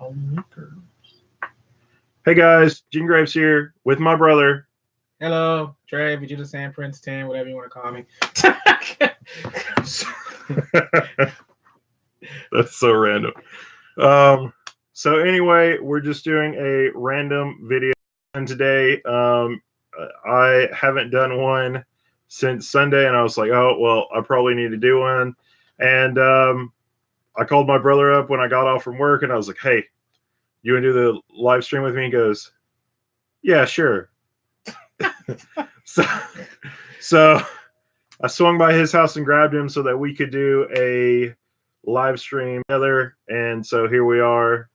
Homemakers. Hey guys, Gene Graves here with my brother. Hello, Trey, Vegeta San Prince 10, whatever you want to call me. That's so random. So anyway, we're just doing a random video today. I haven't done one since Sunday, and I was like, oh well, I probably need to do one. And I called my brother up when I got off from work, and I was like, hey, you want to do the live stream with me? He goes, yeah, sure. So I swung by his house and grabbed him so that we could do a live stream together. And so here we are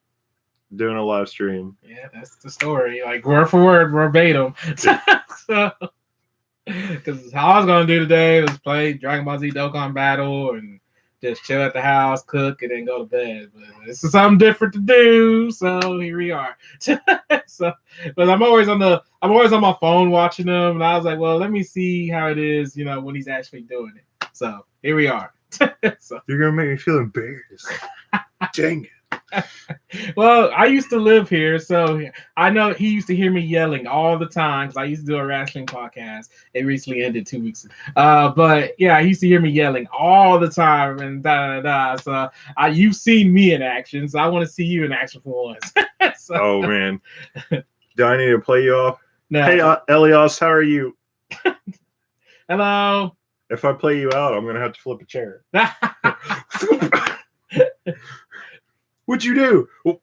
doing a live stream. Yeah, that's the story. Like word for word, verbatim. So, because how I was going to do today was play Dragon Ball Z Dokkan Battle and just chill at the house, cook, and then go to bed. But this is something different to do, so here we are. So, but I'm always on my phone watching them, and I was like, well, let me see how it is, when he's actually doing it. So here we are. So. You're gonna make me feel embarrassed. Dang it. Well, I used to live here, so I know he used to hear me yelling all the time because I used to do a wrestling podcast. It recently ended 2 weeks ago. But yeah, he used to hear me yelling all the time and da da da. So you've seen me in action, so I want to see you in action for once. So, oh man, do I need to play you off? No. Hey, Elias, how are you? Hello. If I play you out, I'm gonna have to flip a chair. What'd you do?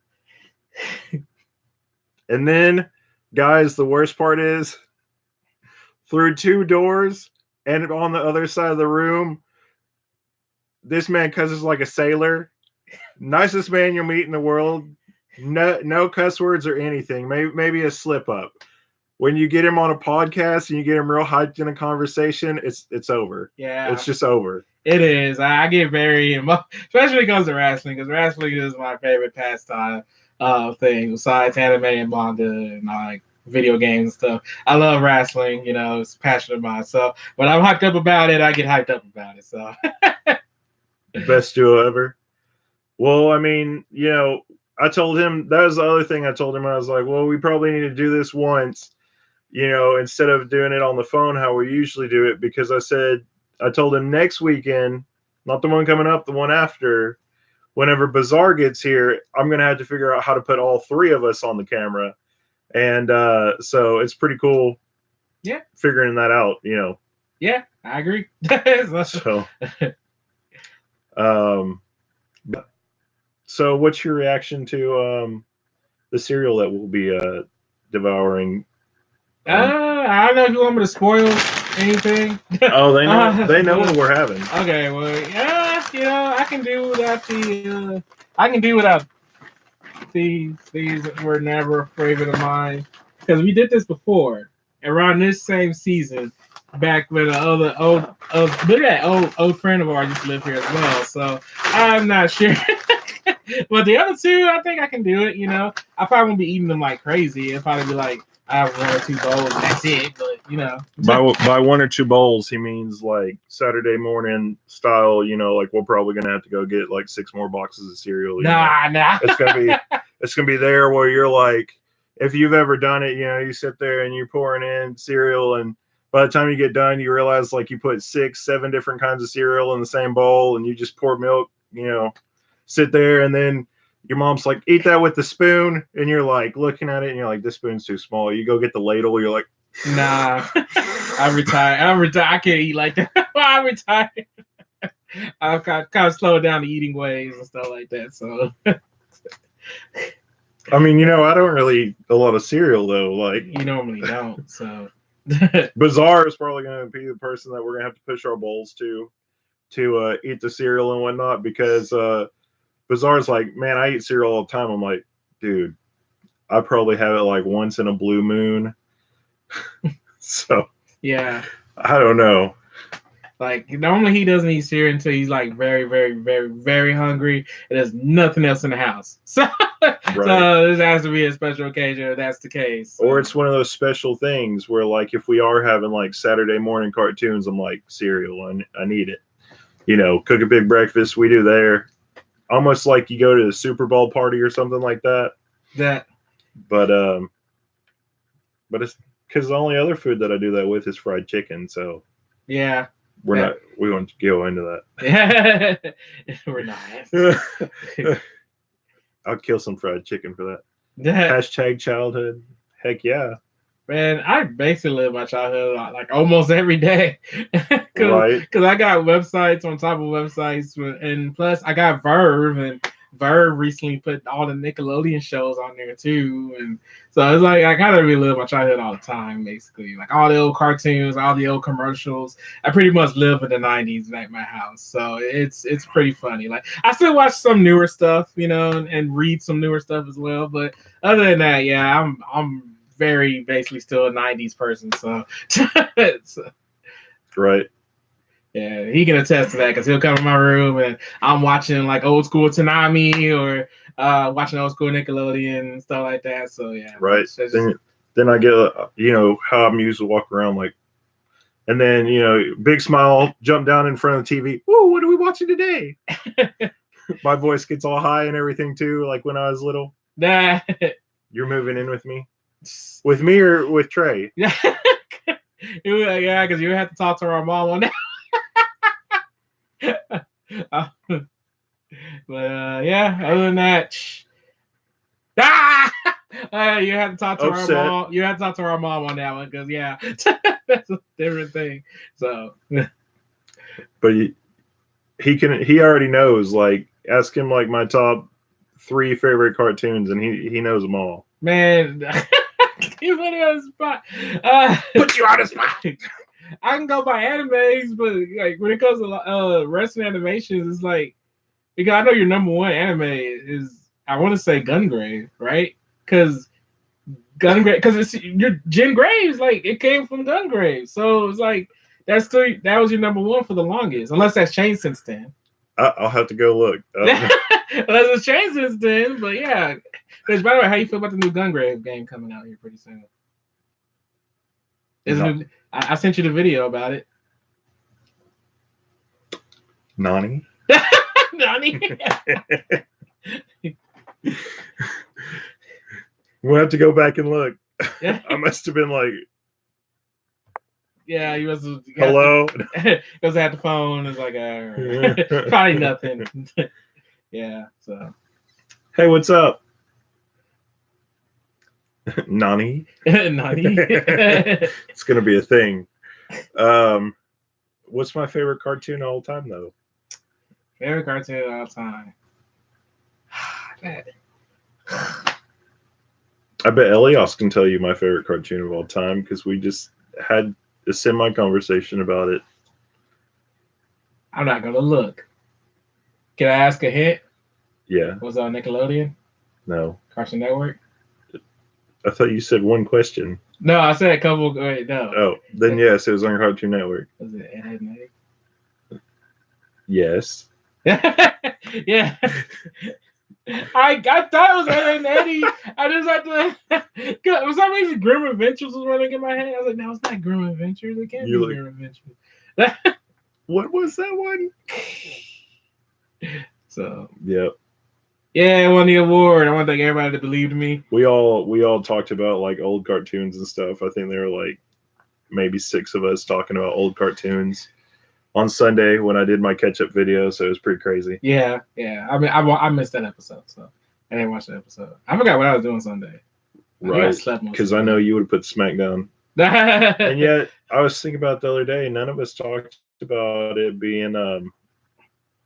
And then, guys, the worst part is through 2 doors and on the other side of the room, this man cusses like a sailor. Nicest man you'll meet in the world. No cuss words or anything. Maybe a slip up. When you get him on a podcast and you get him real hyped in a conversation, it's over. Yeah, it's just over. It is. I get very emotional, especially when it comes to wrestling, because wrestling is my favorite pastime thing besides anime and manga and like video games and stuff. I love wrestling. It's a passion of mine. So when I'm hyped up about it, I get hyped up about it. So best duo ever. Well, I mean, I told him that was the other thing I told him. I was like, well, we probably need to do this once. Instead of doing it on the phone how we usually do it, because I told him next weekend, not the one coming up, the one after, whenever Bazaar gets here, I'm going to have to figure out how to put all 3 of us on the camera. And so it's pretty cool. Yeah. Figuring that out, Yeah, I agree. So what's your reaction to the cereal that we'll be devouring? I don't know if you want me to spoil anything. Oh, they know. They know what we're having. Okay, well, yeah, I can do without I can do without these. These were never a favorite of mine because we did this before around this same season. Back when the old friend of ours used to live here as well. So I'm not sure. But the other 2, I think I can do it. I probably won't be eating them like crazy. It'll probably be like I have 1 or 2 bowls and that's it. But by 1 or 2 bowls, he means like Saturday morning style. Like we're probably gonna have to go get like 6 more boxes of cereal. Nah. It's gonna be there where you're like, if you've ever done it, you sit there and you're pouring in cereal, and by the time you get done, you realize like you put 6, 7 different kinds of cereal in the same bowl, and you just pour milk. Sit there, and then your mom's like, eat that with the spoon, and you're like looking at it and you're like, this spoon's too small. You go get the ladle, you're like, nah. I'm retired. I can't eat like that. I'm retired. I've kind of slowed down the eating ways and stuff like that. So I mean, I don't really eat a lot of cereal though. Like you normally don't. So Bazaar is probably going to be the person that we're going to have to push our bowls to eat the cereal and whatnot, because Bazaar's like, man, I eat cereal all the time. I'm like, dude, I probably have it like once in a blue moon. So yeah, I don't know. Like normally he doesn't eat cereal until he's like very, very, very, very hungry and there's nothing else in the house. So, so this has to be a special occasion if that's the case. So. Or it's one of those special things where like if we are having like Saturday morning cartoons, I'm like, cereal, I need it. Cook a big breakfast, we do there. almost like you go to a Super Bowl party or something like that. That But it's because the only other food that I do that with is fried chicken. So yeah. we won't go into We're not. that. I'll kill some fried chicken for that. Hashtag childhood. Heck yeah. Man, I basically live my childhood like almost every day. Right. Because I got websites on top of websites, and plus I got Verve, and Verve recently put all the Nickelodeon shows on there too, and so it's like I kind of relive my childhood all the time, basically. Like all the old cartoons, all the old commercials. I pretty much live in the '90s at my house, so it's pretty funny. Like I still watch some newer stuff, and read some newer stuff as well. But other than that, yeah, I'm very basically still a '90s person, so. Right. Yeah, he can attest to that because he'll come in my room and I'm watching like old school Tanami or watching old school Nickelodeon and stuff like that. So yeah, right. Then I get how I'm used to walk around like, and then big smile, jump down in front of the TV. Whoa, what are we watching today? My voice gets all high and everything too, like when I was little. Nah. You're moving in with me? With me or with Trey? Yeah, because you have to talk to our mom on that. But yeah, other than that, you have to talk to our mom. You have to talk to our mom on that one because yeah, that's a different thing. So, but he already knows. Like, ask him like my top 3 favorite cartoons, and he knows them all. Man, you put me on the spot. Put you on the spot. I can go by animes, but like when it comes to wrestling animations, it's like because I know your number one anime is I want to say Gungrave, right? Because Gungrave, because it's your Jen Graves, like it came from Gungrave, so it's like that was your number one for the longest, unless that's changed since then. I'll have to go look. Unless it's changed since then, but yeah. By the way, how you feel about the new Gungrave game coming out here pretty soon? I sent you the video about it. Nani? Nani? We'll have to go back and look. I must have been like, yeah, you was hello. Because I had the phone. It's like probably nothing. Yeah. So. Hey, what's up? Nani? Nani? It's gonna be a thing. What's my favorite cartoon of all time, though? Favorite cartoon of all time. I bet Elias can tell you my favorite cartoon of all time because we just had a semi-conversation about it. I'm not gonna look. Can I ask a hint? Yeah. Was it on Nickelodeon? No. Cartoon Network? I thought you said one question. No, I said a couple. Wait, no. Oh, then yes, it was on Cartoon Network. Was it Ed, Edd n Eddy? Yes. Yeah. I thought it was Ed, Edd n Eddy. I just had to. For some reason, Grim Adventures was running in my head. I was like, no, it's not Grim Adventures. It can't be Grim Adventures. What was that one? So. Yep. Yeah, I won the award. I want to thank everybody that believed me. We all talked about like old cartoons and stuff. I think there were like maybe 6 of us talking about old cartoons on Sunday when I did my catch-up video, so it was pretty crazy. Yeah. I mean, I missed that episode, so I didn't watch that episode. I forgot what I was doing Sunday. Right, because I know you would have put SmackDown. And yet, I was thinking about the other day, none of us talked about it being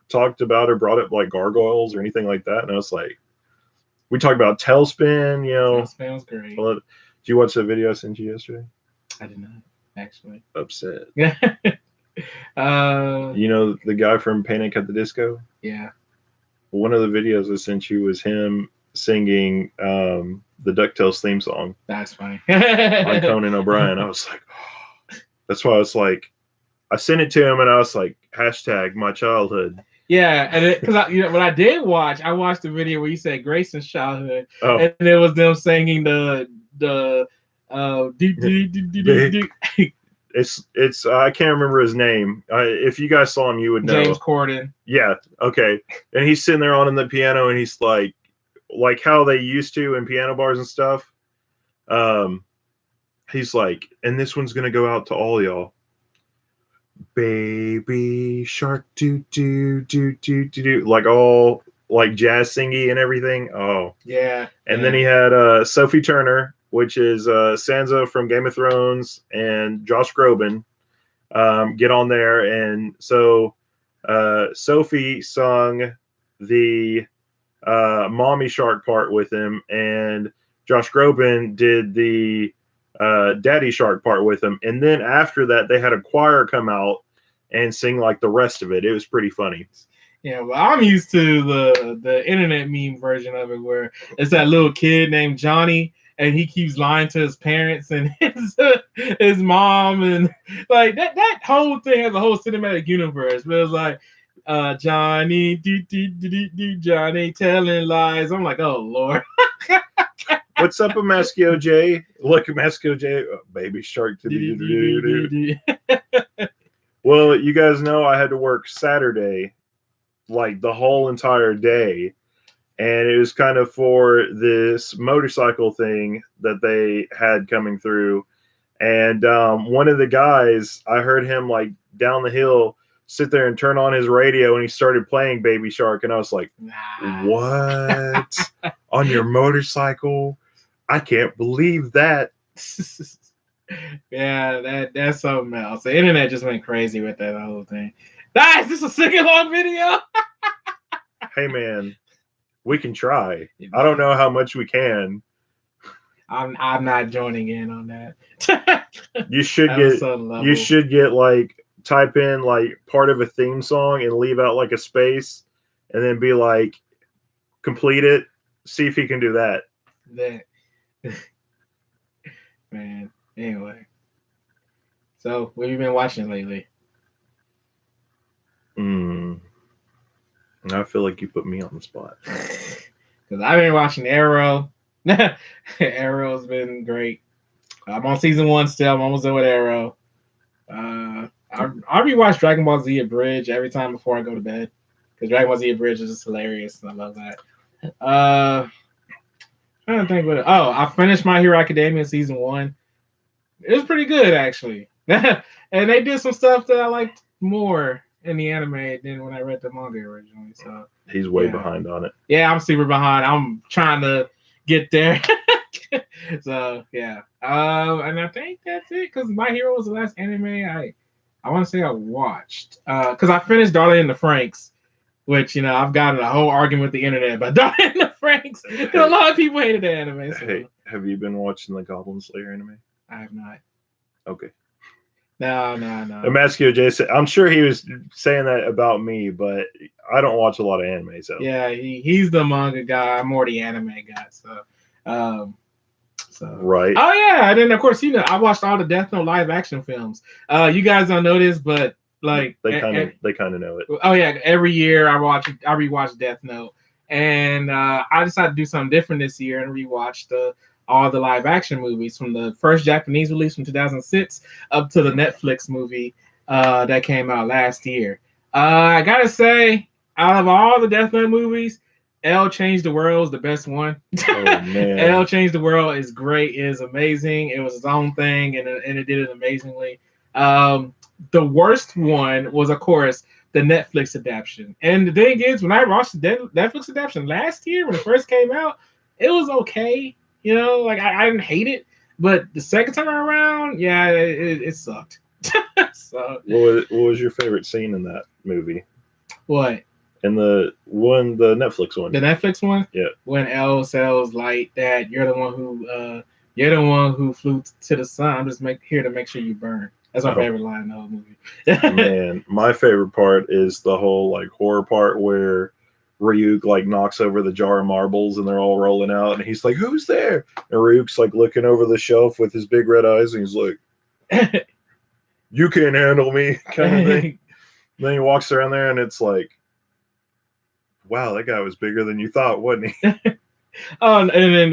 talked about or brought up like gargoyles or anything like that, and I was like, we talked about Tailspin, Tailspin was great. Did you watch the video I sent you yesterday? I did not, actually. Upset. Yeah. The guy from Panic at the Disco? Yeah. One of the videos I sent you was him singing the DuckTales theme song. That's funny. On Conan O'Brien. I was like, oh. That's why I was like, I sent it to him and I was like, hashtag my childhood. Yeah, and because when I did watch, I watched the video where you said Grayson's childhood, oh. And it was them singing the it's I can't remember his name. If you guys saw him, you would know. James Corden. Yeah. Okay. And he's sitting there on the piano, and he's like how they used to in piano bars and stuff. He's like, and this one's gonna go out to all y'all. Baby shark, do do do do do do, like all like jazz singy and everything. Oh yeah. And then he had Sophie Turner, which is Sansa from Game of Thrones, and Josh Groban get on there, and so Sophie sung the mommy shark part with him, and Josh Groban did the daddy shark part with him, and then after that they had a choir come out and sing like the rest of it. It was pretty funny. Yeah, well, I'm used to the internet meme version of it, where it's that little kid named Johnny, and he keeps lying to his parents and his mom, and like that whole thing has a whole cinematic universe. But it's like Johnny, Johnny telling lies. I'm like, oh Lord. What's up, Amaskio J? Look, Amaskio J, baby shark. Well, you guys know I had to work Saturday, like the whole entire day, and it was kind of for this motorcycle thing that they had coming through. And one of the guys, I heard him like down the hill sit there and turn on his radio, and he started playing Baby Shark, and I was like, what? On your motorcycle? I can't believe that. Yeah, that's something else. The internet just went crazy with that whole thing. Is this a sing-along video? Hey man, we can try. I don't know how much we can. I'm not joining in on that. You should get like type in like part of a theme song and leave out like a space, and then be like complete it. See if he can do that. Man. Anyway, so what have you been watching lately? I feel like you put me on the spot. Because I've been watching Arrow. Arrow's been great. I'm on season 1 still. I'm almost done with Arrow. I rewatch Dragon Ball Z Abridged every time before I go to bed, because Dragon Ball Z Abridged is just hilarious, and I love that. Trying to think what. I finished My Hero Academia season 1. It was pretty good, actually. And they did some stuff that I liked more in the anime than when I read the manga originally. So he's way behind on it. Yeah, I'm super behind. I'm trying to get there. So yeah. And I think that's it, because My Hero was the last anime I want to say I watched. Because I finished Darling in the Franxx, which, you know, I've gotten a whole argument with the internet about Darling in the Franxx. A lot of people hated the anime. So. Hey, have you been watching the Goblin Slayer anime? I have not. Okay. No. Amaskio J, I'm sure he was saying that about me, but I don't watch a lot of anime. So yeah, he's the manga guy. I'm more the anime guy. So right. Oh yeah, and then of course, you know, I watched all the Death Note live action films. You guys don't know this, but like they kind of know it. Oh yeah, every year I rewatch Death Note, and I decided to do something different this year and rewatch all the live action movies, from the first Japanese release from 2006 up to the Netflix movie that came out last year. I gotta say, out of all the Death Note movies, L Changed the World is the best one. Oh man, L Changed the World is great. It is amazing. It was its own thing, and it did it amazingly. The worst one was, of course, the Netflix adaptation. And the thing is, when I watched the Netflix adaptation last year when it first came out, it was okay. You know, like I didn't hate it, but the second time around, yeah, it sucked. So, what was your favorite scene in that movie? What? In the Netflix one. The Netflix one? Yeah. When L sells like that, you're the one who flew to the sun. I'm just here to make sure you burn. That's my favorite line in the whole movie. Man, my favorite part is the whole like horror part where Ryuk like knocks over the jar of marbles and they're all rolling out, and he's like, "Who's there?" And Ryuk's like looking over the shelf with his big red eyes, and he's like, "You can't handle me," kind of thing. Then he walks around there, and it's like, wow, that guy was bigger than you thought, wasn't he? Oh, and then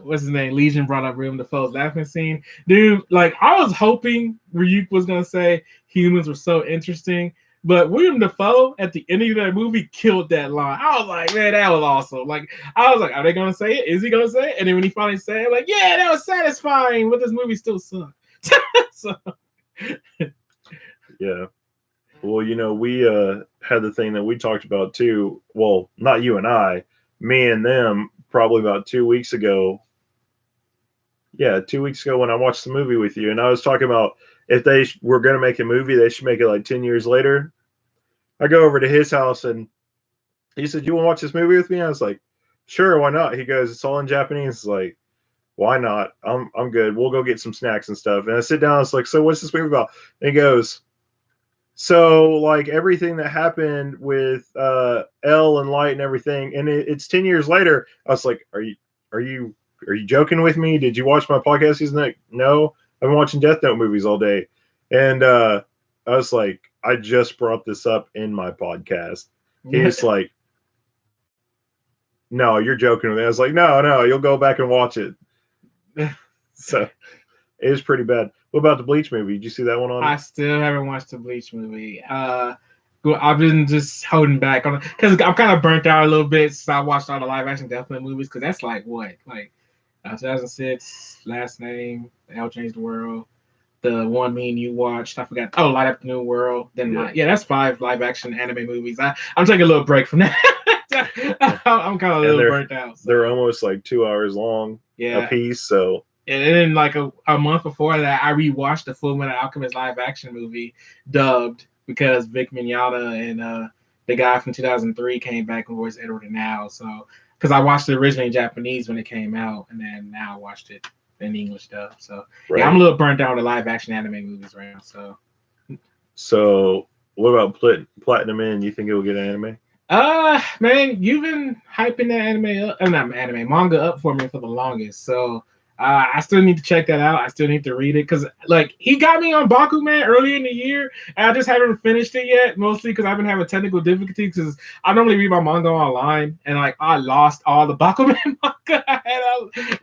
what's his name? Legion brought up William Defoe's laughing scene. Dude, like I was hoping Ryuk was gonna say humans were so interesting, but William Defoe at the end of that movie killed that line. I was like, man, that was awesome. Like I was like, are they gonna say it? Is he gonna say it? And then when he finally said it, like, yeah, that was satisfying, but this movie still sucked. So Yeah. Well, we had the thing that we talked about too. Well, not you and I, me and them, probably about 2 weeks ago. Yeah, 2 weeks ago when I watched the movie with you, and I was talking about if they were going to make a movie, they should make it like 10 years later. I go over to his house and he said, "You want to watch this movie with me?" I was like, "Sure, why not?" He goes, "It's all in Japanese." Like, why not? I'm good. We'll go get some snacks and stuff. And I sit down. I was like, "So what's this movie about?" And he goes, "So like everything that happened with L and Light and everything, and it's 10 years later." I was like, are you are you joking with me? Did you watch my podcast? He's like, "No, I've been watching Death Note movies all day." And I was like, "I just brought this up in my podcast." He's like, "No, you're joking with me." I was like, "No, you'll go back and watch it." So it was pretty bad. What about the Bleach movie? Did you see that one on? I still haven't watched the Bleach movie. Well, I've been just holding back on it because I'm kind of burnt out a little bit since I watched all the live action Death Note movies. Because that's like what, like 2006, Last Name, L Changed the World, the one me and you watched. I forgot. Oh, Light Up the New World. Then yeah, that's 5 live action anime movies. I'm taking a little break from that. I'm kind of a little burnt out. So. They're almost like 2 hours long a piece. So and then like a month before that, I rewatched the Full Metal Alchemist live action movie dubbed because Vic Mignogna and the guy from 2003 came back and voiced Edward and Now. So because I watched it originally in Japanese when it came out, and then now I watched it in English dub. So yeah, I'm a little burnt out with live action anime movies right now. So what about Platinum In? You think it will get an anime? Man, you've been hyping that anime up, not anime, manga up for me for the longest. So I still need to check that out. I still need to read it because, like, he got me on Bakuman earlier in the year, and I just haven't finished it yet. Mostly because I've been having technical difficulties. Because I normally read my manga online, and like I lost all the Bakuman manga I had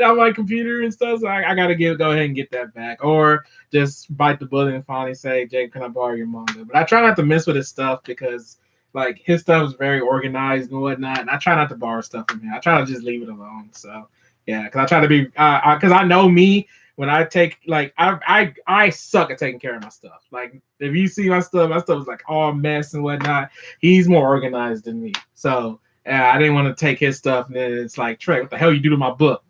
on my computer and stuff. So I gotta go ahead and get that back, or just bite the bullet and finally say, "Jake, can I borrow your manga?" But I try not to mess with his stuff because like his stuff is very organized and whatnot, and I try not to borrow stuff from him. I try to just leave it alone. So yeah, because I try to be, because I know me when I take like I suck at taking care of my stuff. Like if you see my stuff is like all mess and whatnot. He's more organized than me, so I didn't want to take his stuff, and then it's like Trey, what the hell you do to my book?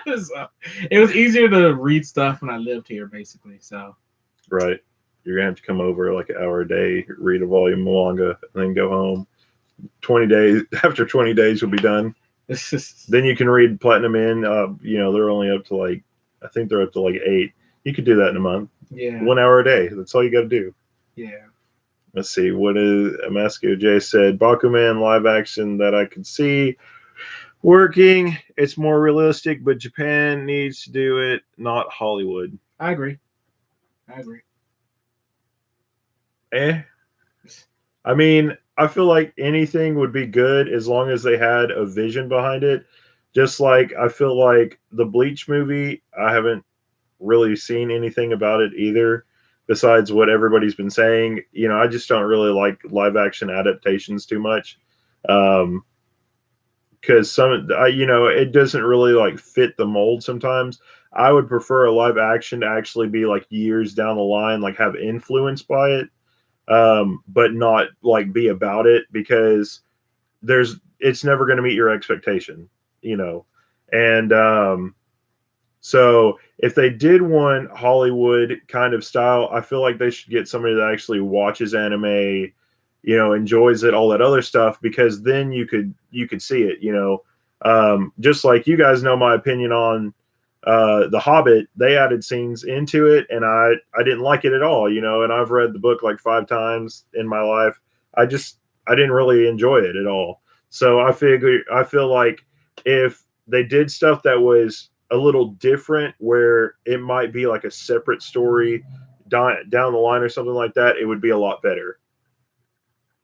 So it was easier to read stuff when I lived here, basically. So right. You're gonna have to come over like an hour a day, read a volume of manga, and then go home. 20 days after 20 days, you'll be done. Then you can read Platinum In. They're only up to like, I think they're up to like 8. You could do that in a month. Yeah. 1 hour a day. That's all you got to do. Yeah. Let's see. What is Amasco J said? Bakuman live action that I could see working. It's more realistic, but Japan needs to do it, not Hollywood. I agree. I mean, I feel like anything would be good as long as they had a vision behind it. Just like I feel like the Bleach movie, I haven't really seen anything about it either, besides what everybody's been saying. I just don't really like live action adaptations too much. Because it doesn't really like fit the mold sometimes. I would prefer a live action to actually be like years down the line, like have influence by it, but not like be about it, because it's never going to meet your expectation, and so if they did one Hollywood kind of style, I feel like they should get somebody that actually watches anime, enjoys it, all that other stuff, because then you could see it, just like you guys know my opinion on The Hobbit. They added scenes into it, and I didn't like it at all, and I've read the book like 5 times in my life. I didn't really enjoy it at all. So I feel like if they did stuff that was a little different, where it might be like a separate story down the line or something like that, it would be a lot better.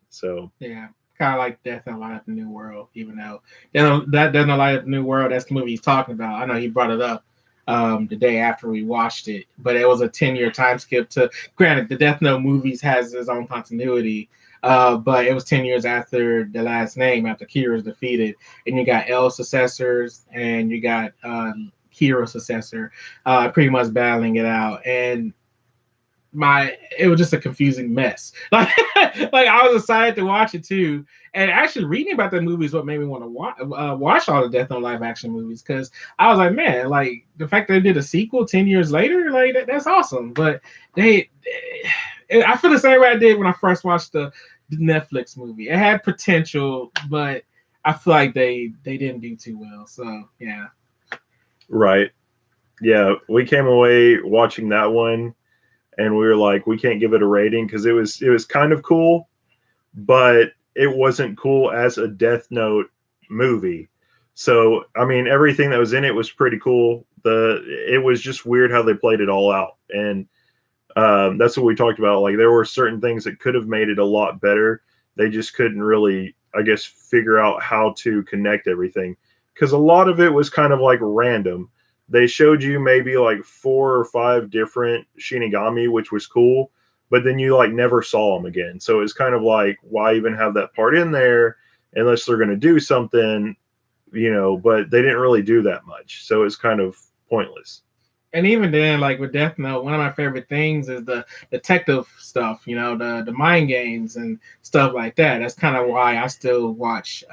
So yeah, kind of like Death and Light of the New World, even though that Death and Light of the New World, that's the movie he's talking about. I know he brought it up the day after we watched it, but it was a 10-year time skip to, granted, the Death Note movies has its own continuity, but it was 10 years after the last name, after Kira's defeated, and you got L's successors and you got Kira's successor pretty much battling it out. And it was just a confusing mess. Like I was excited to watch it too, and actually reading about the movie is what made me want to watch all the Death Note live action movies, because I was like, man, like the fact that they did a sequel 10 years later, like that's awesome. But I feel the same way I did when I first watched the Netflix movie. It had potential, but I feel like they didn't do too well. So yeah. Right. Yeah, we came away watching that one and we were like, we can't give it a rating because it was kind of cool, but it wasn't cool as a Death Note movie. So I mean, everything that was in it was pretty cool. It was just weird how they played it all out, and that's what we talked about. Like there were certain things that could have made it a lot better. They just couldn't really, I guess, figure out how to connect everything because a lot of it was kind of like random. They showed you maybe like 4 or 5 different Shinigami, which was cool, but then you like never saw them again. So it's kind of like, why even have that part in there unless they're going to do something, but they didn't really do that much. So it's kind of pointless. And even then, like with Death Note, one of my favorite things is the detective stuff, the mind games and stuff like that. That's kind of why I still watch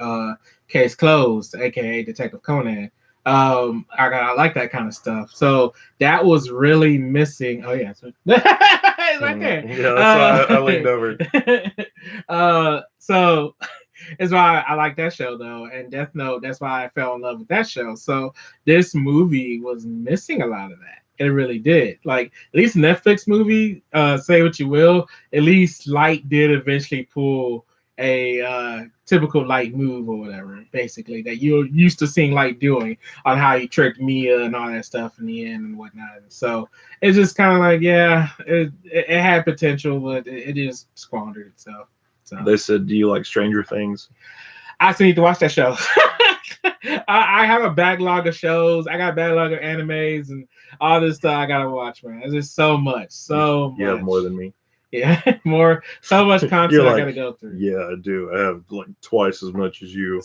Case Closed, aka Detective Conan. I like that kind of stuff. So that was really missing. Oh yeah, it's right there. Yeah, that's why I leaned over. So it's why I like that show though, and Death Note. That's why I fell in love with that show. So this movie was missing a lot of that. It really did. Like at least Netflix movie, say what you will, at least Light did eventually pull a typical Light move or whatever, basically that you're used to seeing Light doing on how he tricked Mia and all that stuff in the end and whatnot. So it's just kind of like, yeah, it had potential, but it just squandered itself. So They said, "Do you like Stranger Things?" I still need to watch that show. I have a backlog of shows. I got a backlog of animes and all this stuff I gotta watch, man. It's just so much, so You much. have more than me. Yeah, so much content You're I like, gotta go through. yeah, I do. I have like twice as much as you.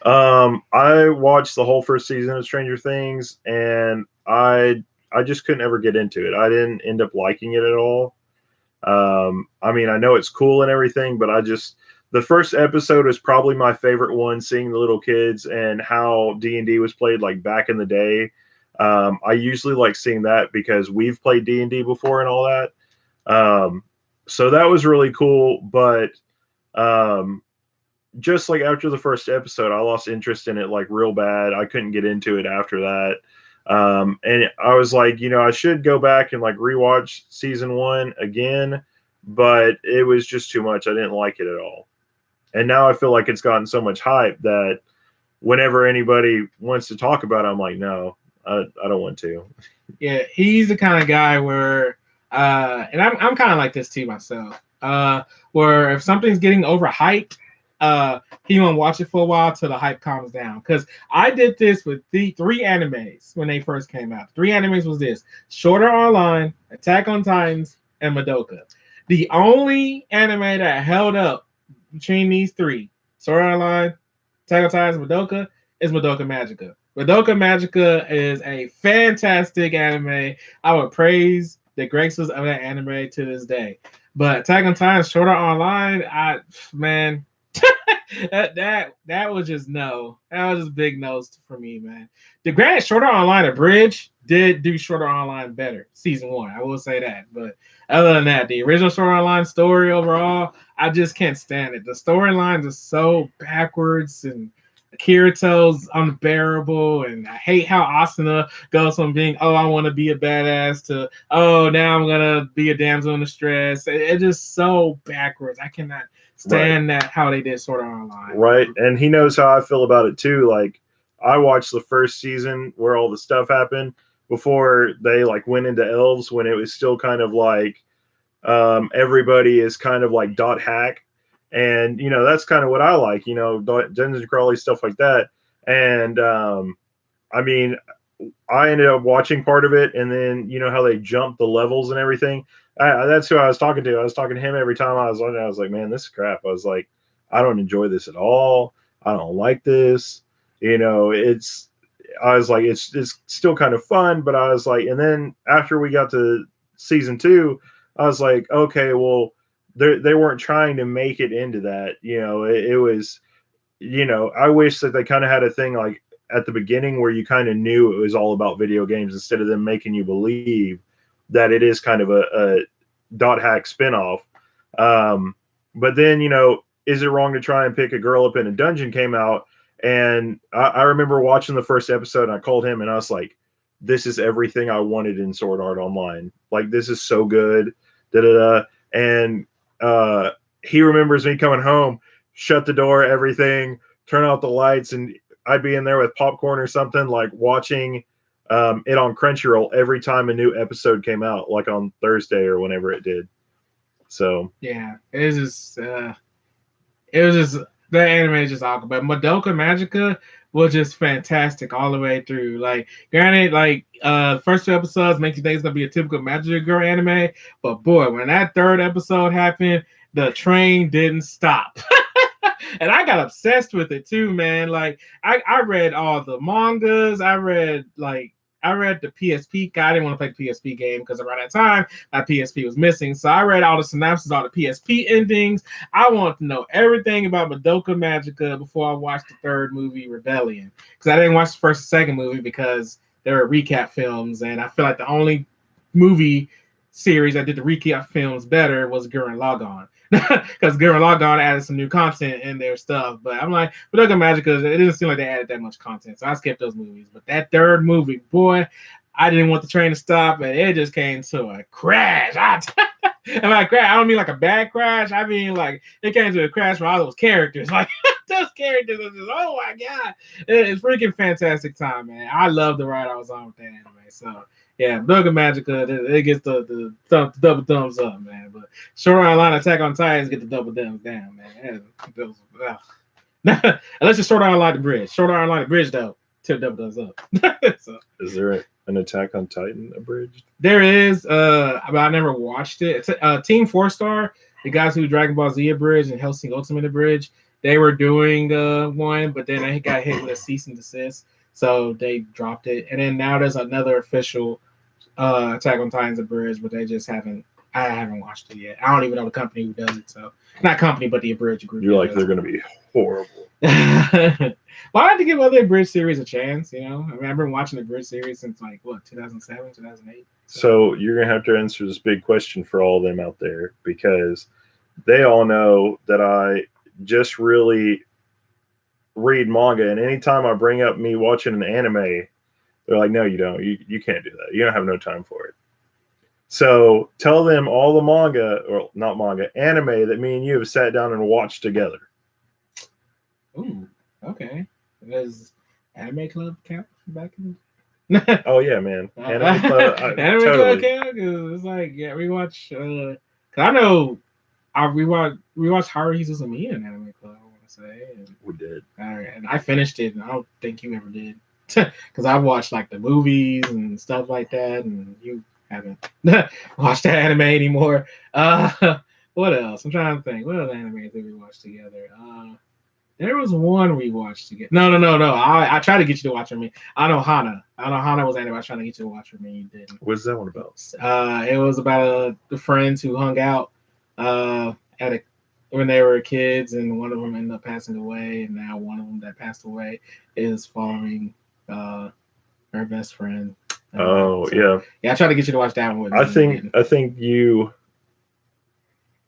I watched the whole first season of Stranger Things, and I just couldn't ever get into it. I didn't end up liking it at all. I mean, I know it's cool and everything, but the first episode is probably my favorite one. Seeing the little kids and how D&D was played like back in the day. I usually like seeing that because we've played D&D before and all that. So that was really cool, but um, just like after the first episode, I lost interest in it like real bad. I couldn't get into it after that. And I was like, I should go back and like rewatch season 1 again, but it was just too much. I didn't like it at all. And now I feel like it's gotten so much hype that whenever anybody wants to talk about it, I'm like, no, I don't want to. Yeah, he's the kind of guy where, and I'm kind of like this too myself. Where if something's getting overhyped, he won't watch it for a while till the hype calms down. Because I did this with the 3 animes when they first came out. 3 animes was this: Shorter Online, Attack on Titans, and Madoka. The only anime that held up between these three, Sword Art Online, Attack on Titans, Madoka, is Madoka Magica. Madoka Magica is a fantastic anime. I would praise the graces of that anime to this day. But Attack on Titan, Sword Art Online, man, that was just no. That was just big no's for me, man. The granted, Sword Art Online Abridged did do Sword Art Online better, season 1. I will say that. But other than that, the original Sword Art Online story overall, I just can't stand it. The storylines are so backwards and Kirito's unbearable, and I hate how Asuna goes from being, oh, I want to be a badass to, oh, now I'm gonna be a damsel in distress. It's just so backwards. I cannot stand that how they did Sword Art Online. Right, and he knows how I feel about it too. Like I watched the first season where all the stuff happened before they like went into elves, when it was still kind of like everybody is kind of like dot hack. And that's kind of what I like. Dungeon crawly stuff like that. And I mean, I ended up watching part of it, and then how they jump the levels and everything. That's who I was talking to. I was talking to him every time I was on it. I was like, man, this is crap. I was like, I don't enjoy this at all. I don't like this. It's. I was like, it's still kind of fun, but I was like, and then after we got to season 2, I was like, okay, well, they weren't trying to make it into that. It was. I wish that they kind of had a thing like at the beginning where you kind of knew it was all about video games instead of them making you believe that it is kind of a dot hack spinoff. But then, is it wrong to try and pick a girl up in a dungeon came out? And I remember watching the first episode and I called him and I was like, this is everything I wanted in Sword Art Online. Like, this is so good. Da da da. And he remembers me coming home, shut the door, everything, turn out the lights, and I'd be in there with popcorn or something, like watching it on Crunchyroll every time a new episode came out, like on Thursday or whenever it did. So yeah, it was just that anime is just awkward. But Madoka Magica was just fantastic all the way through. Like, granted, like first 2 episodes make you think it's gonna be a typical Magic Girl anime, but boy, when that third episode happened, the train didn't stop. And I got obsessed with it too, man. Like I read all the mangas. I read the PSP. I didn't want to play the PSP game because around that time my PSP was missing. So I read all the synopses, all the PSP endings. I wanted to know everything about Madoka Magica before I watched the third movie, Rebellion. Because I didn't watch the first and second movie because they were recap films, and I feel like the only movie series that did the recap films better was Gurren Lagann. Because Gurren Lagann added some new content in their stuff. But I'm like, Madoka Magica, it didn't seem like they added that much content. So I skipped those movies. But that third movie, boy, I didn't want the train to stop, and it just came to a crash. And by crash, I don't mean like a bad crash. I mean like it came to a crash for all those characters. Like those characters are just, oh my god. It's freaking fantastic time, man. I love the ride I was on with that anime. So yeah, Madoka Magica, it gets the double thumbs up, man. But Sword Art Online Attack on Titans get the double thumbs down, man. Unless it's Sword Art Online the Bridge. Sword Art Online the Bridge, though, till double thumbs up. So, is there an Attack on Titan abridged? there is, but I never watched it. It's Team 4-Star, the guys who Dragon Ball Z abridged and Hellsing Ultimate abridged, they were doing one, but then they got hit with a cease and desist, so they dropped it. And then now there's another official Attack on Titans abridged, but they just haven't. I haven't watched it yet. I don't even know the company who does it. So not company, but the abridged group. You're like, they're going to be horrible. Well, I have to give other abridged series a chance. I mean, I've been watching the abridged series since like what 2007, 2008. So you're going to have to answer this big question for all of them out there, because they all know that I just really read manga, and anytime I bring up me watching an anime, they're like, no, you don't. You can't do that. You don't have no time for it. So tell them all the manga, or not manga, anime that me and you have sat down and watched together. Ooh, okay. Does Anime Club count back in? Oh yeah, man. Anime Club. Anime Totally. Club count? Cause it's like, yeah, we watch. Cause I know I rewatched Haruhi Suzumiya in Anime Club. I want to say. And, We did. and I finished it, and I don't think you ever did. Because I watched like the movies and stuff like that, and you haven't watched that anime anymore. What else? I'm trying to think. What other anime did we watch together? There was one we watched together. No. I tried to get you to watch with me. Hana was anime I was trying to get you to watch with me. You didn't. What's that one about? It was about the friends who hung out when they were kids, and one of them ended up passing away, and now one of them that passed away is following her best friend. Yeah. I tried to get you to watch that one with me. I think you.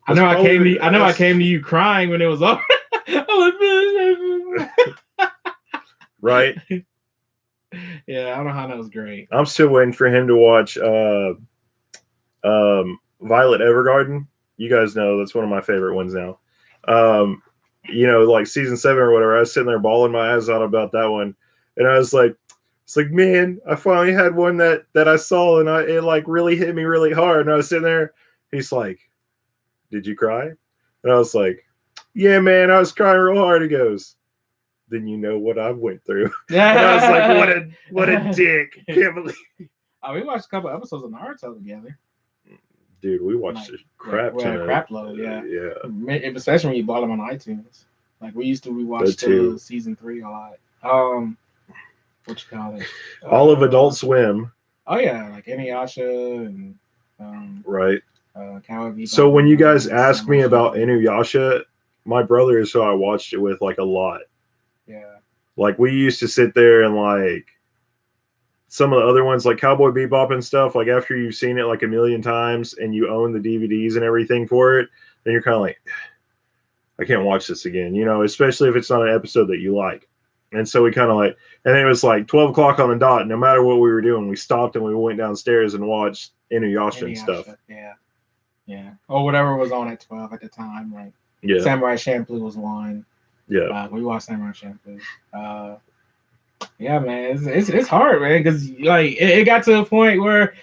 I know I came to you crying when it was over. Right. Yeah, I don't know how that was great. I'm still waiting for him to watch Violet Evergarden. You guys know that's one of my favorite ones now. Like season 7 or whatever, I was sitting there bawling my eyes out about that one, and I was like, it's like, man, I finally had one that I saw, and it like really hit me really hard. And I was sitting there, he's like, did you cry? And I was like, Yeah, man, I was crying real hard. He goes, then you know what I went through. And I was like, Yeah. what a dick. Can't believe. Oh, we watched a couple episodes of Naruto together. Dude, we watched Like, a yeah, crap we had ton a of. crap load, yeah. Yeah, Especially when you bought them on iTunes. Like we used to that rewatch the too. season 3 a lot. What you call it? All of Uh, Adult Swim, oh yeah, like Inuyasha and um, right? Cowboy So Bebop when you guys and ask Samurai me about Champloo. Inuyasha, my brother is who I watched it with like a lot. Yeah, Like we used to sit there and like some of the other ones like Cowboy Bebop and stuff, like after you've seen it like a million times and you own the DVDs and everything for it, then you're kind of like, I can't watch this again, you know, especially if it's not an episode that you like. And so we kind of like, and then it was like 12 o'clock on the dot. No matter what we were doing, we stopped and we went downstairs and watched Inuyasha and stuff. Inuyasha. Yeah, yeah, or whatever was on at 12 at the time. Like Yeah, Samurai Champloo was one. yeah. We watched Samurai Champloo. Yeah, man, it's hard, man, because like it got to a point where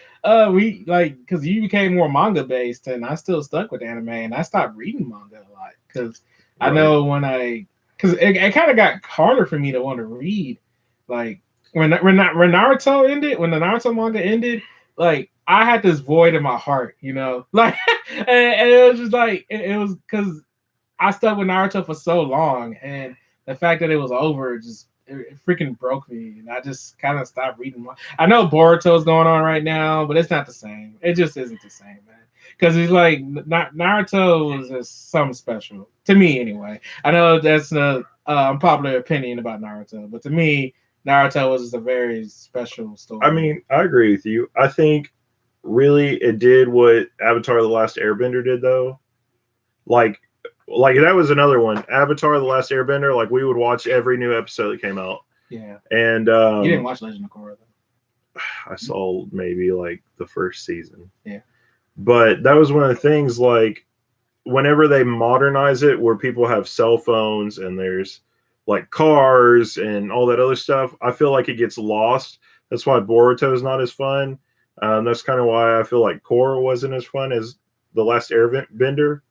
we like because you became more manga based, and I still stuck with anime, and I stopped reading manga a lot because I Right. know because it kind of got harder for me to want to read, like when Naruto ended, when the Naruto manga ended, like I had this void in my heart, like and it was just like it was because I stuck with Naruto for so long, and the fact that it was over just it freaking broke me, and I just kind of stopped reading. I know Boruto's going on right now, but it's not the same. It just isn't the same, man. Because it's like Naruto was just something special to me, anyway. I know that's a unpopular opinion about Naruto, but to me, Naruto was just a very special I story. mean, I agree with you. I think really it did what Avatar: The Last Airbender did, though. Like, like that was another one. Avatar: The Last Airbender. Like we would watch every new episode that came out, Yeah, and you didn't watch Legend of Korra I saw maybe like the first season. Yeah. But that was one of the things. Like whenever they modernize it, where people have cell phones and there's like cars and all that other stuff, I feel like it gets lost. That's why Boruto is not as fun. That's kind of why I feel like Korra wasn't as fun as the last Airbender.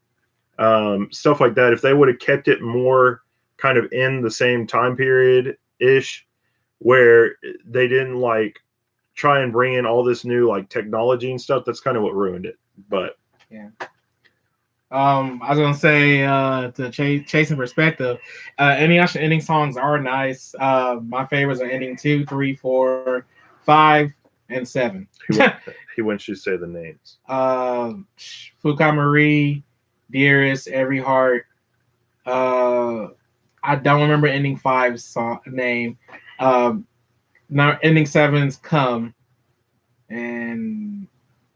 Stuff like that. If they would have kept it more kind of in the same time period ish, where they didn't like try and bring in all this new like technology and stuff, that's kind of what ruined it. But Yeah. I was gonna say to chasing perspective, any Usher ending songs are nice. My favorites are ending 2, 3, 4, 5, and 7. he wants you to say the names. uh, Fukamari, Dearest, Every Heart. Uh, I don't remember ending 5's song name. Now ending 7's Come, and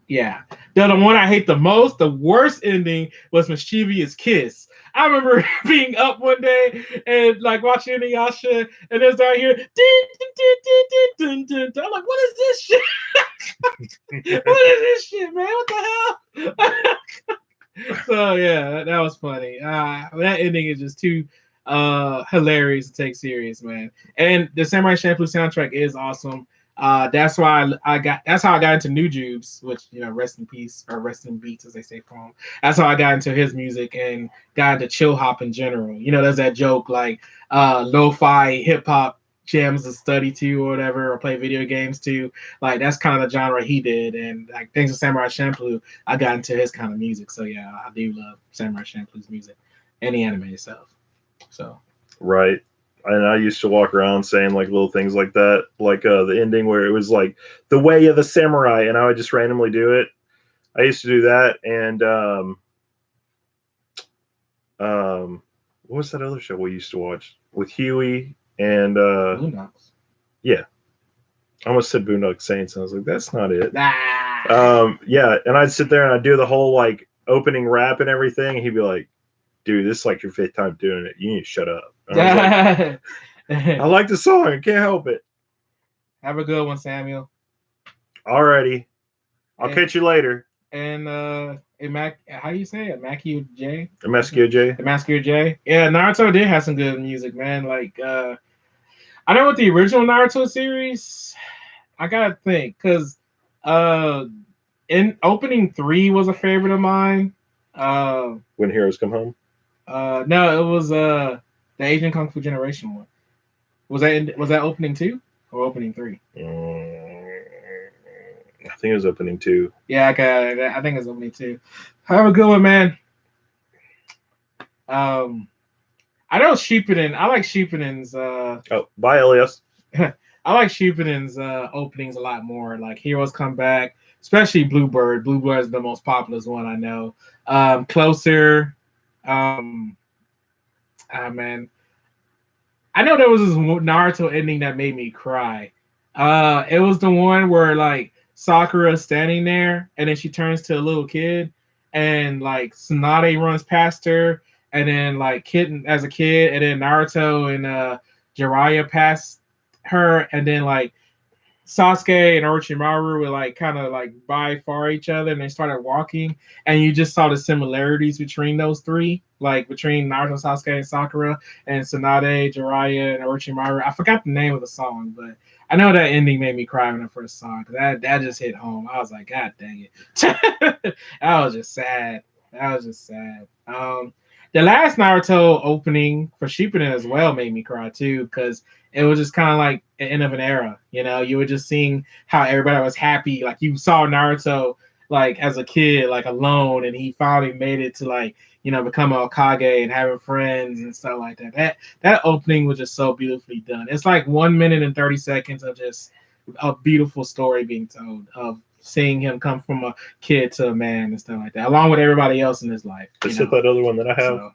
yeah. The one I hate the most, the worst ending was Mischievous Kiss. I remember being up one day and like watching Inuyasha, and it's out here. I'm like, what is this shit? What is this shit, man? What the hell? So yeah, that was funny. That ending is just too hilarious to take serious, man. And the Samurai Champloo soundtrack is awesome. That's why that's how I got into New Jubes, which rest in peace or rest in beats as they say from him. That's how I got into his music and got into chill hop in general. There's that joke like lo-fi hip hop jams to study to or whatever, or play video games to. Like that's kind of the genre he did, and like thanks to Samurai Champloo, I got into his kind of music. So yeah, I do love Samurai Champloo's music and the anime itself. So Right. And I used to walk around saying like little things like that, like the ending where it was like the way of the samurai, and I would just randomly do it. I used to do that, and what was that other show we used to watch with Huey and Boondocks. yeah, I almost said Boondock Saints, and I was like, that's not it. Ah. Yeah, and I'd sit there and I'd do the whole like opening rap and everything, and he'd be like, dude, this is like your fifth time doing it. You need to shut up. And I was like, I like the song. I can't help it. Have a good one, Samuel. Alrighty. I'll And, catch you later. and how do you say it? Mackie J? Emascue J. Emascue J. Yeah, Naruto did have some good music, man. Like I know with the original Naruto series, I gotta think, because uh in opening 3 was a favorite of mine. When Heroes Come Home. No, it was the Asian Kung Fu Generation one. Was that opening 2 or opening 3? I think it was opening 2. Yeah, okay, I think it's opening 2. Have a good one, man. I know Shippuden. I like Shippuden's. Oh, bye, Elias. I like Shippuden's openings a lot more. Like Heroes Come Back, especially Bluebird. Bluebird is the most popular one I know. Closer. Um, man, I know there was this Naruto ending that made me cry. It was the one where like Sakura is standing there and then she turns to a little kid and like Tsunade runs past her and then like kid as a kid and then Naruto and Jiraiya pass her and then like Sasuke and Orochimaru were like kind of like by far each other, and they started walking, and you just saw the similarities between those three, like between Naruto, Sasuke, and Sakura, and Tsunade, Jiraiya, and Orochimaru. I forgot the name of the song, but I know that ending made me cry when I first saw it. That just hit home. I was like, God dang it, that was just sad. That was just sad. The last Naruto opening for Shippuden as well made me cry too, because it was just kind of like the end of an era. You know, you were just seeing how everybody was happy. Like you saw Naruto like as a kid, like alone, and he finally made it to like become a Hokage and having friends and stuff like that. That opening was just so beautifully done. It's like 1 minute and 30 seconds of just a beautiful story being told of seeing him come from a kid to a man and stuff like that, along with everybody else in his life. Is it that other one that I have? So,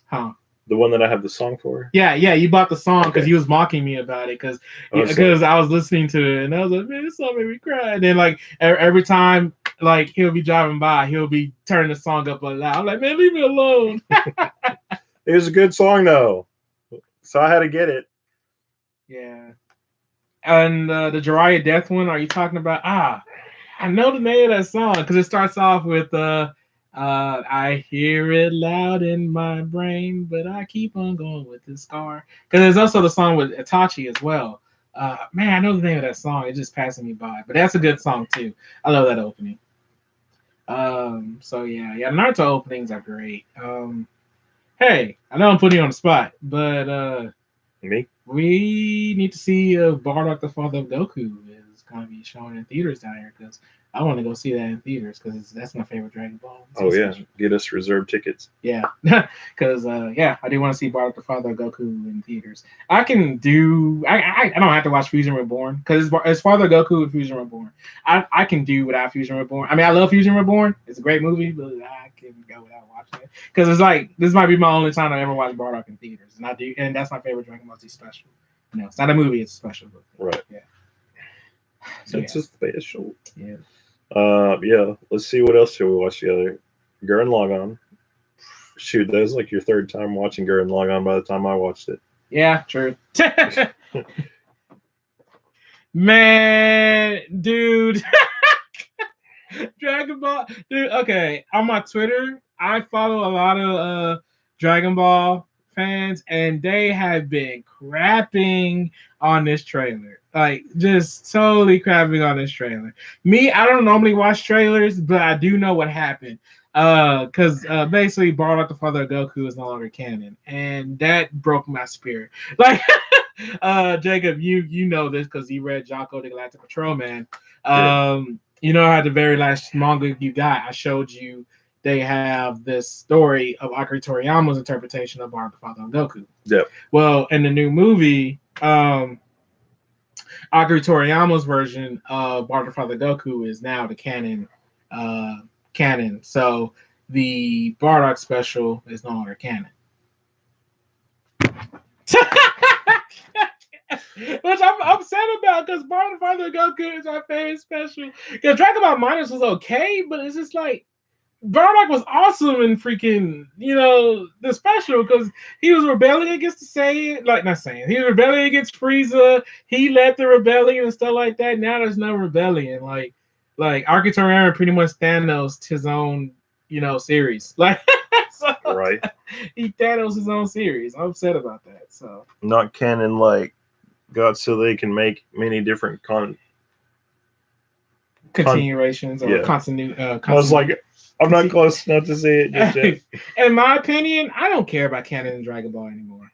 huh? The one that I have the song for? Yeah, you bought the song because Okay. he was mocking me about it because I was listening to it and I was like, man, this song made me cry. And then like every time like he'll be driving by, he'll be turning the song up a loud. I'm like, man, leave me alone. It was a good song though, so I had to get it. Yeah. And the Jiraiya Death one, are you talking about? I know the name of that song because it starts off with I hear it loud in my brain, but I keep on going with this scar. Because there's also the song with Itachi as well. Man, I know the name of that song. It's just passing me by, but that's a good song too. I love that opening. So yeah, Naruto openings are great. Hey, I know I'm putting you on the spot, but Me? we need to see Bardock the Father of Goku is going to be shown in theaters down here because I want to go see that in theaters because that's my favorite Dragon Ball. Oh yeah, get us reserved tickets. Yeah, because I do want to see Bardock the Father of Goku in theaters. I can do. I don't have to watch Fusion Reborn because it's Father Goku and Fusion Reborn. I can do without Fusion Reborn. I mean, I love Fusion Reborn. It's a great movie, but I can go without watching it because it's like this might be my only time I ever watch Bardock in theaters, and I do, and that's my favorite Dragon Ball Z special. No, it's not a movie; it's a special book. Right. Yeah. So it's a special. Yeah. Yeah. Let's see what else should we watch together. Gurren Lagann. Shoot, that was like your third time watching Gurren Lagann by the time I watched it. Yeah, true. Man, dude. Dragon Ball. Dude, okay. On my Twitter, I follow a lot of Dragon Ball fans, and they have been crapping on this trailer. Like, just totally crapping on this trailer. Me, I don't normally watch trailers, but I do know what happened. Because basically, Bardock the Father of Goku is no longer canon, and that broke my spirit. Like, Jacob, you know this because you read Jocko the Galactic Patrolman. You know how the very last manga you got, I showed you they have this story of Akira Toriyama's interpretation of Bardock the Father of Goku. Yep. Well, in the new movie, Akira Toriyama's version of Bardock the Father of Goku is now the canon. Canon. So the Bardock special is no longer canon. Which I'm upset about because Bardock the Father of Goku is my favorite special. Because Dragon Ball Minus was okay, but it's just like Bardock was awesome in freaking, the special because he was rebelling against the Saiyan, like not Saiyan, he was rebelling against Frieza. He led the rebellion and stuff like that. Now there's no rebellion. Like Akira Toriyama pretty much Thanos his own, series. Like, so, right. He Thanos his own series. I'm upset about that. So not canon like God, so they can make many different continuations or yeah. continue. I was like, I'm not close enough to see it just yet. In my opinion, I don't care about canon and Dragon Ball anymore.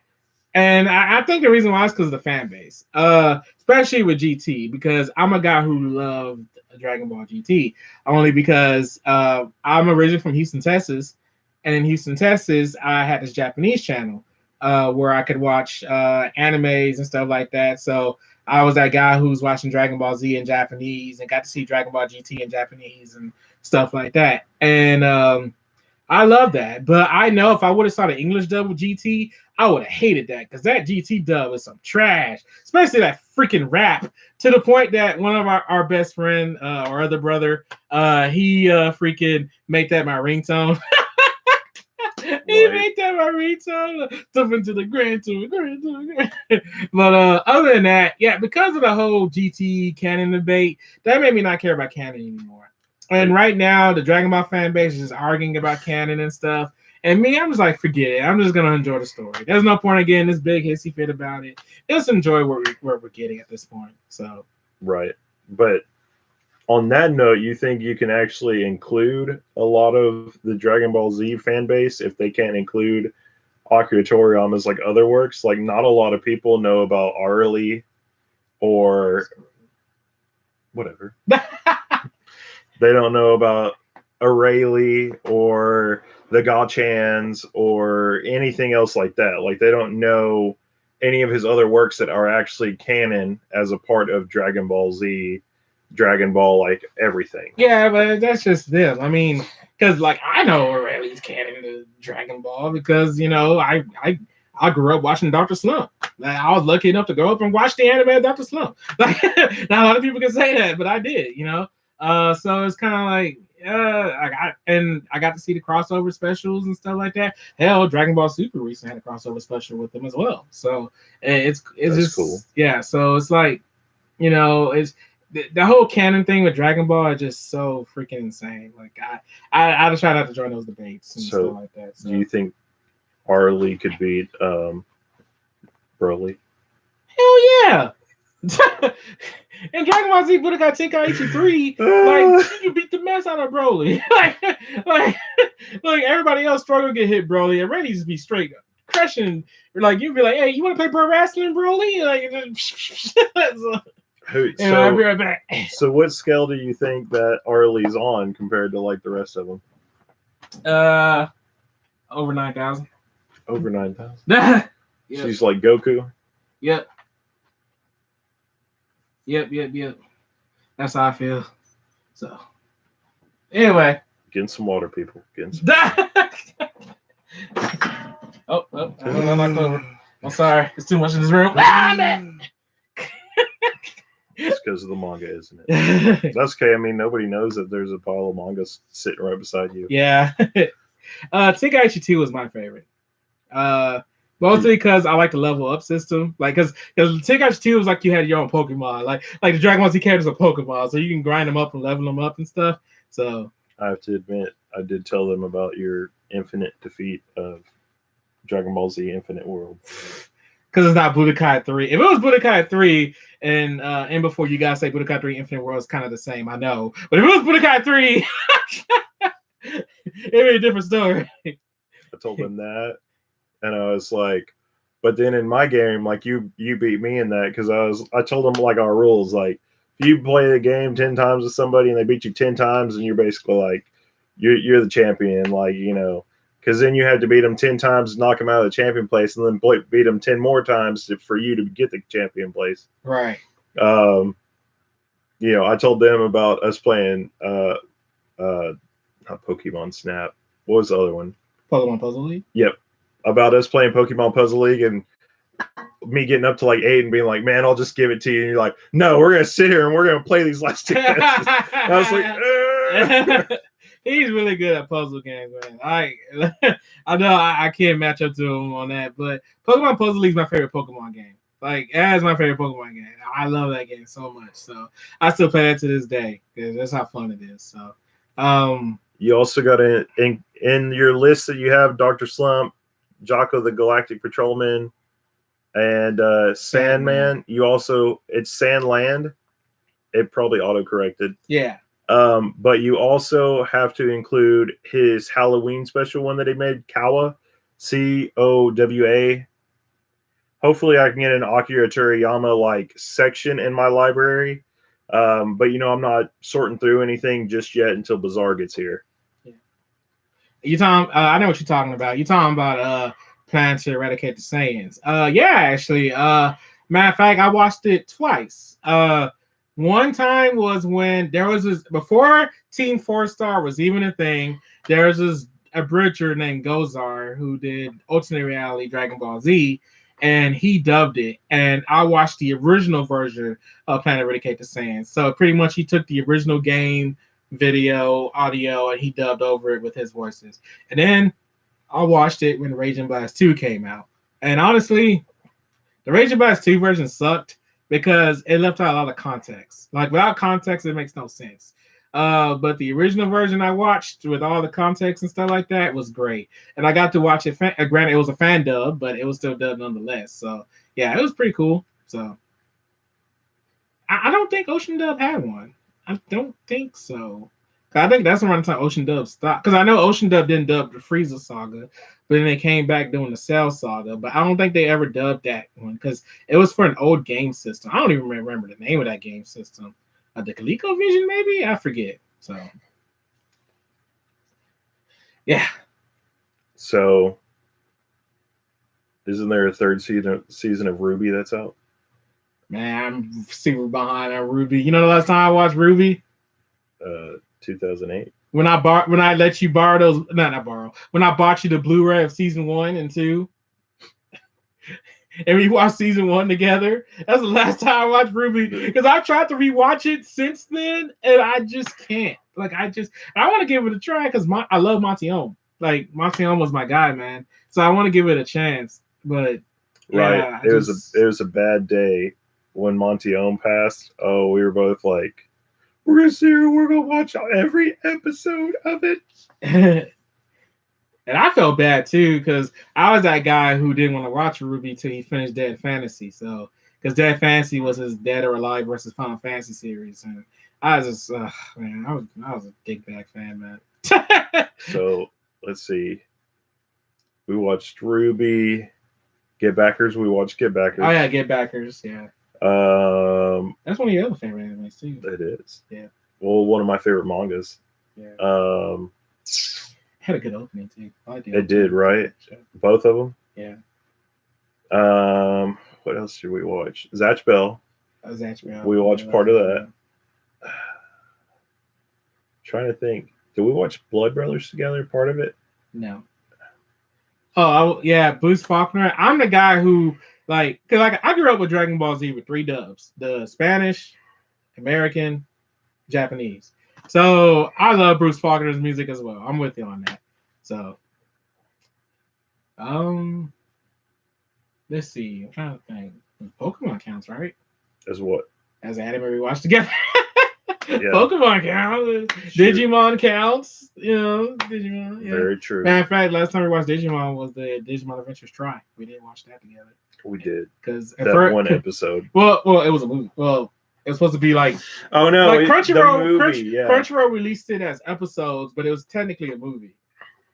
And I think the reason why is because of the fan base, especially with GT, because I'm a guy who loved Dragon Ball GT only because I'm originally from Houston, Texas, and in Houston, Texas, I had this Japanese channel where I could watch animes and stuff like that. So I was that guy who was watching Dragon Ball Z in Japanese and got to see Dragon Ball GT in Japanese and stuff like that. And I love that, but I know if I would have saw the English dub of GT, I would have hated that because that GT dub is some trash, especially that freaking rap. To the point that one of our best friend, our other brother, he freaking made that my ringtone. He made that my ringtone. Step into the grand to the grand to the grand. But other than that, yeah, because of the whole GT canon debate, that made me not care about canon anymore. And right now, the Dragon Ball fan base is just arguing about canon and stuff. And me, I'm just like, forget it. I'm just gonna enjoy the story. There's no point in getting this big hissy fit about it. Just enjoy where we're getting at this point. So Right. But on that note, you think you can actually include a lot of the Dragon Ball Z fan base if they can't include Akira Toriyama's like other works? Like, not a lot of people know about Arlie or whatever. They don't know about Arale or the Gachans or anything else like that. Like, they don't know any of his other works that are actually canon as a part of Dragon Ball Z, Dragon Ball, like everything. Yeah, but that's just them. I mean, because like I know Aurelius canon to Dragon Ball because I grew up watching Dr. Slump. Like, I was lucky enough to grow up and watch the anime of Dr. Slump. Like, not a lot of people can say that, but I did. So it's kind of like I got to see the crossover specials and stuff like that. Hell, Dragon Ball Super recently had a crossover special with them as well. So it's That's just cool. Yeah. So it's like it's the whole canon thing with Dragon Ball is just so freaking insane. Like I just try not to join those debates and stuff like that. So. Do you think Arlie could beat Broly? Hell yeah! In Dragon Ball Z Budokai Tenkaichi 3, like you beat the mess out of Broly. like everybody else struggle to get hit Broly, and Randy just be straight crushing. Like you'd be like, "Hey, you want to play pro wrestling, Broly?" Like, I'll be right back. So, what scale do you think that Arlie's on compared to like the rest of them? Over 9,000. Over 9,000. Yep. She's like Goku. Yep. That's how I feel. So, anyway. Getting some water, people. Getting some oh, I'm not clover. I'm sorry. It's too much in this room. It's because of the manga, isn't it? That's okay. I mean, nobody knows that there's a pile of manga sitting right beside you. Yeah. Tenkaichi 2 was my favorite. Mostly because I like the level up system. Like, because Tenkaichi 2 was like you had your own Pokemon. Like the Dragon Ball Z characters are Pokemon, so you can grind them up and level them up and stuff. So I have to admit, I did tell them about your infinite defeat of Dragon Ball Z Infinite World. Because it's not Budokai 3. If it was Budokai 3 and before you guys say Budokai 3 Infinite World is kind of the same, I know. But if it was Budokai 3, it'd be a different story. I told them that, and I was like, but then in my game, like you beat me in that because I told them like our rules, like if you play the game 10 times with somebody and they beat you 10 times, and you're basically like you're the champion, like because then you had to beat them 10 times to knock them out of the champion place, and then beat them 10 more times for you to get the champion place. Right. I told them about us playing not Pokemon Snap. What was the other one? Pokemon Puzzle League? Yep. About us playing Pokemon Puzzle League and me getting up to like 8 and being like, man, I'll just give it to you. And you're like, no, we're going to sit here and we're going to play these last 2 matches. I was like, He's really good at puzzle games, man. I know I can't match up to him on that, but Pokemon Puzzle League is my favorite Pokemon game. Like, that's my favorite Pokemon game. I love that game so much. So I still play that to this day because that's how fun it is. So, you also got in your list that you have Dr. Slump, Jocko the Galactic Patrolman, and Sandman. You also, it's Sandland. It probably auto-corrected. Yeah. But you also have to include his Halloween special one that he made, Kawa, Cowa. Hopefully, I can get an Akira Toriyama like section in my library. But I'm not sorting through anything just yet until Bazaar gets here. You talking? I know what you're talking about. You're talking about Plan to Eradicate the Saiyans. Yeah, actually. Matter of fact, I watched it twice. One time was when there was this before Team Four Star was even a thing. There was this abridger named Gozar who did Ultimate Reality Dragon Ball Z, and he dubbed it. And I watched the original version of Planet Eradicate the Saiyans. So pretty much he took the original game video, audio, and he dubbed over it with his voices. And then I watched it when Raging Blast 2 came out. And honestly, the Raging Blast 2 version sucked because it left out a lot of context. Like without context, it makes no sense. But the original version I watched with all the context and stuff like that was great. And I got to watch it. Granted, it was a fan dub, but it was still dubbed nonetheless. So yeah, it was pretty cool. So I don't think Ocean Dub had one. I don't think so. I think that's around the time Ocean Dub stopped. Because I know Ocean Dub didn't dub the Frieza saga, but then they came back doing the Cell saga. But I don't think they ever dubbed that one because it was for an old game system. I don't even remember the name of that game system. The ColecoVision, maybe? I forget. So, yeah. So, isn't there a third season of Ruby that's out? Man, I'm super behind on Ruby. You know the last time I watched Ruby? 2008. When I let you borrow those, not borrow. When I bought you the Blu-ray of season 1 and 2, and we watched season 1 together. That's the last time I watched Ruby because I've tried to rewatch it since then, and I just can't. Like I want to give it a try because I love Montione. Like Montione was my guy, man. So I want to give it a chance. But right, it was a bad day when Montione passed. Oh, we were both like, we're gonna see her. We're gonna watch every episode of it. And I felt bad too because I was that guy who didn't want to watch Ruby till he finished Dead Fantasy. So because Dead Fantasy was his Dead or Alive versus Final Fantasy series, and I was just man, I was a big bag fan, man. So let's see. We watched Ruby, Get Backers. We watched Get Backers. Oh yeah, Get Backers. Yeah. That's one of your other favorite animes too. It is. Yeah. Well, one of my favorite mangas. Yeah. Had a good opening too. It did, right? Sure. Both of them. Yeah. What else did we watch? Zatch Bell. Zatch Bell. We watched part of that. Trying to think. Did we watch Blood Brothers together? Part of it? No. Oh yeah, Bruce Faulkner. I'm the guy who cause I grew up with Dragon Ball Z with 3 dubs: the Spanish, American, Japanese. So I love Bruce Faulkner's music as well. I'm with you on that. So, let's see. I'm trying to think. Pokemon counts, right? As what? As anime we watched together. Yeah. Pokemon counts. Sure. Digimon counts. Digimon. Yeah. Very true. Matter of fact, last time we watched Digimon was the Digimon Adventures Try. We didn't watch that together. We did. Because that one episode. Well, it was a movie. Well, it was supposed to be like. Oh no! Like Crunchyroll released it as episodes, but it was technically a movie.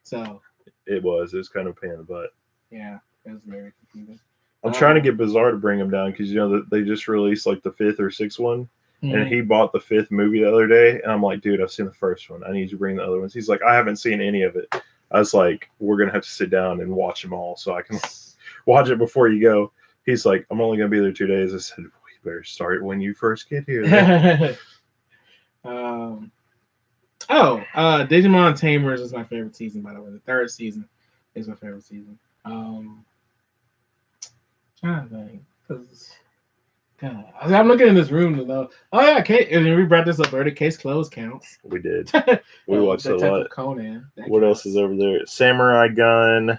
So. It was kind of a pain in the butt. Yeah, it was very confusing. I'm trying to get Bazaar to bring him down because they just released like the 5th or 6th one. And he bought the 5th movie the other day, and I'm like, dude, I've seen the first one. I need you to bring the other ones. He's like, I haven't seen any of it. I was like, we're gonna have to sit down and watch them all so I can watch it before you go. He's like, I'm only gonna be there 2 days. I said, we better start when you first get here. Digimon Tamers is my favorite season, by the way. The 3rd season is my favorite season. Trying to think, because. God, I'm looking in this room to know. Oh yeah, and we brought this up earlier. Case Closed counts. We did. We watched a lot. Conan. What else is over there? Samurai Gun.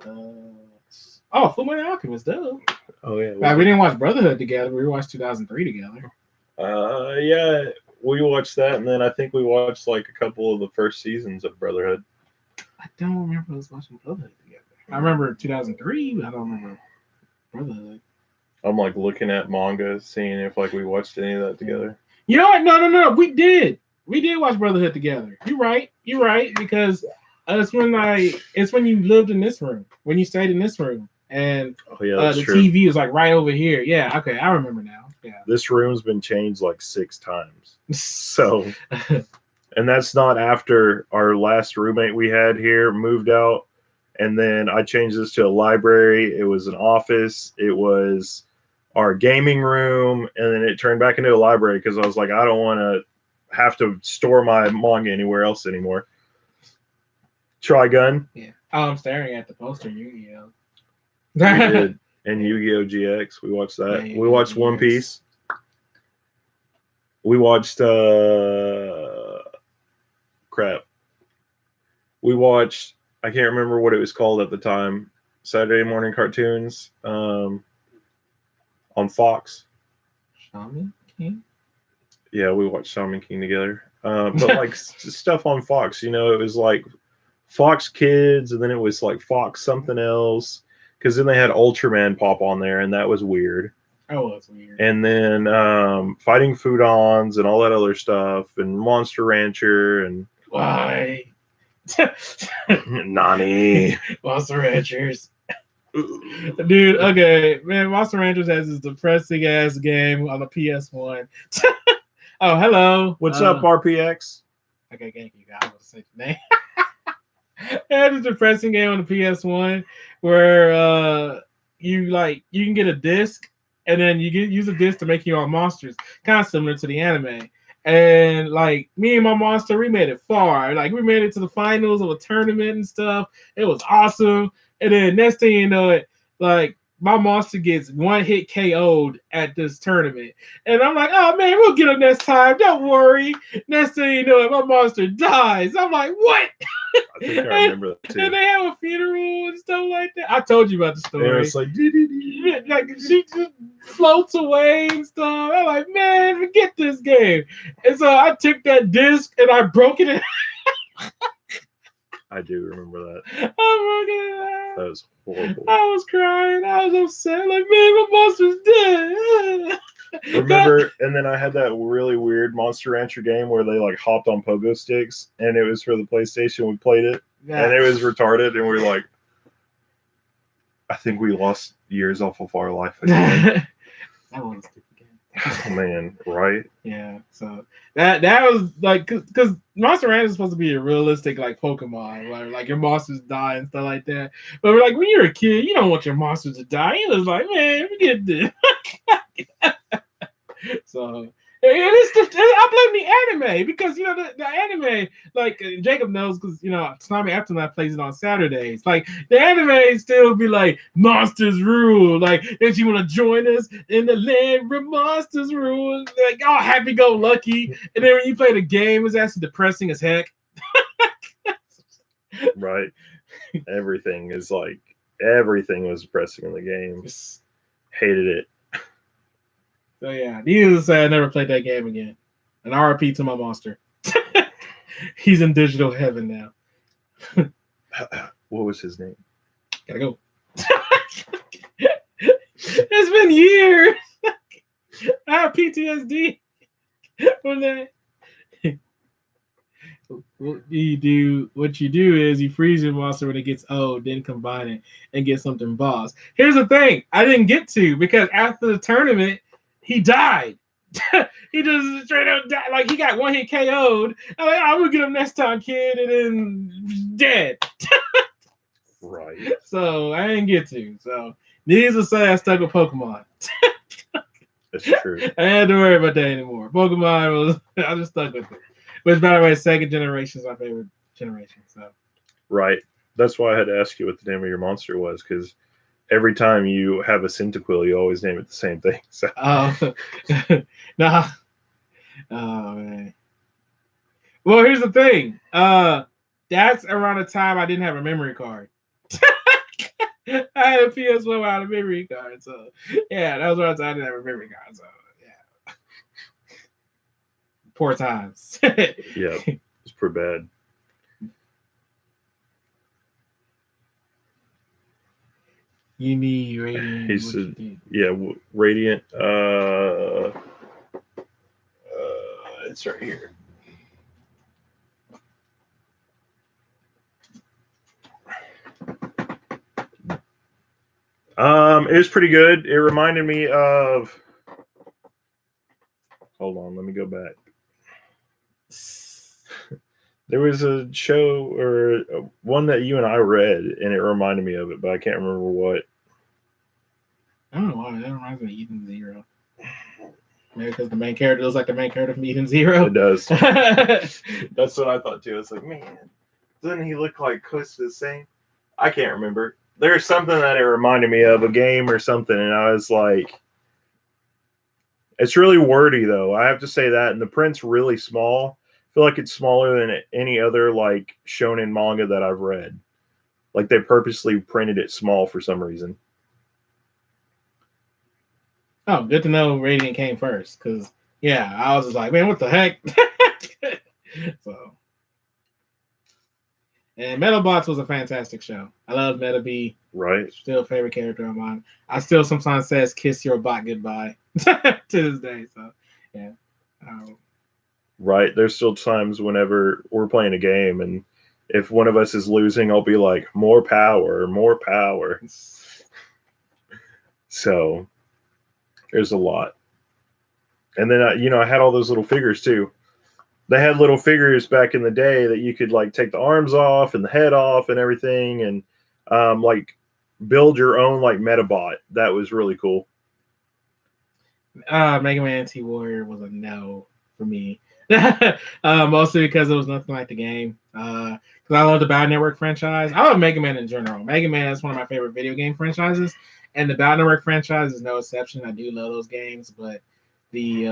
Fullmetal Alchemist, though. Oh yeah. We didn't watch Brotherhood together. We watched 2003 together. Yeah, we watched that, and then I think we watched like a couple of the first seasons of Brotherhood. I don't remember us watching Brotherhood together. I remember 2003, but I don't remember Brotherhood. I'm like looking at manga, seeing if like we watched any of that together. You know what? No. We did. We did watch Brotherhood together. You're right. You're right because it's when you lived in this room, when you stayed in this room, and Oh yeah, that's the true. TV was like right over here. Yeah. Okay, I remember now. Yeah. This room's been changed like 6 times. So, and that's not after our last roommate we had here moved out. And then I changed this to a library. It was an office. It was our gaming room. And then it turned back into a library because I was like, I don't want to have to store my manga anywhere else anymore. Trigun. Yeah. Oh, I'm staring at the poster. Yu-Gi-Oh. We did. And Yu-Gi-Oh! GX. We watched that. Yeah, We watched Yu-Gi-Oh! One GX. Piece. We watched crap. We watched, I can't remember what it was called at the time. Saturday morning cartoons on Fox. Shaman King. Yeah, we watched Shaman King together. But like stuff on Fox, you know, it was like Fox Kids, and then it was like Fox something else. Because then they had Ultraman pop on there, and that was weird. Oh, that's weird. And then Fighting Foodons and all that other stuff, and Monster Rancher and Why? Nani. Monster Ranchers. Dude, okay, man, Monster Ranchers has this depressing ass game on the PS1. Oh, hello. What's up, RPX? Okay, thank you. I was going to say the name. It had this depressing game on the PS1 where you can get a disc and then use a disc to make your own monsters, kind of similar to the anime. And like me and my monster, we made it far. Like we made it to the finals of a tournament and stuff. It was awesome. And then next thing you know, like my monster gets one hit KO'd at this tournament. And I'm like, oh man, we'll get him next time. Don't worry. Next thing you know, my monster dies. I'm like, what? I think I remember that too. And they have a funeral and stuff like that. I told you about the story. And it's like, yeah, like she just floats away and stuff. I'm like, man, forget this game. And so I took that disc and I broke it in. I do remember that. I broke it in half. That was horrible. I was crying. I was upset. Like, man, my monster's dead. Remember, and then I had that really weird Monster Rancher game where they like hopped on pogo sticks, and it was for the PlayStation. We played it, and it was retarded, and we were like, I think we lost years off of our life again. That was a stupid game. Oh man, right? Yeah, so that was like because Monster Rancher is supposed to be a realistic like Pokemon, where like your monsters die and stuff like that. But like when you're a kid, you don't want your monsters to die. You're just like, man, forget this. So I blame the anime because you know the anime like Jacob knows because you know Tsunami Afterlife plays it on Saturdays. Like the anime still be like monsters rule. Like if you want to join us in the land where monsters rule, like all happy go lucky. And then when you play the game, it's actually depressing as heck. Right. Everything was depressing in the game. Hated it. So yeah, needless to say, I never played that game again. An RP to my monster. He's in digital heaven now. What was his name? Gotta go. It's been years. I have PTSD from that. What you do is you freeze your monster when it gets old, then combine it and get something boss. Here's the thing, I didn't get to because after the tournament, he died. He just straight up died. Like he got one hit KO'd. I'm like, I'm gonna get him next time, kid, and then dead. Right. So I didn't get to. So needless to say, I stuck with Pokemon. That's true. I had to worry about that anymore. Pokemon was I just stuck with it. Which by the way, second generation is my favorite generation. So Right. That's why I had to ask you what the name of your monster was, because every time you have a Cyndaquil, you always name it the same thing. So. Nah. Oh man. Well, here's the thing. That's around the time I didn't have a memory card. I had a PS1 without a memory card, so yeah, that was around the time I didn't have a memory card. So yeah, poor times. Yeah, it's pretty bad. You need Radiant. He said, "Yeah, Radiant. It's right here. It was pretty good. It reminded me of. Hold on, let me go back. There was a show or one that you and I read, and it reminded me of it, but I can't remember what. I don't know why that reminds me of Eden Zero. Maybe because the main character looks like the main character from Eden Zero. It does. That's what I thought too. It's like, man, doesn't he look like close to the same? I can't remember. There's something that it reminded me of, a game or something, and I was like, it's really wordy though. I have to say that, and the print's really small. I feel like it's smaller than any other like shonen manga that I've read. Like they purposely printed it small for some reason. Oh, good to know Radiant came first. Because, yeah, I was just like, man, what the heck? So, and Metalbots was a fantastic show. I love Metabee. Right. Still a favorite character of mine. I still sometimes says kiss your bot goodbye to this day. So, yeah. Right. There's still times whenever we're playing a game, and if one of us is losing, I'll be like, more power, more power. So there's a lot. And then, I had all those little figures too. They had little figures back in the day that you could like take the arms off and the head off and everything, and like build your own like Metabot. That was really cool. Mega Man T Warrior was a no for me. Mostly because it was nothing like the game. Because I love the Battle Network franchise. I love Mega Man in general. Mega Man is one of my favorite video game franchises, and the Battle Network franchise is no exception. I do love those games, but the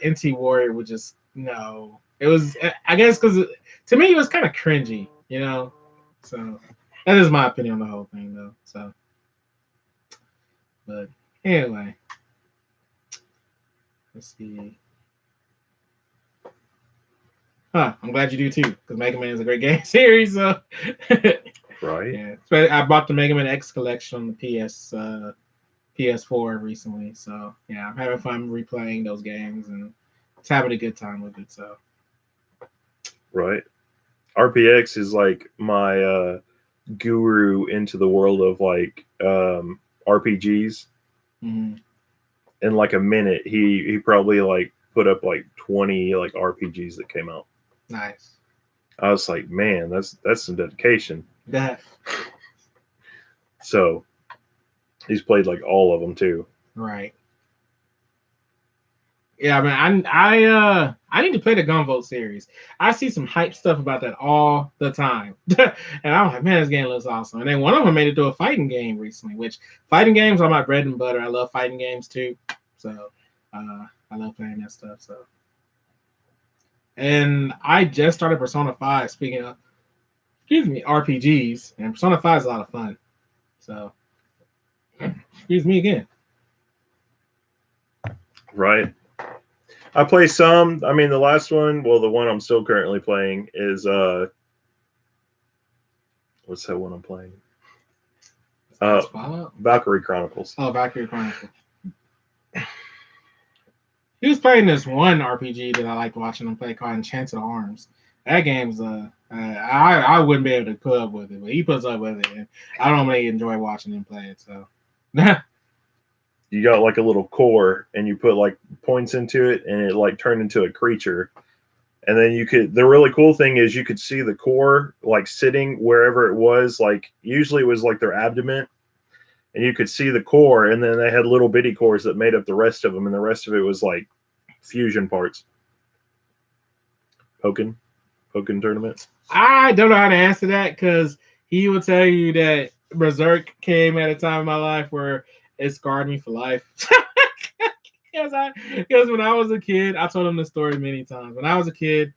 NT Warrior was just no. It was, I guess, because to me it was kind of cringy, you know. So that is my opinion on the whole thing, though. So, but anyway, let's see. Huh, I'm glad you do too, because Mega Man is a great game series. So, Right. yeah, so I bought the Mega Man X collection on the PS4 recently. So yeah, I'm having fun replaying those games and just having a good time with it. So Right. RPX is like my guru into the world of like RPGs. mm-hmm. In like a minute, he probably like put up like 20 like RPGs that came out. Nice. I was like, man, that's some dedication. That So he's played like all of them too. right. Yeah, man. I need to play the Gunvolt series. I see some hype stuff about that all the time, and I'm like, man, this game looks awesome. And then one of them made it to a fighting game recently, which fighting games are my bread and butter. I love fighting games too, so I love playing that stuff. So, and I just started Persona 5. Speaking of, excuse me, RPGs, and Persona 5 is a lot of fun. So, excuse me again. Right. I play some. I mean, the last one, well, the one I'm still currently playing is what's that one I'm playing? Valkyrie Chronicles. Oh, Valkyrie Chronicles. He was playing this one RPG that I liked watching him play called Enchanted Arms. That game's I wouldn't be able to put up with it, but he puts up with it, and I don't really enjoy watching him play it. So, You got like a little core, and you put like points into it, and it like turned into a creature. And then you could. The really cool thing is you could see the core like sitting wherever it was. Like usually it was like their abdomen, and you could see the core, and then they had little bitty cores that made up the rest of them, and the rest of it was like fusion parts. Pokken tournament. I don't know how to answer that because he will tell you that Berserk came at a time in my life where it scarred me for life. Because when I was a kid, I told him this story many times. When I was a kid,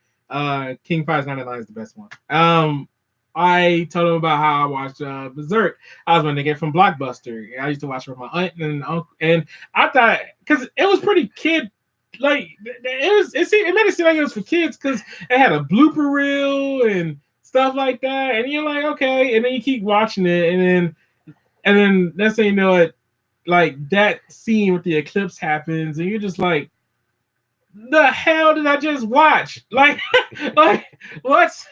King Fighters 99 is the best one. I told him about how I watched Berserk. I was going to get from Blockbuster. I used to watch it with my aunt and uncle, and I thought because it was pretty kid, like it made it seem like it was for kids because it had a blooper reel and stuff like that, and you're like, okay, and then you keep watching it, and then next thing you know, it like that scene with the eclipse happens, and you're just like, the hell did I just watch? Like what's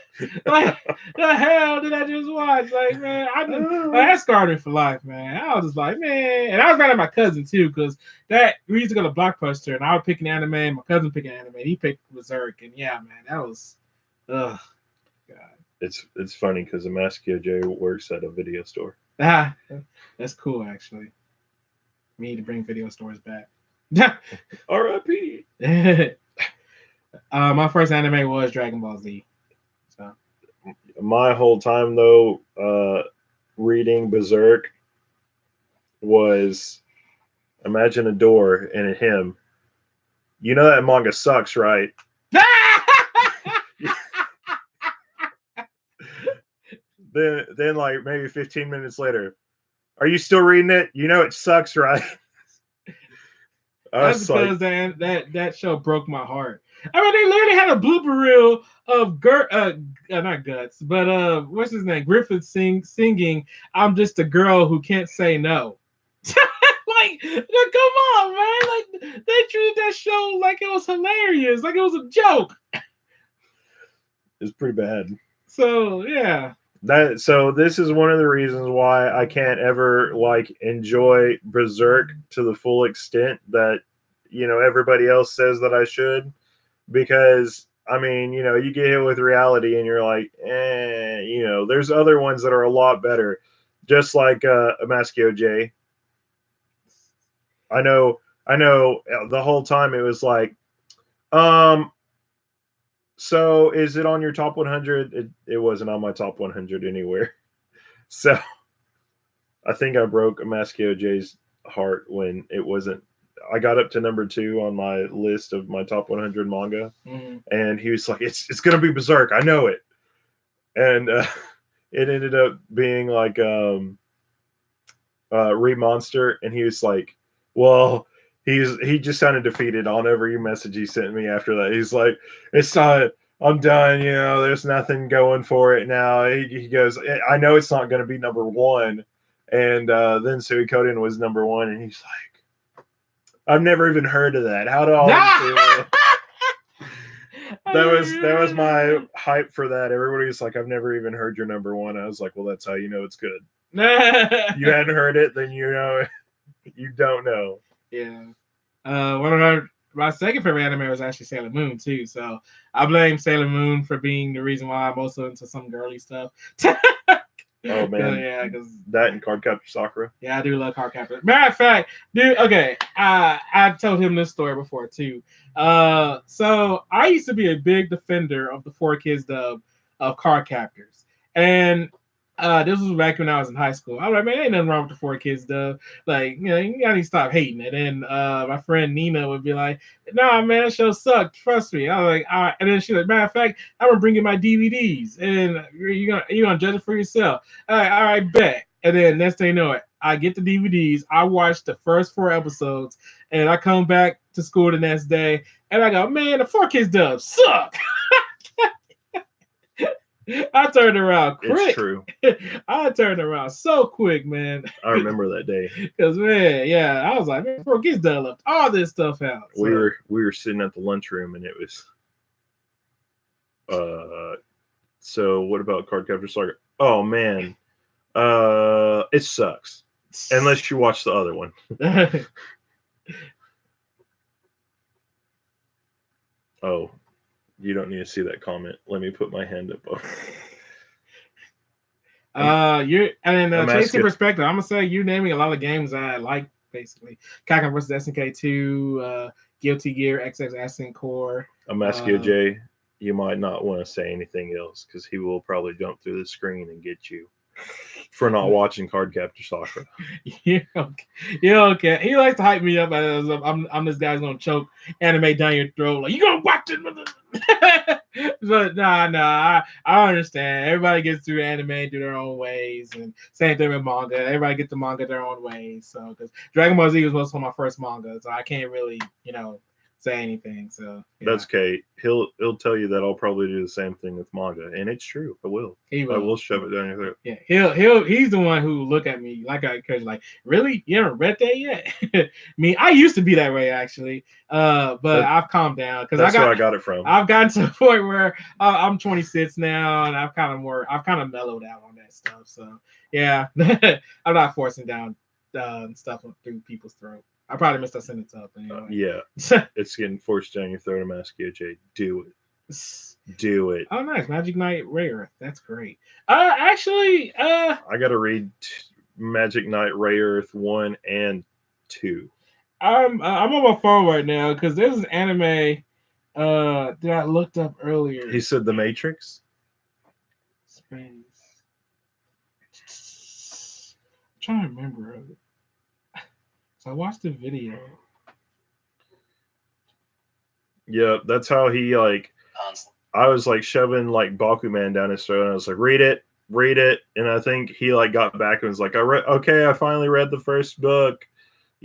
like the hell did I just watch? Like, man, I just like that scarred me for life, man. I was just like, man, and I was mad at my cousin too, because that we used to go to Blockbuster and I would pick an anime, my cousin picked an anime, he picked Berserk, and yeah, man, that was ugh god. It's funny because Amaskio J works at a video store. Ah, that's cool actually. We need to bring video stores back. R.I.P. My first anime was Dragon Ball Z. So My whole time though, reading Berserk was imagine a door and a hymn. You know that manga sucks, right? Then like maybe 15 minutes later, are you still reading it? You know it sucks, right? That's because that show broke my heart. I mean, they literally had a blooper reel of not Guts, but what's his name? Griffith singing "I'm just a girl who can't say no." Like, come on, man! Like, they treated that show like it was hilarious, like it was a joke. It's pretty bad. So yeah. So this is one of the reasons why I can't ever like enjoy Berserk to the full extent that everybody else says that I should, because I mean you get hit with reality and you're like there's other ones that are a lot better, just like Amaskio J. I know the whole time it was like so is it on your top 100? It wasn't on my top 100 anywhere. So I think I broke Amaskio J's heart when it wasn't. I got up to number 2 on my list of my top 100 manga, and he was like, "It's gonna be Berserk, I know it," and it ended up being like Remonster, and he was like, "Well." He just sounded defeated on every message he sent me after that. He's like, "It's not. I'm done. There's nothing going for it now." He goes, "I know it's not going to be number 1." And then Suikoden was number 1, and he's like, "I've never even heard of that. How do I?" That was my hype for that. Everybody's like, "I've never even heard your number 1." I was like, "Well, that's how you know it's good. You hadn't heard it, then you don't know." Yeah. One of my second favorite anime was actually Sailor Moon too. So I blame Sailor Moon for being the reason why I'm also into some girly stuff. Oh man, yeah, because that and Cardcaptor Sakura. Yeah, I do love Cardcaptor. Matter of fact, dude. Okay, I told him this story before too. So I used to be a big defender of the 4Kids dub of Cardcaptors, and this was back when I was in high school. I was like, man, ain't nothing wrong with the 4Kids dub. Like, you gotta stop hating it. And my friend Nina would be like, nah, man, that show sucked. Trust me. I was like, all right. And then she's like, matter of fact, I'm gonna bring you my DVDs, and you're gonna judge it for yourself. All right, bet. And then next thing you know it, I get the DVDs. I watch the first 4 episodes, and I come back to school the next day, and I go, man, the 4Kids dub suck. I turned around quick. It's true. I turned around so quick, man. I remember that day. Because man, yeah, I was like, man, 4Kids dub left all this stuff out. So. We were sitting at the lunchroom, and it was. So what about Cardcaptor Sakura? Oh man, it sucks unless you watch the other one. Oh, you don't need to see that comment. Let me put my hand up. Chasing perspective, I'm gonna say you're naming a lot of games I like. Basically, Kakken vs SNK 2, Guilty Gear, XX Ascent Core. Amaskio J, you might not want to say anything else because he will probably jump through the screen and get you for not watching Cardcaptor Sakura. Yeah, okay. He likes to hype me up as I'm this guy's gonna choke anime down your throat. Like, you gonna watch it? But nah, I understand. Everybody gets through anime through their own ways, and same thing with manga. Everybody gets the manga their own ways. So, because Dragon Ball Z was most of my first manga, so I can't really, say anything. So yeah, That's Kate. He'll tell you that I'll probably do the same thing with manga, and it's true. I will. he I will. will shove it down your throat. Yeah, he's the one who look at me like I encourage, like, really? You haven't read that yet? Me, I used to be that way actually. But That, I've calmed down because that's who I got it from. I've gotten to the point where I'm 26 now, and I've kind of mellowed out on that stuff. So yeah, I'm not forcing down stuff through people's throat. I probably messed that sentence up anyway. Yeah, it's getting forced down your throat. I'm asking you, Jay, do it. Do it. Oh, nice. Magic Knight Rare. That's great. Actually, I got to read Magic Knight Ray Earth 1 and 2. I'm on my phone right now because there's an anime that I looked up earlier. He said The Matrix. Space. I'm trying to remember of it. So I watched the video. Yeah, that's how he like. I was like shoving like Bakuman down his throat, and I was like, read it. And I think he like got back and was like, okay, I finally read the first book,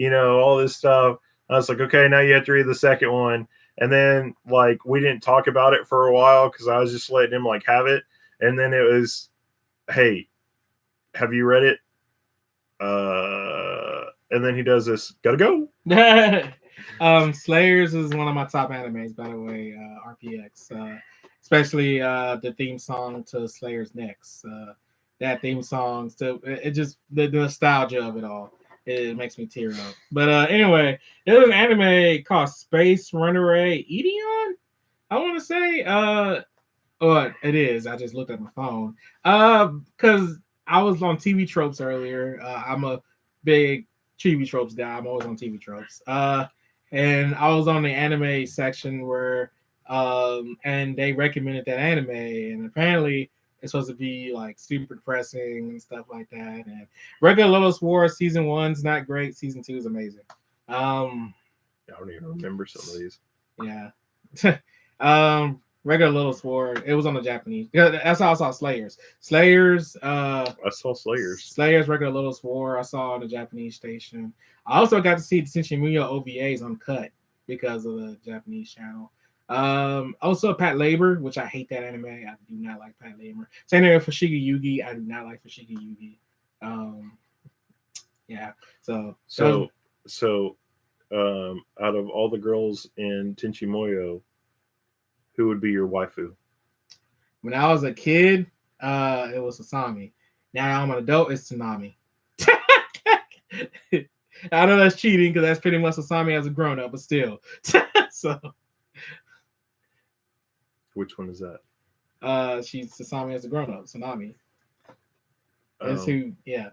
all this stuff. I was like, okay, now you have to read the second one. And then like we didn't talk about it for a while because I was just letting him like have it. And then it was, hey, have you read it? And then he does this, gotta go. Slayers is one of my top animes, by the way. RPX, especially the theme song to Slayers Next. That theme song, still, it just the nostalgia of it all. It makes me tear up. But anyway, there's an anime called Space Runaway Edeon. I want to say, oh, it is. I just looked at my phone. Because I was on TV tropes earlier. I'm a big TV tropes guy. I'm always on TV tropes. And I was on the anime section where, and they recommended that anime, and apparently it's supposed to be like super depressing and stuff like that. And Regular Lotus War season 1's not great. Season 2 is amazing. I don't even remember some of these. Yeah. Regular Lotus War. It was on the Japanese. Yeah, that's how I saw Slayers. Slayers. I saw Slayers. Slayers. Regular Lotus War. I saw on the Japanese station. I also got to see the Tenshin Muyo OVAs uncut because of the Japanese channel. Also Pat Labor, which I hate that anime. I do not like Pat Labor. Same thing for Fushigi Yugi. I do not like Fushigi Yugi. Yeah. So out of all the girls in Tenchi Muyo, who would be your waifu? when I was a kid, it was Sasami. Now I'm an adult, it's Tsunami. I know that's cheating because that's pretty much Sasami as a grown up, but still. So Which one is that? she's Sasami as a grown up, Tsunami. Is who, yeah.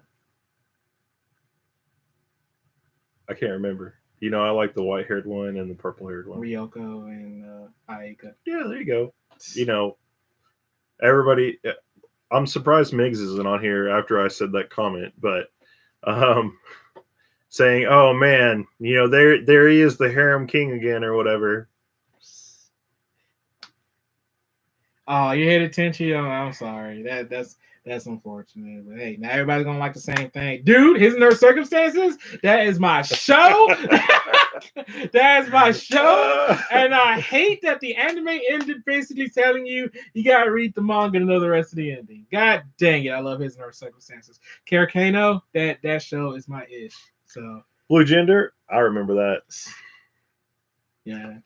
I can't remember. I like the white haired one and the purple haired one. Ryoko and Aika. Yeah, there you go. Everybody. I'm surprised Migs isn't on here after I said that comment, but saying, "Oh man, there he is, the harem king again," or whatever. Oh, you hated Tenchi? Oh, I'm sorry. That's unfortunate. But hey, now everybody's gonna like the same thing. Dude, His and Her Circumstances, that is my show. That is my show. And I hate that the anime ended basically telling you gotta read the manga to know the rest of the ending. God dang it, I love His and Her Circumstances. Karakano, that show is my ish. So Blue Gender, I remember that. Yeah.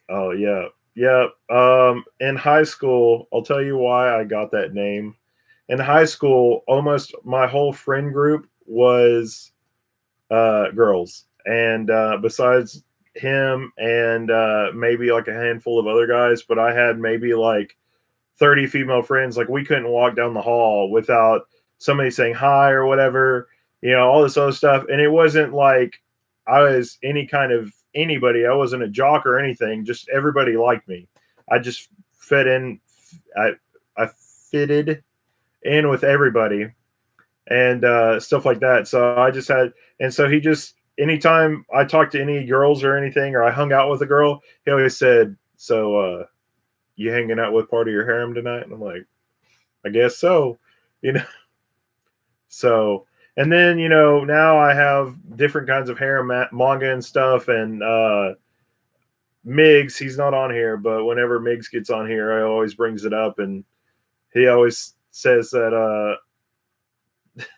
Oh yeah. Yeah. In high school, I'll tell you why I got that name. In high school, almost my whole friend group was girls, and besides him and maybe like a handful of other guys, but I had maybe like 30 female friends. Like we couldn't walk down the hall without somebody saying hi or whatever, all this other stuff. And it wasn't like I was any kind of anybody. I wasn't a jock or anything. Just everybody liked me. I just fit in. I fitted in with everybody and stuff like that. So I just had, and so he just, anytime I talked to any girls or anything, or I hung out with a girl, he always said, "So, you hanging out with part of your harem tonight?" And I'm like, I guess so, So, and then, now I have different kinds of harem manga and stuff. And, Miggs, he's not on here, but whenever Miggs gets on here, I always brings it up, and he always says that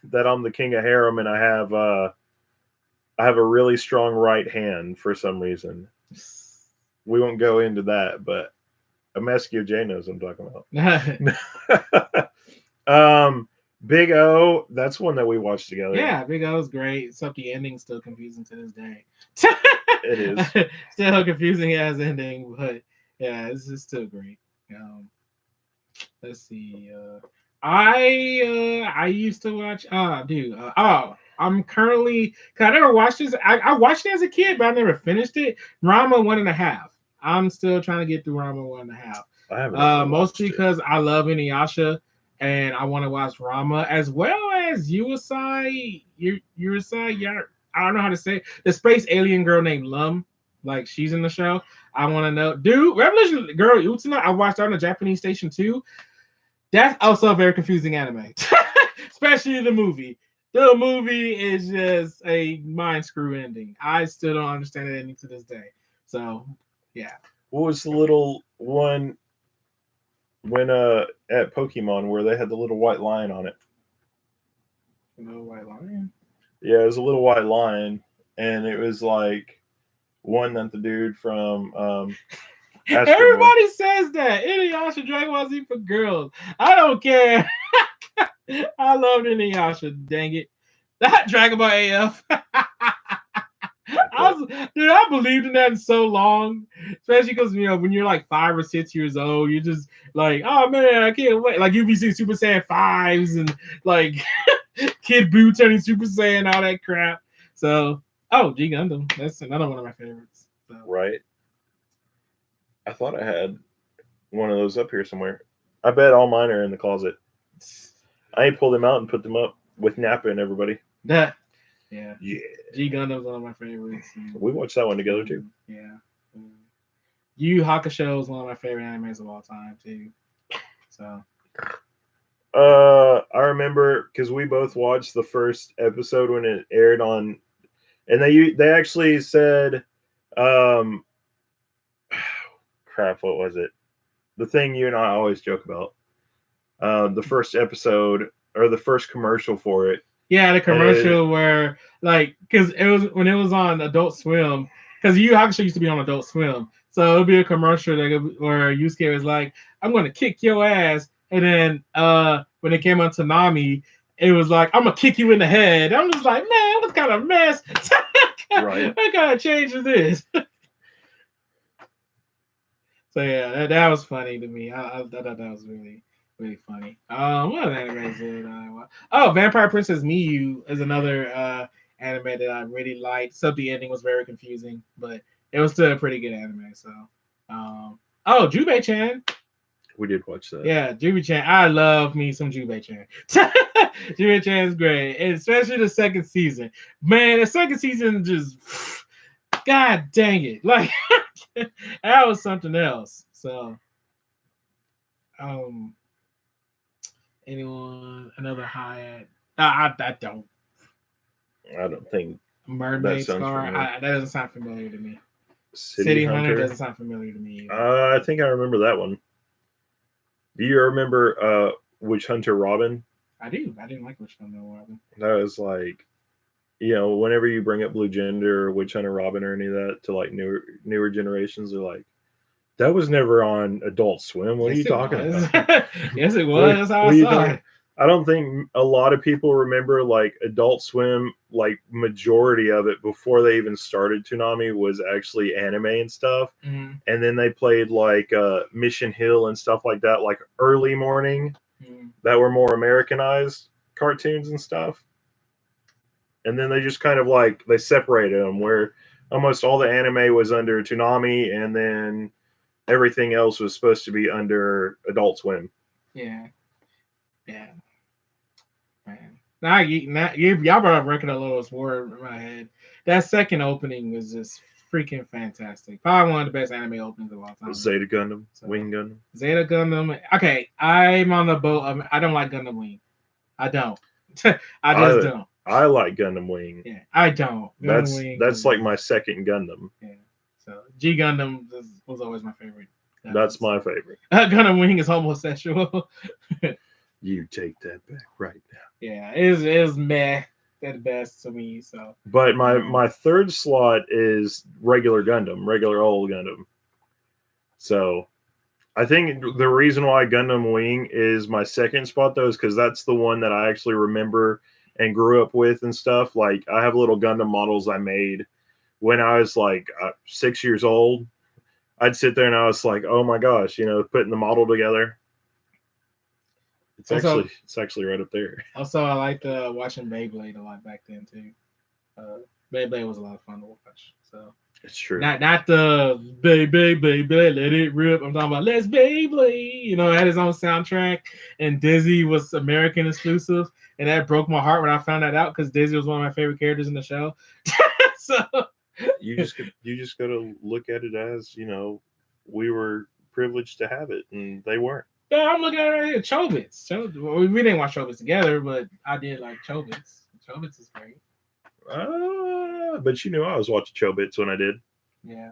that I'm the king of harem, and I have a really strong right hand for some reason. We won't go into that, but Amescu J knows what I'm talking about. Big O, that's one that we watched together. Yeah, Big O's great. Except the ending's still confusing to this day. It is. Still confusing as ending, but yeah, it's just still great. Um, let's see. I used to watch. Dude. I'm currently. Cause I never watched this. I watched it as a kid, but I never finished it. Rama 1.5. I'm still trying to get through Rama 1.5. I haven't Mostly because I love Inuyasha and I want to watch Rama as well as Urusai. Urusai. Yeah, I don't know how to say it. The space alien girl named Lum. Like she's in the show. I want to know, dude. Revolution Girl Utena. I watched her on the Japanese station too. That's also a very confusing anime, especially the movie. The movie is just a mind screw ending. I still don't understand the ending to this day. So, yeah. What was the little one when at Pokemon where they had the little white lion on it? No white lion. Yeah, it was a little white lion, and it was like one that the dude from Everybody says that Inuyasha Dragon Ball Z for girls. I don't care. I love Inuyasha. Dang it, not Dragon Ball AF. I believed in that so long, especially because when you're like 5 or 6 years old, you're just like, oh man, I can't wait. Like you be seeing Super Saiyan 5s and like Kid Buu turning Super Saiyan, all that crap. So, G Gundam, that's another one of my favorites. So. Right. I thought I had one of those up here somewhere. I bet all mine are in the closet. I ain't pulled them out and put them up with Nappa and everybody. Yeah. Yeah. G Gundam's one of my favorites. We watched that one together too. Yeah. Yu Yu Hakusho is one of my favorite animes of all time too. So. I remember because we both watched the first episode when it aired on, and they actually said, crap, what was it? The thing you and I always joke about. The first episode or the first commercial for it. Yeah, the commercial where like because it was when it was on Adult Swim because Yu Yu Hakusho used to be on Adult Swim, so it'll be a commercial where Yusuke was like, "I'm going to kick your ass," and then when it came on Tanami, it was like, "I'm gonna kick you in the head." I'm just like, man, what kind of mess? Right. What kind of change is this? So yeah, that was funny to me. I thought that was really funny. What other animes did I watch? Oh, Vampire Princess Miyu is another anime that I really liked. Except the ending was very confusing, but it was still a pretty good anime. So, Jubei-chan. We did watch that. Yeah, Jubei-chan. I love me some Jubei-chan. Jubei-chan is great, and especially the second season. Man, the second season just, God dang it, like that was something else. So, anyone another high? I don't. I don't think Mermaid Scar. That doesn't sound familiar to me. City Hunter doesn't sound familiar to me. I think I remember that one. Do you remember Witch Hunter Robin? I do. I didn't like Witch Hunter Robin. That was like, whenever you bring up Blue Gender or Witch Hunter Robin or any of that to like newer generations, they're like, that was never on Adult Swim. What are you talking about? Yes, it was. That's how I saw it. I don't think a lot of people remember like Adult Swim, like majority of it before they even started Toonami was actually anime and stuff. Mm-hmm. And then they played like Mission Hill and stuff like that, like early morning that were more Americanized cartoons and stuff. And then they just kind of like, they separated them where almost all the anime was under Toonami and then everything else was supposed to be under Adult Swim. Yeah. Yeah. Man. Y'all brought up Record of Lois Ward in my head. That second opening was just freaking fantastic. Probably one of the best anime openings of all time. Zeta Gundam, Wing Gundam. Zeta Gundam. Okay, I'm on the boat. I don't like Gundam Wing. I don't. I just don't. I like Gundam Wing. Yeah, I don't. That's like my second Gundam. Yeah. So G Gundam was always my favorite. That's my favorite. Gundam Wing is homosexual. You take that back right now. Yeah, it is meh at best to me. So, But my third slot is regular Gundam, regular old Gundam. So I think the reason why Gundam Wing is my second spot though is because that's the one that I actually remember and grew up with and stuff. Like I have little Gundam models I made when I was like 6 years old. I'd sit there and I was like, oh my gosh, putting the model together. It's actually right up there. Also, I liked watching Beyblade a lot back then too. Beyblade was a lot of fun to watch. So it's true. Not the Beyblade, let it rip. I'm talking about Let's Beyblade. It had his own soundtrack, and Dizzy was American exclusive, and that broke my heart when I found that out because Dizzy was one of my favorite characters in the show. So you just got to look at it as we were privileged to have it, and they weren't. Yeah, I'm looking at it right here. Chobits. We didn't watch Chobits together, but I did like Chobits. Chobits is great. But I was watching Chobits when I did. Yeah.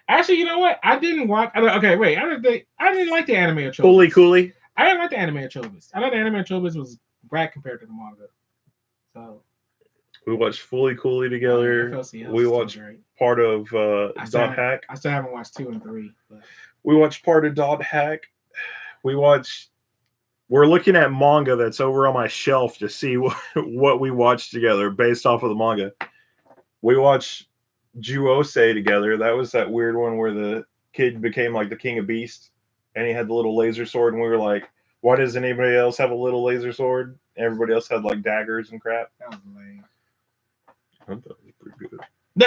Actually, you know what? I didn't watch. Okay, wait. I didn't like the anime of Chobits. Fully Cooley. I didn't like the anime of Chobits. I thought the anime of Chobits was bad compared to the manga. So we watched Fully Cooley together. We watched part of Dot Hack. I still haven't watched 2 and 3. But. We watched part of Dot Hack. We're looking at manga that's over on my shelf to see what we watched together based off of the manga. We watched Juosei together. That was that weird one where the kid became like the king of beasts and he had the little laser sword, and we were like, why doesn't anybody else have a little laser sword? Everybody else had like daggers and crap. That was lame. I thought it was pretty good.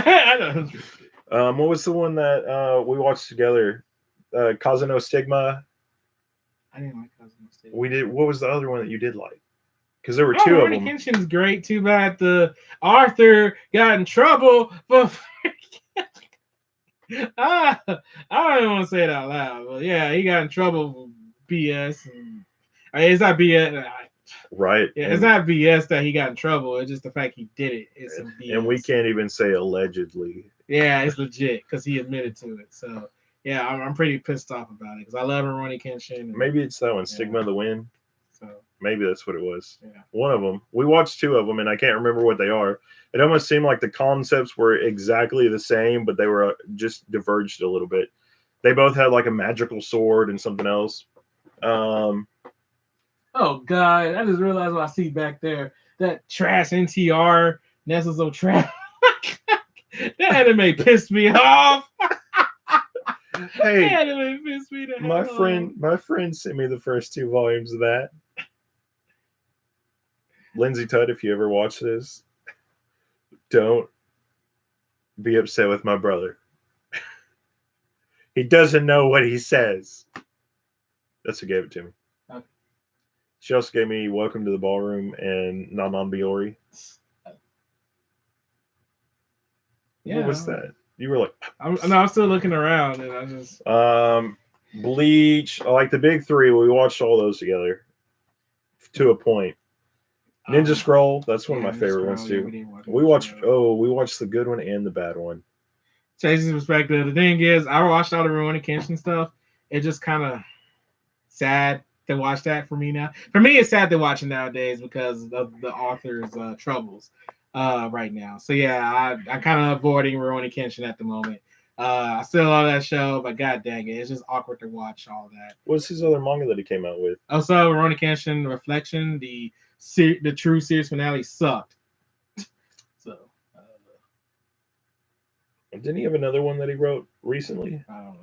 I know. What was the one that we watched together? Kazuno Stigma. I didn't like Kazuno Stigma. We did. What was the other one that you did like? Because there were two of them. Kenshin's great. Too bad the Arthur got in trouble for. I don't even want to say it out loud, but yeah, he got in trouble for BS. It's not BS. Right. Yeah, it's not BS that he got in trouble. It's just the fact he did it. It's some BS. And we can't even say allegedly. Yeah, it's legit because he admitted to it. So yeah, I'm pretty pissed off about it because I love Rurouni Kenshin. Maybe it's that one, Stigma of the Wind. So maybe that's what it was. Yeah. One of them. We watched 2 of them, and I can't remember what they are. It almost seemed like the concepts were exactly the same, but they were just diverged a little bit. They both had like a magical sword and something else. Oh God! I just realized what I see back there. That trash NTR Nessuzo trash. That anime pissed me off. Hey, that anime pissed me the hell off. My friend sent me the first 2 volumes of that. Lindsay Tutt, if you ever watch this, don't be upset with my brother. He doesn't know what he says. That's who gave it to me. Okay. She also gave me Welcome to the Ballroom and Nanan Biori. Yeah. What was that? You were like... I'm still looking around, and I just... Bleach. Like the big 3, we watched all those together. To a point. Ninja Scroll, that's one of my favorite ones too. We watched the good one and the bad one. Changes perspective. The thing is, I watched all the Rurouni Kenshin stuff. It's just kind of sad to watch that for me now. For me, it's sad to watch it nowadays because of the author's troubles right now. So yeah, I'm kind of avoiding Rurouni Kenshin at the moment. I still love that show, but god dang it, it's just awkward to watch all that. What's his other manga that he came out with? Also, Rurouni Kenshin Reflection, the true series finale sucked. So, didn't he have another one that he wrote recently? I don't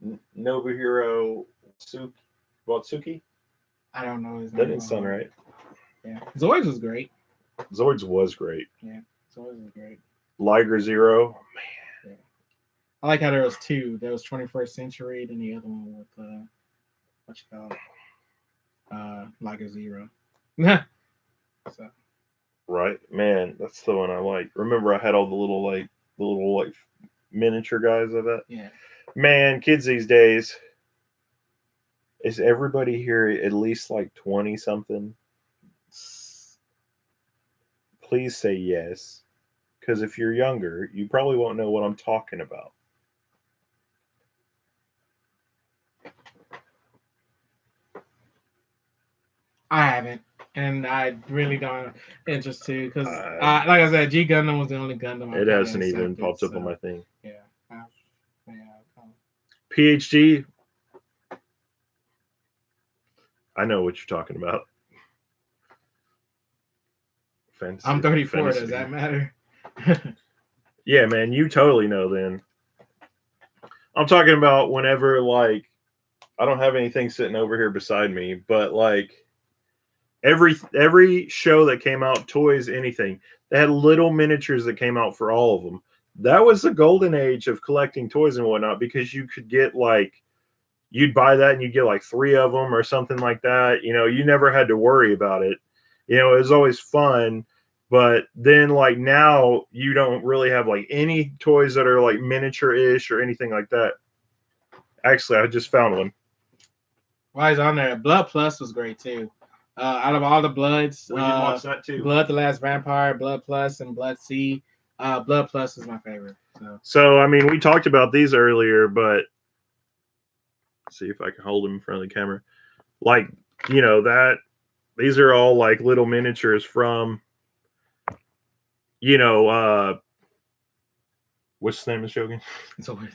know. Nobuhiro Watsuki? I don't know his name. That didn't sound right. Yeah. Zoids was great. Zoids was great. Yeah, Zoids was great. Liger Zero. Man. Yeah. I like how there was 2. There was 21st Century, then the other one with what you call Liger Zero. So. Right, man, that's the one I like. Remember, I had all the little miniature guys of that. Yeah. Man, kids these days, is everybody here at least like 20 something? please say yes. Because if you're younger, you probably won't know what I'm talking about. I haven't, and I really don't interested because, Uh, like I said, G Gundam was the only Gundam I it kind of hasn't even accepted. popped up on So my thing. yeah, I, yeah. PhD, I know what you're talking about. I'm Fantasy, 34. Does fantasy. that matter? Yeah, man, you totally know. Then I'm talking about whenever like I don't have anything sitting over here beside me, but like every show that came out, toys, anything, they had little miniatures that came out for all of them. That was the golden age of collecting toys and whatnot because you could get like you'd buy that and you'd get like three of them or something like that. You know, you never had to worry about it. You know, it was always fun. But then like now you don't really have like any toys that are like miniature ish or anything like that. Actually, I just found one. Why is on there? Blood Plus was great too. Out of all the Bloods, We did watch that too. Blood the Last Vampire, Blood Plus, and Blood C. Blood Plus is my favorite. So I mean, we talked about these earlier, but see if I can hold them in front of the camera. Like, you know, that these are all like little miniatures from, you know, what's the name of the show again? It's always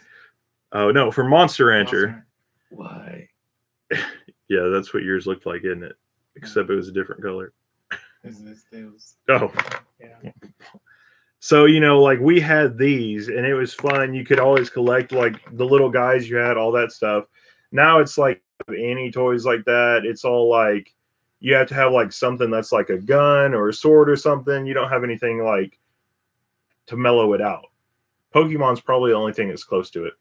Oh no, from Monster Rancher. Monster. Why? Yeah, that's what yours looked like, isn't it? Except it was a different color. Oh. Yeah. So, you know, like we had these and it was fun. You could always collect like the little guys you had, all that stuff. Now it's like any toys like that. It's all like you have to have like something that's like a gun or a sword or something. You don't have anything like to mellow it out. Pokemon's probably the only thing that's close to it.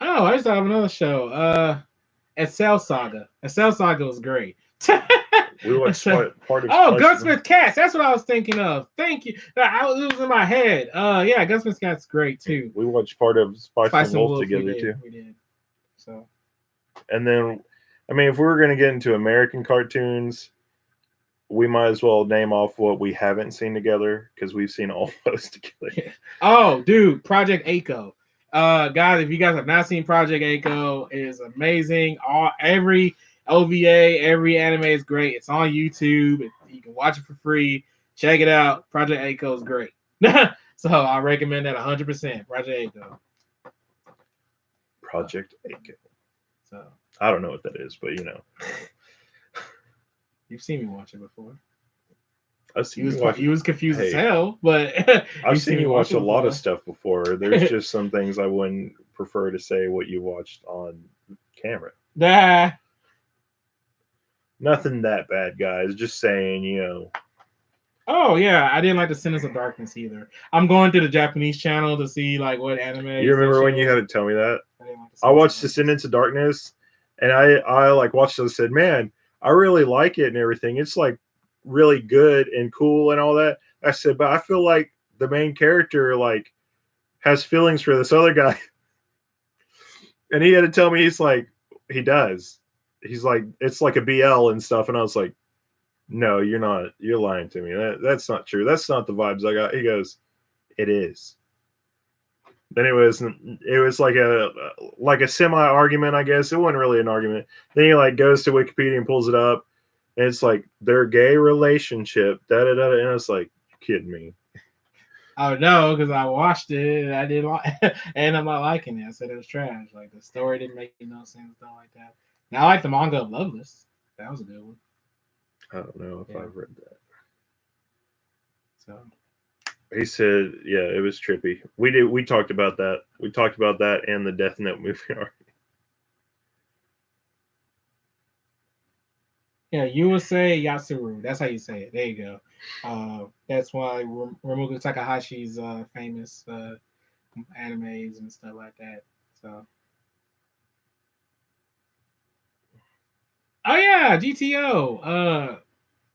Oh, I just thought of another show. Excel Saga. Excel Saga was great. We watched part of Oh, Spice Gunsmith Cats. That's what I was thinking of. Thank you. It was in my head. Yeah, Gunsmith Cats great too. We watched part of Spice and Wolf together we too. We did. So. And then, I mean, if we were going to get into American cartoons, we might as well name off what we haven't seen together because we've seen all those together. Oh, dude, Project A-ko. Guys, if you guys have not seen Project A-ko, it is amazing. Every OVA, every anime is great. It's on YouTube. You can watch it for free. Check it out. Project A-ko is great. So I recommend that 100%. Project A-ko. Project A-ko. So I don't know what that is, but you know, you've seen me watch it before. I've seen you was confused as Hey, hell, but I've seen you watch a lot before. of stuff before. There's just some things I wouldn't prefer to say what you watched on camera. Nah. Nothing that bad, guys. Just saying, you know. Oh yeah, I didn't like the Sentence of Darkness either. I'm going to the Japanese channel to see like what anime. You remember when you had to tell me that? I Like watched Descendants of Darkness, and I like watched it and said, man, I really like it and everything. It's like really good and cool and all that. I said, but I feel like the main character like has feelings for this other guy, and he had to tell me he's like he does. He's like it's like a BL and stuff, and I was like, no, you're not. You're lying to me. That's not true. That's not the vibes I got. He goes, it is. Then it was like a semi argument, I guess. It wasn't really an argument. Then he like goes to Wikipedia and pulls it up, and it's like their gay relationship. Da da da. And it's like, you kidding me? Oh no, because I watched it and I didn't like, and I'm not liking it. I said it was trash. Like the story didn't make no sense, stuff like that. Now I like the manga of Loveless. That was a good one. I don't know if I've read that. So he said, yeah, it was trippy. We talked about that. We talked about that and the Death Note movie. yeah, you would say Yatsuru. That's how you say it. There you go. That's why Remuga Takahashi's famous animes and stuff like that. So. Oh yeah, GTO.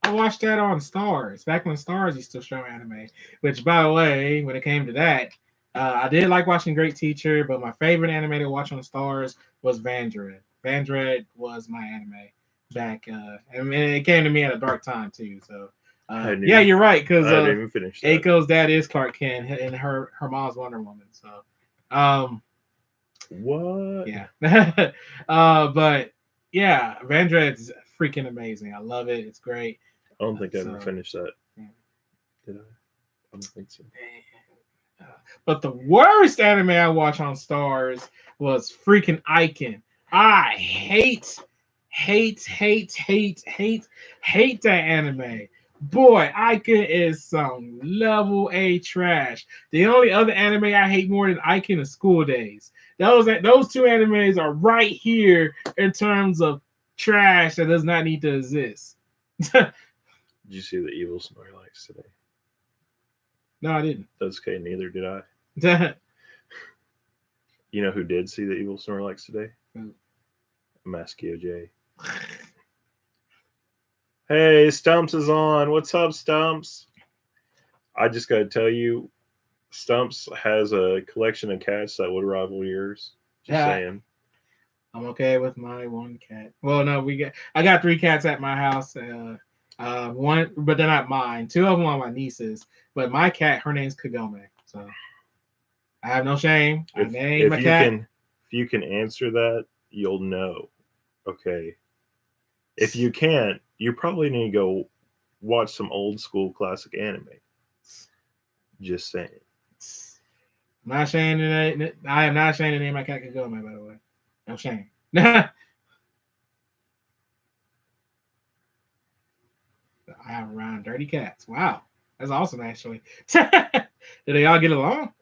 I watched that on Stars back when Stars used to show anime. Which, by the way, when it came to that, I did like watching Great Teacher, but my favorite anime to watch on Stars was Vandred. Van Dread was my anime back. I mean, it came to me at a dark time too. So, yeah, you're right because I didn't even finish that. Aiko's dad is Clark Kent and her mom's Wonder Woman. So, what? yeah, but yeah, Van Dread's freaking amazing. I love it. It's great. I don't think I ever So, finished that. yeah. Did I? I don't think so. But the worst anime I watched on Stars was freaking Icon. I hate that anime. Boy, Icon is some level A trash. The only other anime I hate more than Icon is School Days. Those two animes are right here in terms of trash that does not need to exist. Did you see the evil Snorlax today? No, I didn't. That's okay. Neither did I. You know who did see the evil Snorlax today? Who? Maskio J. Hey, Stumps is on. What's up, Stumps? I just gotta tell you, Stumps has a collection of cats that would rival yours. Just saying. I'm okay with my one cat. Well, no, I got 3 cats at my house. One, but they're not mine. 2 of them are my nieces. But my cat, her name's Kagome. So I have no shame. I named my cat. If you can answer that, you'll know. Okay. If you can't, you probably need to go watch some old school classic anime. Just saying. I'm not ashamed to I am not ashamed to name my cat Kagome, by the way. No shame. I have around 30 cats. Wow. That's awesome, actually. Do they all get along?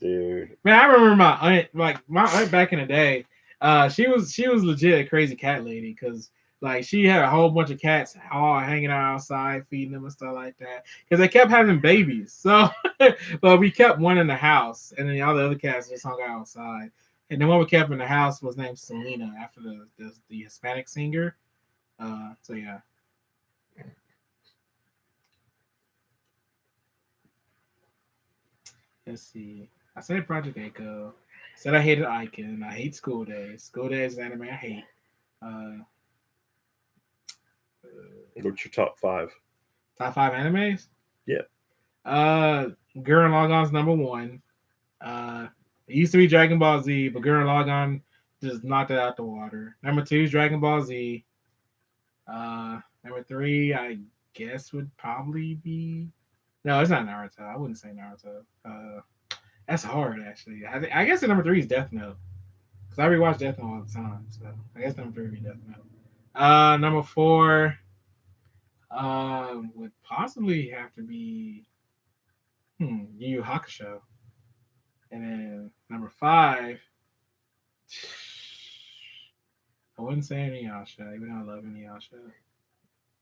Dude. Man, I remember my aunt back in the day. She was legit a crazy cat lady because like she had a whole bunch of cats all hanging out outside, feeding them and stuff like that. Because they kept having babies. So, but we kept one in the house, and then all the other cats just hung out outside. And the one we kept in the house was named Selena after the Hispanic singer. So yeah. Let's see. I said Project Echo. I said I hated Icon. I hate School Days. School Days is anime I hate. What's your top 5? Top 5 animes? Yeah. Gurren Lagann's number 1. It used to be Dragon Ball Z, but Gurren Lagann just knocked it out the water. Number 2 is Dragon Ball Z. Number 3, I guess would probably be. No, it's not Naruto. I wouldn't say Naruto. That's hard actually. I guess the number 3 is Death Note because I rewatch Death Note all the time. So I guess number 3 would be Death Note. Number 4 would possibly have to be Yu Yu Hakusho, and then number 5. I wouldn't say Inuyasha, even though I love Inuyasha.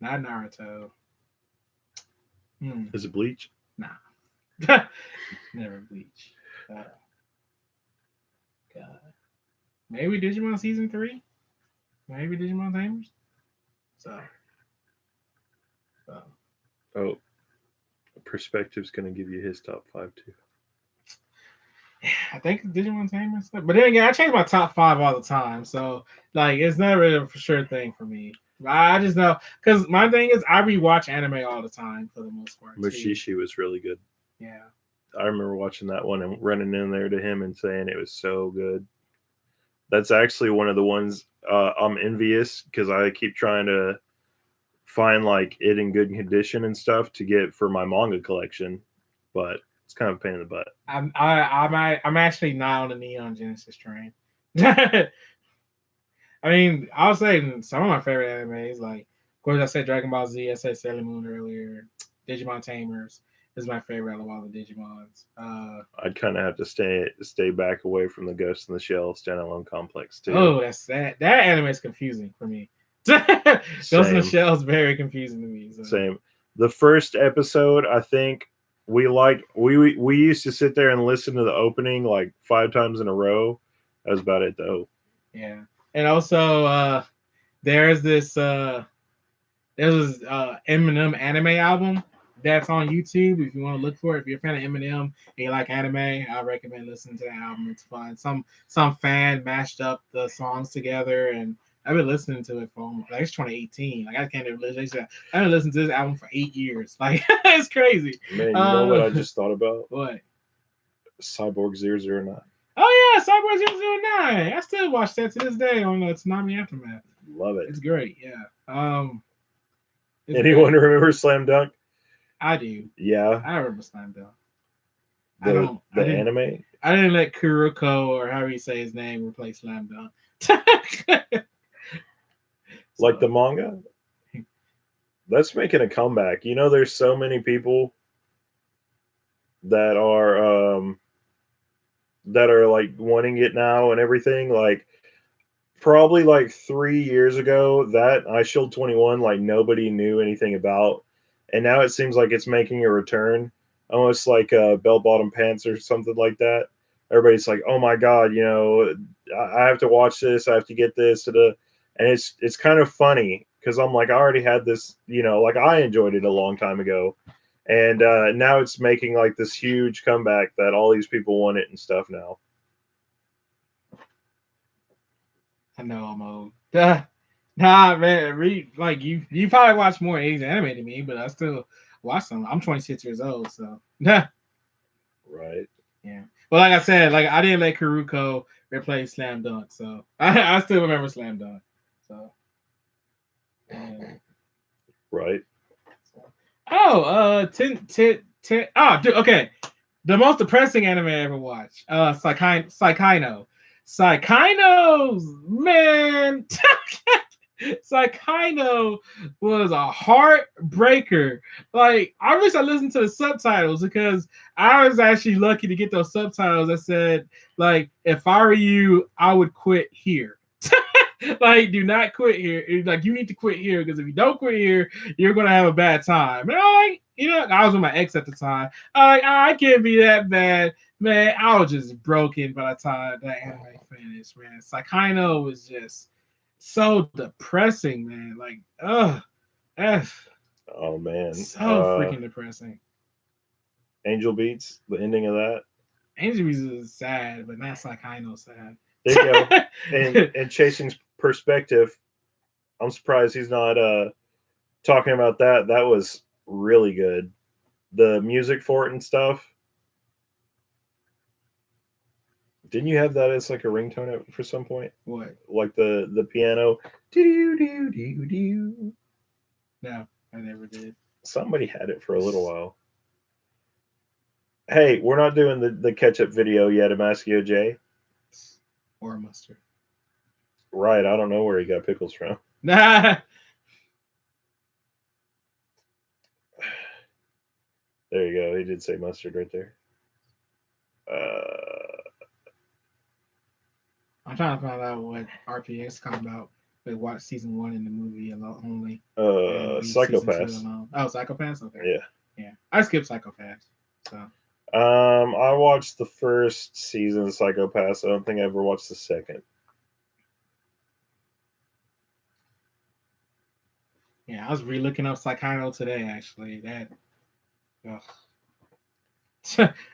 Not Naruto. Is it Bleach? Nah. Never Bleach. God. Maybe Digimon Season 3? Maybe Digimon Tamers? So. Oh. Perspective's going to give you his top 5 too. I think Digimon Tamers. But then again, I change my top 5 all the time. So, like, it's never a for sure thing for me. I just know. Because my thing is, I rewatch anime all the time for the most part. Mushishi was really good. Yeah. I remember watching that one and running in there to him and saying it was so good. That's actually one of the ones I'm envious because I keep trying to find like it in good condition and stuff to get for my manga collection, but it's kind of a pain in the butt. I'm actually not on the Neon Genesis train. I mean, I'll say some of my favorite animes, like of course I said Dragon Ball Z, I said Sailor Moon earlier, Digimon Tamers is my favorite out of all the Digimons. I'd kind of have to stay back away from the Ghost in the Shell standalone complex too. Oh, that's that anime is confusing for me. Ghost in the Shell is very confusing to me. So. Same. The first episode, I think we used to sit there and listen to the opening like 5 times in a row. That was about it though. Yeah. And also there's this Eminem anime album that's on YouTube. If you want to look for it, if you're a fan of Eminem and you like anime, I recommend listening to that album. It's fun. Some fan mashed up the songs together, and I've been listening to it for like it's 2018. Like I can't even listen. I've been listening to this album for 8 years. Like it's crazy. Man, you know what I just thought about? What? Cyborg 009. Oh yeah, Cyber 009. I still watch that to this day on the Tsunami Aftermath. Love it. It's great. Yeah. It's Anyone great. remember Slam Dunk? I do. Yeah. I remember Slam Dunk. The anime? I didn't let Kuruko or however you say his name replace Slam Dunk. Like the manga? That's making a comeback. You know, there's so many people that are like wanting it now and everything. Like probably like 3 years ago, that I Shield 21 like nobody knew anything about, and now it seems like it's making a return, almost like bell bottom pants or something like that. Everybody's like, "Oh my god, you know, I have to watch this. I have to get this." And it's kind of funny because I'm like, I already had this, you know, like I enjoyed it a long time ago, and now it's making like this huge comeback that all these people want it and stuff now. I know I'm old. Nah, man. Like you probably watch more Asian anime than me, but I still watch them. I'm 26 years old, so yeah. Right. Yeah. But like I said, like I didn't let Kuruko replace Slam Dunk, so I still remember Slam Dunk. So. Right. Oh, 10. Oh, dude, okay. The most depressing anime I ever watched. Psychino. Psychino's man. Psychino was a heartbreaker. Like, I wish I listened to the subtitles because I was actually lucky to get those subtitles that said, like, if I were you, I would quit here. Like, do not quit here. Like, you need to quit here because if you don't quit here, you're gonna have a bad time. And I'm like, you know, I was with my ex at the time. I'm like, I can't be that bad, man. I was just broken by the time that anime finished, man. Psychino was just so depressing, man. Like, F. Oh man. So freaking depressing. Angel Beats, the ending of that. Angel Beats is sad, but not Psychino sad. There you go. And Chasing's perspective, I'm surprised he's not talking about that. That was really good. The music for it and stuff. Didn't you have that as like a ringtone for some point? What? Like the piano. No, I never did. Somebody had it for a little while. Hey, we're not doing the ketchup video yet, Amaskio J. Or mustard. Right, I don't know where he got pickles from. Nah. There you go. He did say mustard right there. I'm trying to find out what RPX come out. But watch season 1 in the movie only. Psychopaths. Oh, Psychopaths? Okay. Yeah. Yeah. I skipped Psychopaths. So. I watched the first season of Psychopaths. I don't think I ever watched the second. Yeah, I was re-looking up Psychino today. Actually, that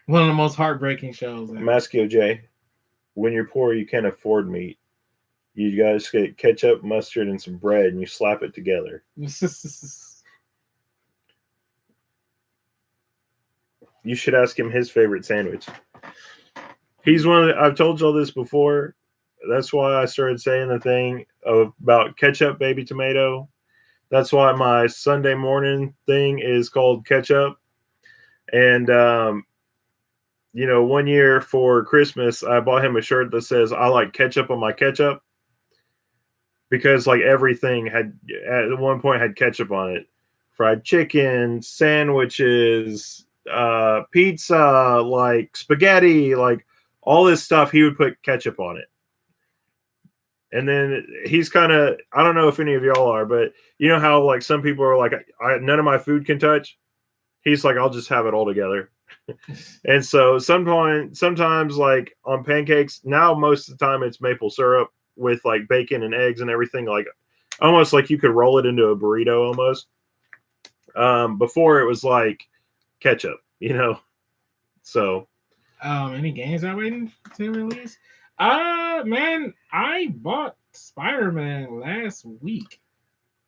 one of the most heartbreaking shows. Maskio J. When you're poor, you can't afford meat. You guys get ketchup, mustard, and some bread, and you slap it together. You should ask him his favorite sandwich. He's one of the, I've told y'all this before. That's why I started saying the thing about ketchup, baby tomato. That's why my Sunday morning thing is called ketchup. And, you know, one year for Christmas, I bought him a shirt that says, I like ketchup on my ketchup. Because, like, everything had, at one point, had ketchup on it. Fried chicken, sandwiches, pizza, like spaghetti, like all this stuff, he would put ketchup on it. And then he's kind of, I don't know if any of y'all are, but you know how like some people are like, none of my food can touch. He's like, I'll just have it all together. And so sometimes like on pancakes, now most of the time it's maple syrup with like bacon and eggs and everything, like almost like you could roll it into a burrito almost. Before it was like ketchup, So Any games are waiting to release? Man, I bought Spider-Man last week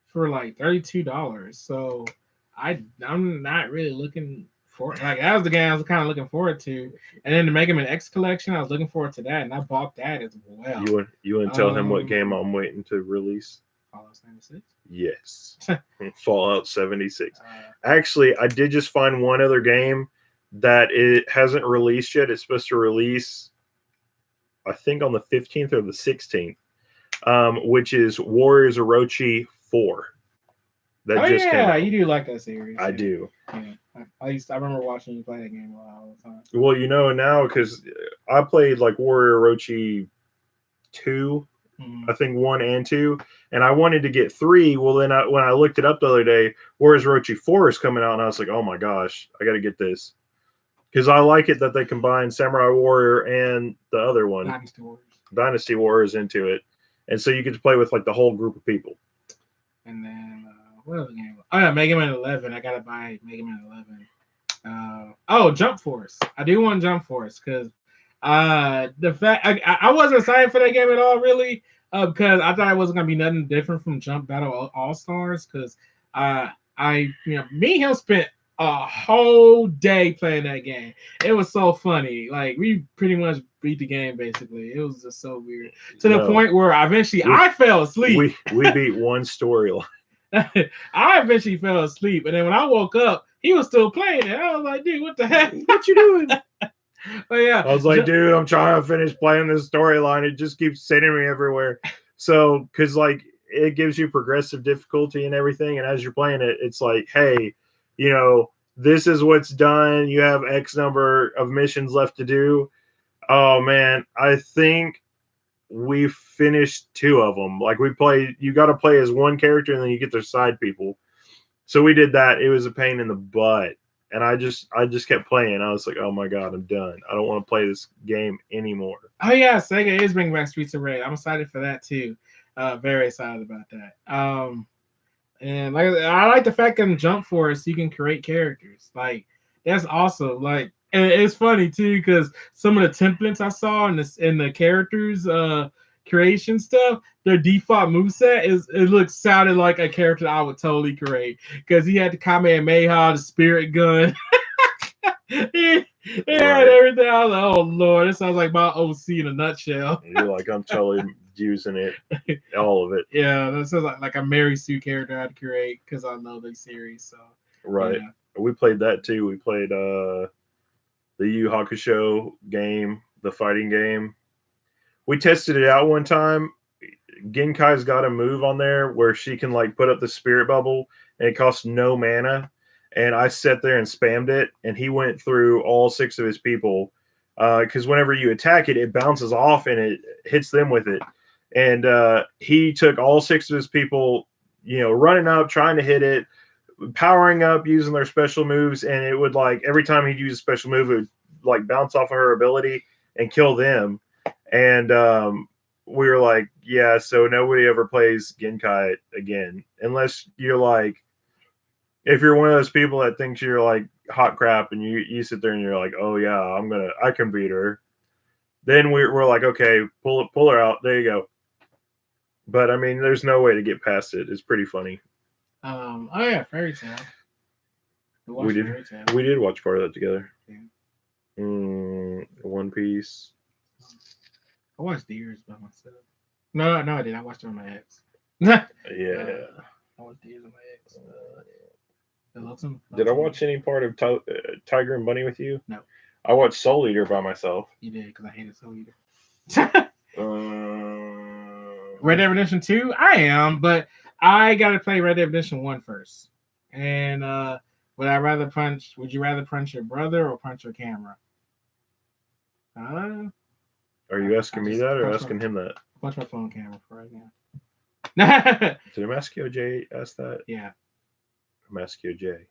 for like $32. So I'm not really looking for like that was the game I was kind of looking forward to. And then the Mega Man X collection, I was looking forward to that, and I bought that as well. you want to tell him what game Um, I'm waiting to release? Fallout 96. Yes, Fallout 76. Uh, Actually, I did just find one other game that it hasn't released yet. It's supposed to release, I think, on the 15th or the 16th, which is Warriors Orochi 4. That oh just came yeah, out. you do like that series. I Yeah. do. Yeah. I remember watching you play that game a lot all the time. Well, now because I played like Warrior Orochi 2, Mhm. I think 1 and 2, and I wanted to get 3. Well, then when I looked it up the other day, Warriors Orochi 4 is coming out, and I was like, oh my gosh, I got to get this. Because I like it that they combine Samurai Warrior and the other one, Dynasty Warriors. Dynasty Warriors, into it. And so you get to play with like the whole group of people. And then what other game? Oh yeah, Mega Man 11. I gotta buy Mega Man 11. Jump Force. I do want Jump Force because the fact I wasn't excited for that game at all, really, because I thought it wasn't gonna be nothing different from Jump Battle All Stars. Because me and him spent a whole day playing that game. It was so funny. Like we pretty much beat the game basically. It was just so weird to the No, point where eventually we I fell asleep. we beat one storyline. I eventually fell asleep, and then when I woke up, he was still playing it. I was like, "Dude, what the heck? What you doing? But yeah, I was like, dude, I'm trying to finish playing this storyline. It just keeps sending me everywhere. So, because like it gives you progressive difficulty and everything, and as you're playing it, it's like, hey, this is what's done. You have X number of missions left to do. Oh man, I think we finished 2 of them. Like we play, you got to play as one character, and then you get their side people. So we did that. It was a pain in the butt. And I just kept playing. I was like, oh my god, I'm done. I don't want to play this game anymore. oh yeah, Sega is bringing back Streets of Rage. I'm excited for that too. Very excited about that. And like I like the fact that in Jump Force you can create characters. Like that's awesome. Like and it's funny too because some of the templates I saw in the characters creation stuff, their default moveset sounded like a character I would totally create because he had the Kamehameha, the Spirit Gun. He had everything. I was like, oh Lord, this sounds like my OC in a nutshell. You're like, I'm totally using it, all of it. Yeah, this is like a Mary Sue character I'd create because I love the series. So Right. yeah. We played that too. We played the Yu Hakusho game, the fighting game. We tested it out one time. Genkai's got a move on there where she can like put up the spirit bubble and it costs no mana. And I sat there and spammed it, and he went through all 6 of his people. Because whenever you attack it, it bounces off and it hits them with it. And he took all 6 of his people, running up, trying to hit it, powering up, using their special moves, and it would like every time he'd use a special move, it would like bounce off of her ability and kill them. And we were like, yeah, so nobody ever plays Genkai again unless you're like, if you're one of those people that thinks you're like hot crap and you sit there and you're like, oh yeah, I can beat her. Then we're like, okay, pull her out. There you go. But I mean, there's no way to get past it. It's pretty funny. Oh yeah, Fairy Tail. We did Fairy Tail. we did watch part of that together. Yeah. One Piece. I watched Deers by myself. No, I did. I watched it on my ex. Yeah. I watched Deers on my ex. Did I watch any part of Tiger and Bunny with you? No. I watched Soul Eater by myself. You did because I hated Soul Eater. Red Dead Redemption 2, I am, but I gotta play Red Dead Redemption 1 first. And would you rather punch your brother or punch your camera? Are you asking me that or asking him that? Punch my phone camera for right now. Did Mascio J ask that? Yeah. Mascio J.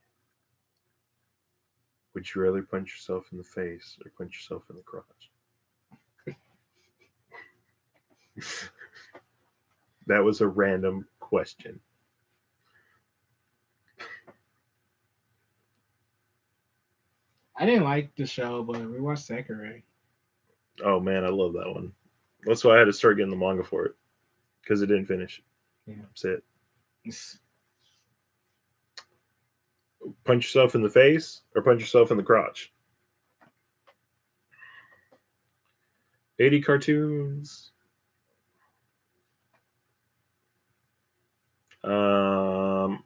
Would you rather punch yourself in the face or punch yourself in the crotch? That was a random question. I didn't like the show, but we watched Sakurai. Oh man, I love that one. That's why I had to start getting the manga for it because it didn't finish. Yeah. That's it. Punch yourself in the face or punch yourself in the crotch. 80 cartoons.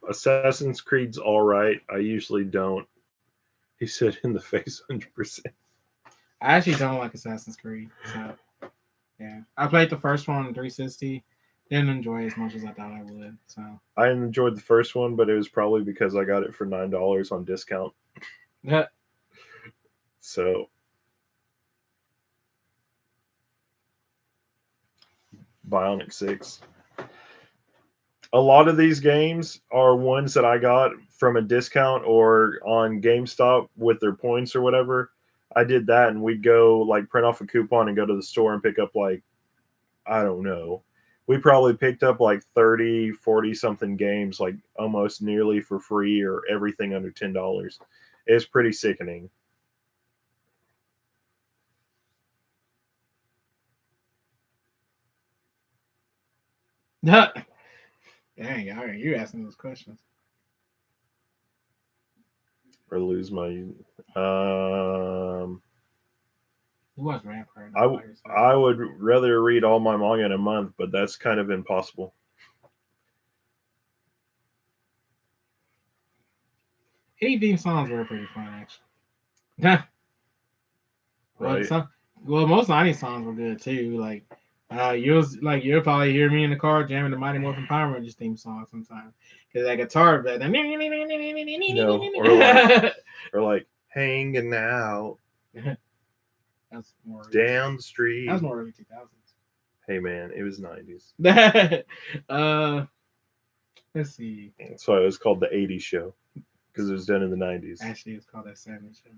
Assassin's Creed's all right. I usually don't. He said in the face 100%. I actually don't like Assassin's Creed. So yeah, I played the first one on 360. Didn't enjoy it as much as I thought I would. So I enjoyed the first one, but it was probably because I got it for $9 on discount. yeah, So Bionic 6. A lot of these games are ones that I got from a discount or on GameStop with their points or whatever. I did that and we'd go like print off a coupon and go to the store and pick up like, I don't know. We probably picked up like 30, 40 something games, like almost nearly for free or everything under $10. It's pretty sickening. dang, all right, you asking those questions. Or lose my. Um, You watch Vampire I, Knight by yourself. I would rather read all my manga in a month, but that's kind of impossible. Any theme songs were pretty fun, actually. well, Right? most 90s songs were good too. You'll probably hear me in the car jamming the Mighty Morphin Power Rangers theme song sometimes because that guitar, but No, or like hanging out that's more down the that street. was more early 2000s. Hey man, it was 90s. Let's see. That's why it was called the 80s show because it was done in the 90s. Actually, it's called that 70s show.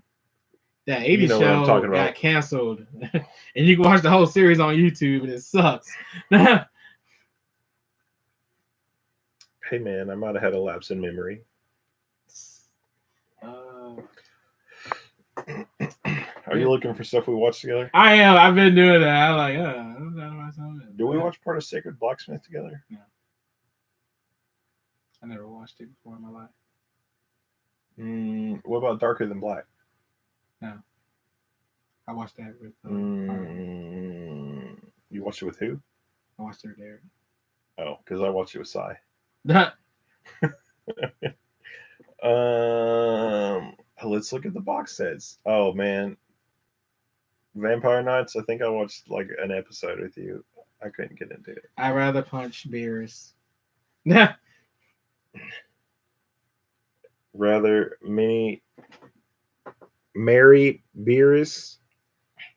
That You 80s know what I'm show talking got about. canceled, and you can watch the whole series on YouTube, and it sucks. Hey man, I might have had a lapse in memory. Are you looking for stuff we watched together? I am. I've been doing that. I'm like, I Do we watch part of Sacred Blacksmith together? No. I never watched it before in my life. What about Darker Than Black? No. I watched that with. You watched it with who? I watched it with Derek. Oh, because I watched it with Sai. Let's look at the box sets. Oh man, Vampire Nights. I think I watched like an episode with you. I couldn't get into it. I'd rather punch Beerus. Rather marry Beerus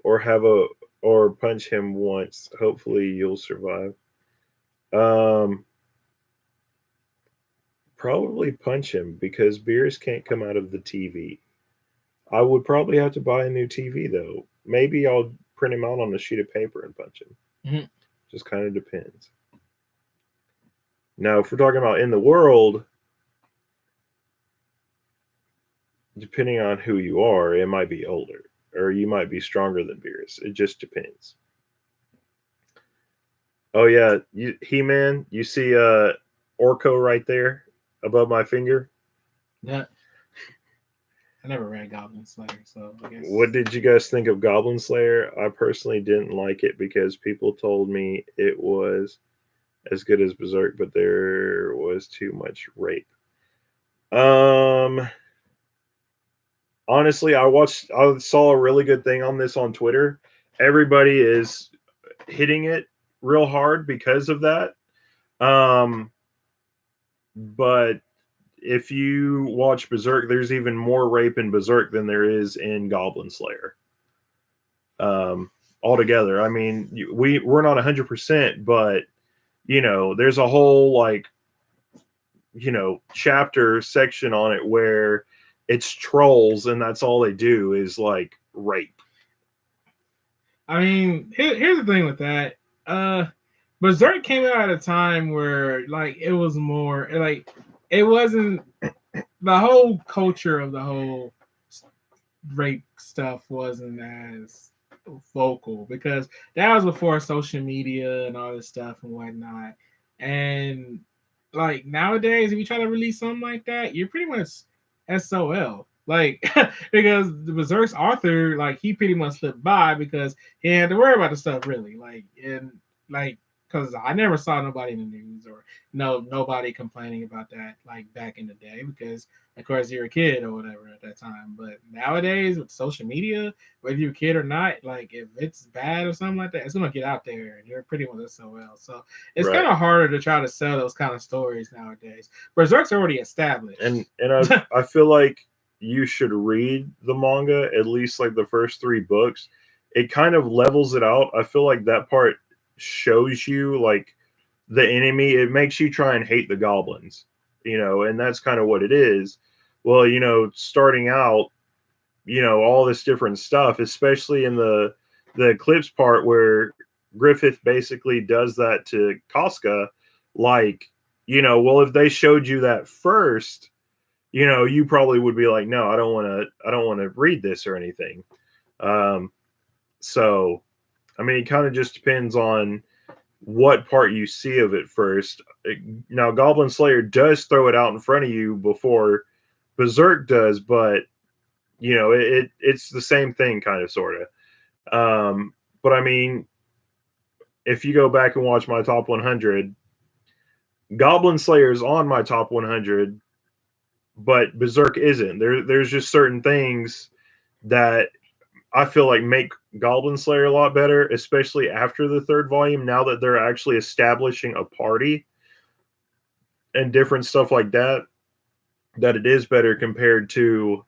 or punch him once. Hopefully you'll survive. Probably punch him because Beerus can't come out of the TV. I would probably have to buy a new TV though. Maybe I'll print him out on a sheet of paper and punch him. Mhm. Just kind of depends. Now, if we're talking about in the world, depending on who you are, it might be older or you might be stronger than Beerus. It just depends. Oh yeah, He-Man, you see Orko right there above my finger? Yeah. I never read Goblin Slayer, so I guess. What did you guys think of Goblin Slayer? I personally didn't like it because people told me it was as good as Berserk, but there was too much rape. Honestly, I saw a really good thing on this on Twitter. Everybody is hitting it real hard because of that. But if you watch Berserk, there's even more rape in Berserk than there is in Goblin Slayer. Altogether, I mean, we're not 100%, but there's a whole chapter section on it where it's trolls and that's all they do is like rape. I mean, here's the thing with that. Berserk came out at a time where like it was more like it wasn't the whole culture of the whole rape stuff wasn't as vocal because that was before social media and all this stuff and whatnot. And like nowadays, if you try to release something like that, you're pretty much SOL. Like because the Berserk's author, like he pretty much slipped by because he had to worry about the stuff really. Like because I never saw nobody in the news or nobody complaining about that like back in the day because of course you're a kid or whatever at that time. But nowadays with social media, whether you're a kid or not, like if it's bad or something like that, it's gonna get out there and you're pretty much SOL. So it's kind Right. of harder to try to sell those kind of stories nowadays. Berserk's already established. And I feel like you should read the manga at least like the first three books. It kind of levels it out. I feel like that part shows you like the enemy. It makes you try and hate the goblins, and that's kind of what it is. Well, starting out, all this different stuff, especially in the eclipse part where Griffith basically does that to Casca, like, well, if they showed you that first, you probably would be like, no, I don't want to read this or anything. Um, so, I mean, it kind of just depends on what part you see of it first. Now, Goblin Slayer does throw it out in front of you before Berserk does, but it's the same thing, kind of, sort of. But I mean, if you go back and watch my top 100, Goblin Slayer is on my top 100, but Berserk isn't. There's just certain things that I feel like make Goblin Slayer a lot better, especially after the third volume. Now that they're actually establishing a party and different stuff like that, that it is better compared to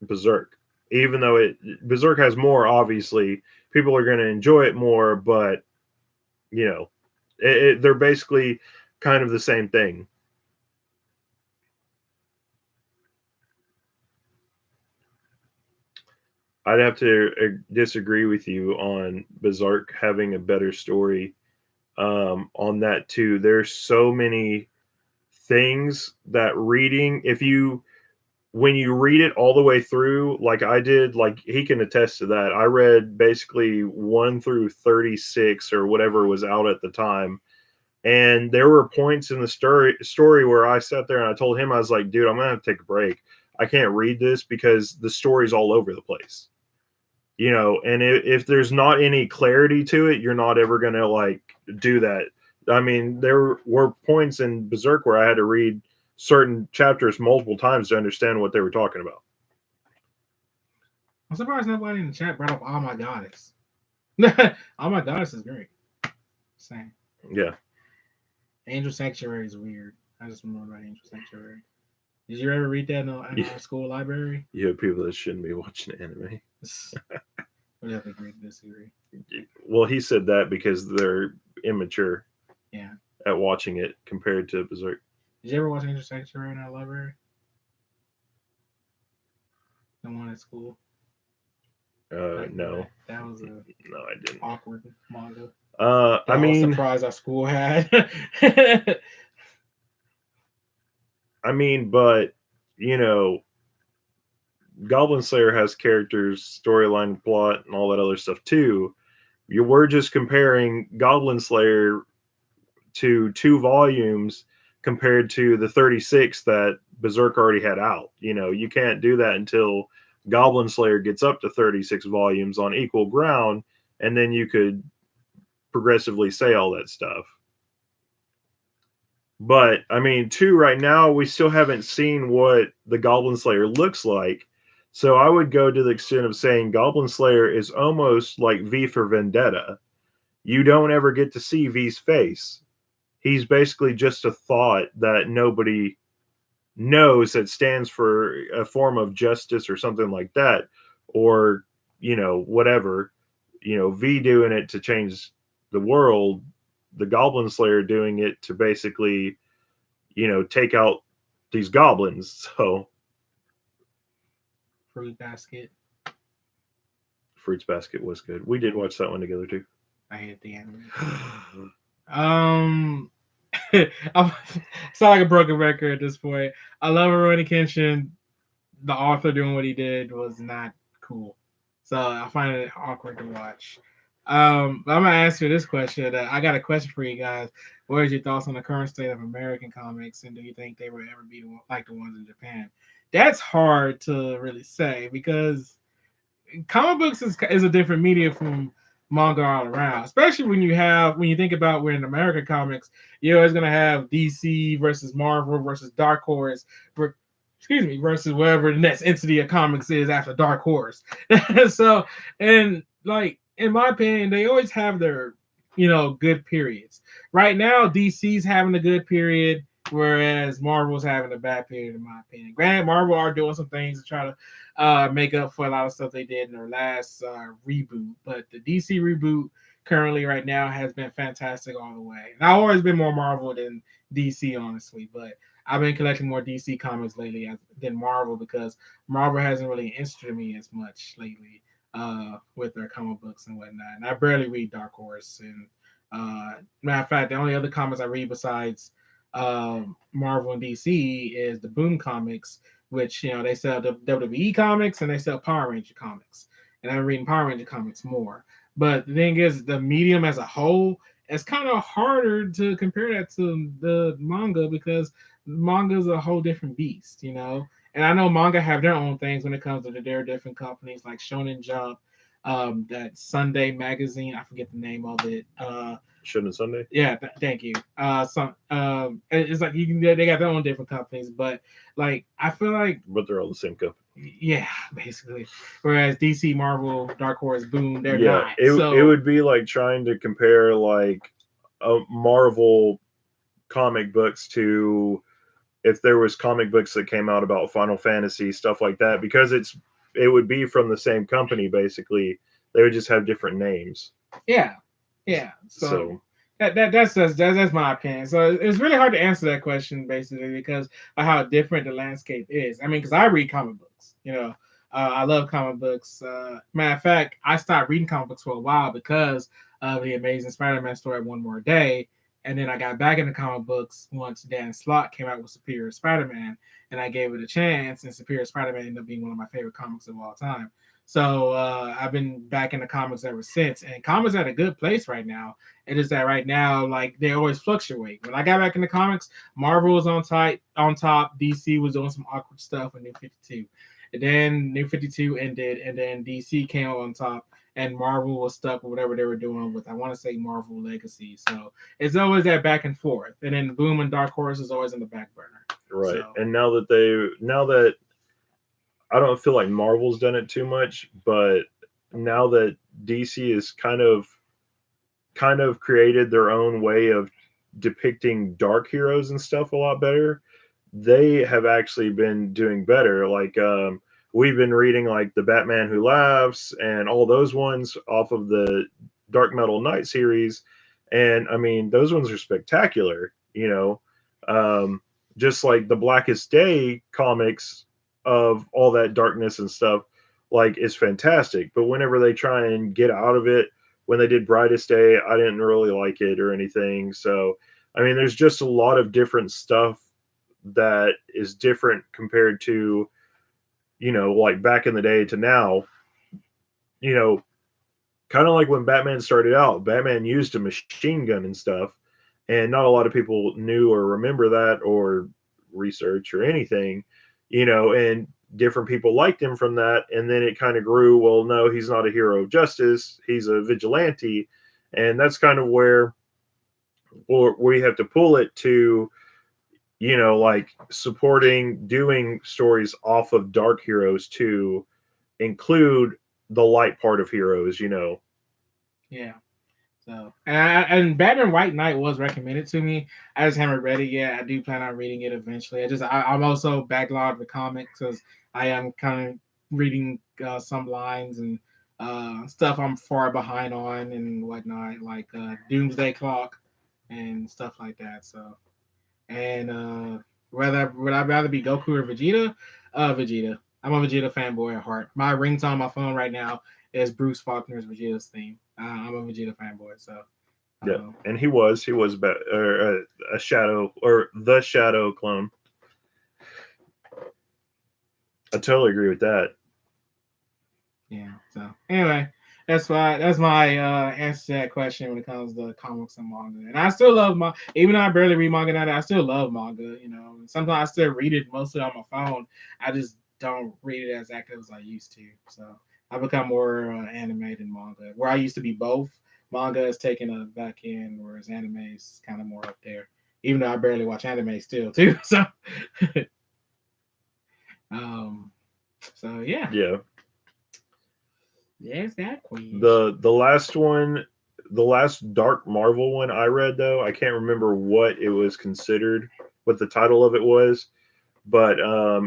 Berserk. Even though Berserk has more, obviously, people are going to enjoy it more, but they're basically kind of the same thing. I'd have to disagree with you on Berserk having a better story. On that too, there's so many things that reading, if you when you read it all the way through, like I did, like he can attest to that. I read basically 1 through 36 or whatever was out at the time. And there were points in the story where I sat there and I told him, I was like, dude, I'm gonna have to take a break. I can't read this because the story's all over the place. And if there's not any clarity to it, you're not ever gonna like do that. I mean, there were points in Berserk where I had to read certain chapters multiple times to understand what they were talking about. I'm surprised nobody in the chat brought up "Oh My Goddess." "Oh My Goddess" is great. Same. Yeah. Angel Sanctuary is weird. I just remember about Angel Sanctuary. Did you ever read that in our school library? You have people that shouldn't be watching anime. We have to agree to disagree. Well, he said that because they're immature. Yeah. At watching it compared to Berserk. Did you ever watch Angel Sanctuary in our library? The one at school? No. That was a no, I didn't. Awkward manga. I mean, surprised our school had. I mean, but Goblin Slayer has characters, storyline, plot, and all that other stuff too. You were just comparing Goblin Slayer to 2 volumes compared to the 36 that Berserk already had out. You can't do that until Goblin Slayer gets up to 36 volumes on equal ground, and then you could progressively say all that stuff. But I mean, too, right now we still haven't seen what the Goblin Slayer looks like. So I would go to the extent of saying Goblin Slayer is almost like V for Vendetta. You don't ever get to see V's face. He's basically just a thought that nobody knows that stands for a form of justice or something like that. Or, whatever. V doing it to change the world, the Goblin Slayer doing it to basically, take out these goblins. So Fruit Basket. Fruits Basket was good. We did watch that one together too. I hate the anime. I sound like a broken record at this point. I love Rurouni Kenshin. the author doing what he did was not cool. So I find it awkward to watch. But I'm gonna ask you this question. I got a question for you guys. What is your thoughts on the current state of American comics, and do you think they will ever be like the ones in Japan? That's hard to really say because comic books is a different media from manga all around. Especially when you think about when in American comics, you're always gonna have DC versus Marvel versus Dark Horse, excuse me, versus whatever the next entity of comics is after Dark Horse. So and like in my opinion, they always have their good periods. Right now, DC's having a good period. Whereas Marvel's having a bad period, in my opinion. Granted, Marvel are doing some things to try to make up for a lot of stuff they did in their last reboot. But the DC reboot currently right now has been fantastic all the way. And I've always been more Marvel than DC, honestly, but I've been collecting more DC comics lately than Marvel because Marvel hasn't really interested me as much lately with their comic books and whatnot. And I barely read Dark Horse. And matter of fact, the only other comics I read besides Marvel and DC is the Boom comics, which they sell the WWE comics and they sell Power Ranger comics, and I'm reading Power Ranger comics more. But the thing is, the medium as a whole, it's kind of harder to compare that to the manga because manga is a whole different beast. And I know manga have their own things when it comes to their different companies like Shonen Jump, that Sunday magazine. I forget the name of it. Shonen Sunday. Yeah, thank you. It's like they got their own different companies, but like I feel like But they're all the same company. yeah, basically. Whereas DC, Marvel, Dark Horse, Boom, they're Yeah, not. it would be like trying to compare like a Marvel comic books to if there was comic books that came out about Final Fantasy stuff like that because it would be from the same company basically. They would just have different names. Yeah, yeah. So That's my opinion. So it's really hard to answer that question basically because of how different the landscape is. I mean, because I read comic books, I love comic books. Matter of fact, I stopped reading comic books for a while because of the Amazing Spider-Man story, One More Day, and then I got back into comic books once Dan Slott came out with Superior Spider-Man, and I gave it a chance, and Superior Spider-Man ended up being one of my favorite comics of all time. So I've been back in the comics ever since, and comics are at a good place right now. It is that right now, like they always fluctuate. When I got back in the comics, Marvel was on top. DC was doing some awkward stuff with New 52, and then New 52 ended, and then DC came on top, and Marvel was stuck with whatever they were doing with. I want to say Marvel Legacy. So it's always that back and forth, and then Boom and Dark Horse is always in the back burner. right, So, and now that I don't feel like Marvel's done it too much, but now that DC is kind of created their own way of depicting dark heroes and stuff a lot better, they have actually been doing better. Like we've been reading like the Batman Who Laughs and all those ones off of the Dark Metal Knight series, and I mean those ones are spectacular. Just like the Blackest Day comics of all that darkness and stuff, like is fantastic. But whenever they try and get out of it, when they did Brightest Day, I didn't really like it or anything. So I mean, there's just a lot of different stuff that is different compared to like back in the day to now. you know Kind of like when Batman started out, Batman used a machine gun and stuff, and not a lot of people knew or remember that or research or anything. And different people liked him from that, and then it kind of grew. Well, no, he's not a hero of justice, he's a vigilante. And that's kind of where we have to pull it to, like supporting doing stories off of dark heroes to include the light part of heroes. yeah. So and Batman White Knight was recommended to me. I just haven't read it yet. I do plan on reading it eventually. I'm also backlogged with comics because I am kind of reading some lines and stuff I'm far behind on and whatnot, like Doomsday Clock and stuff like that. So and whether would I rather be Goku or Vegeta? Vegeta. I'm a Vegeta fanboy at heart. My ringtone on my phone right now is Bruce Faulkner's Vegeta's theme. I'm a Vegeta fanboy, so Yeah, um, and he was a shadow or the shadow clone. I totally agree with that. Yeah. So anyway, that's my answer to that question when it comes to comics and manga. And I still love manga, even though I barely read manga now. I still love manga. You know, and sometimes I still read it mostly on my phone. I just don't read it as active as I used to. So I become more anime than manga. Where I used to be both, manga is taking a back end, whereas anime is kind of more up there. Even though I barely watch anime still too. So um, so yeah, Yeah. there's that question. The last one, the last Dark Marvel one I read though, I can't remember what it was considered, what the title of it was, but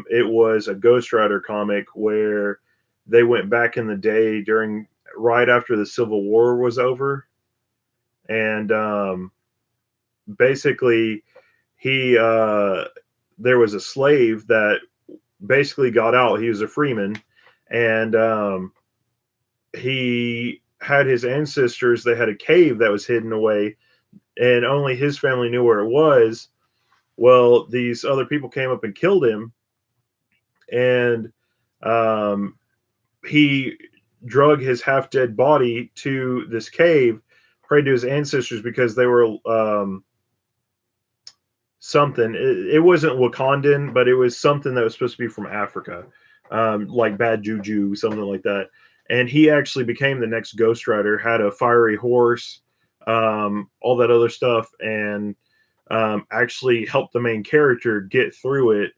it was a Ghost Rider comic where they went back in the day during right after the Civil War was over, and basically he there was a slave that basically got out. He was a freeman, and he had his ancestors. They had a cave that was hidden away, and only his family knew where it was. Well, these other people came up and killed him, and um, he drug his half dead body to this cave, prayed to his ancestors because they were something. It wasn't Wakandan, but it was something that was supposed to be from Africa, like bad juju, something like that. And he actually became the next Ghost Rider, had a fiery horse, all that other stuff, and actually helped the main character get through it,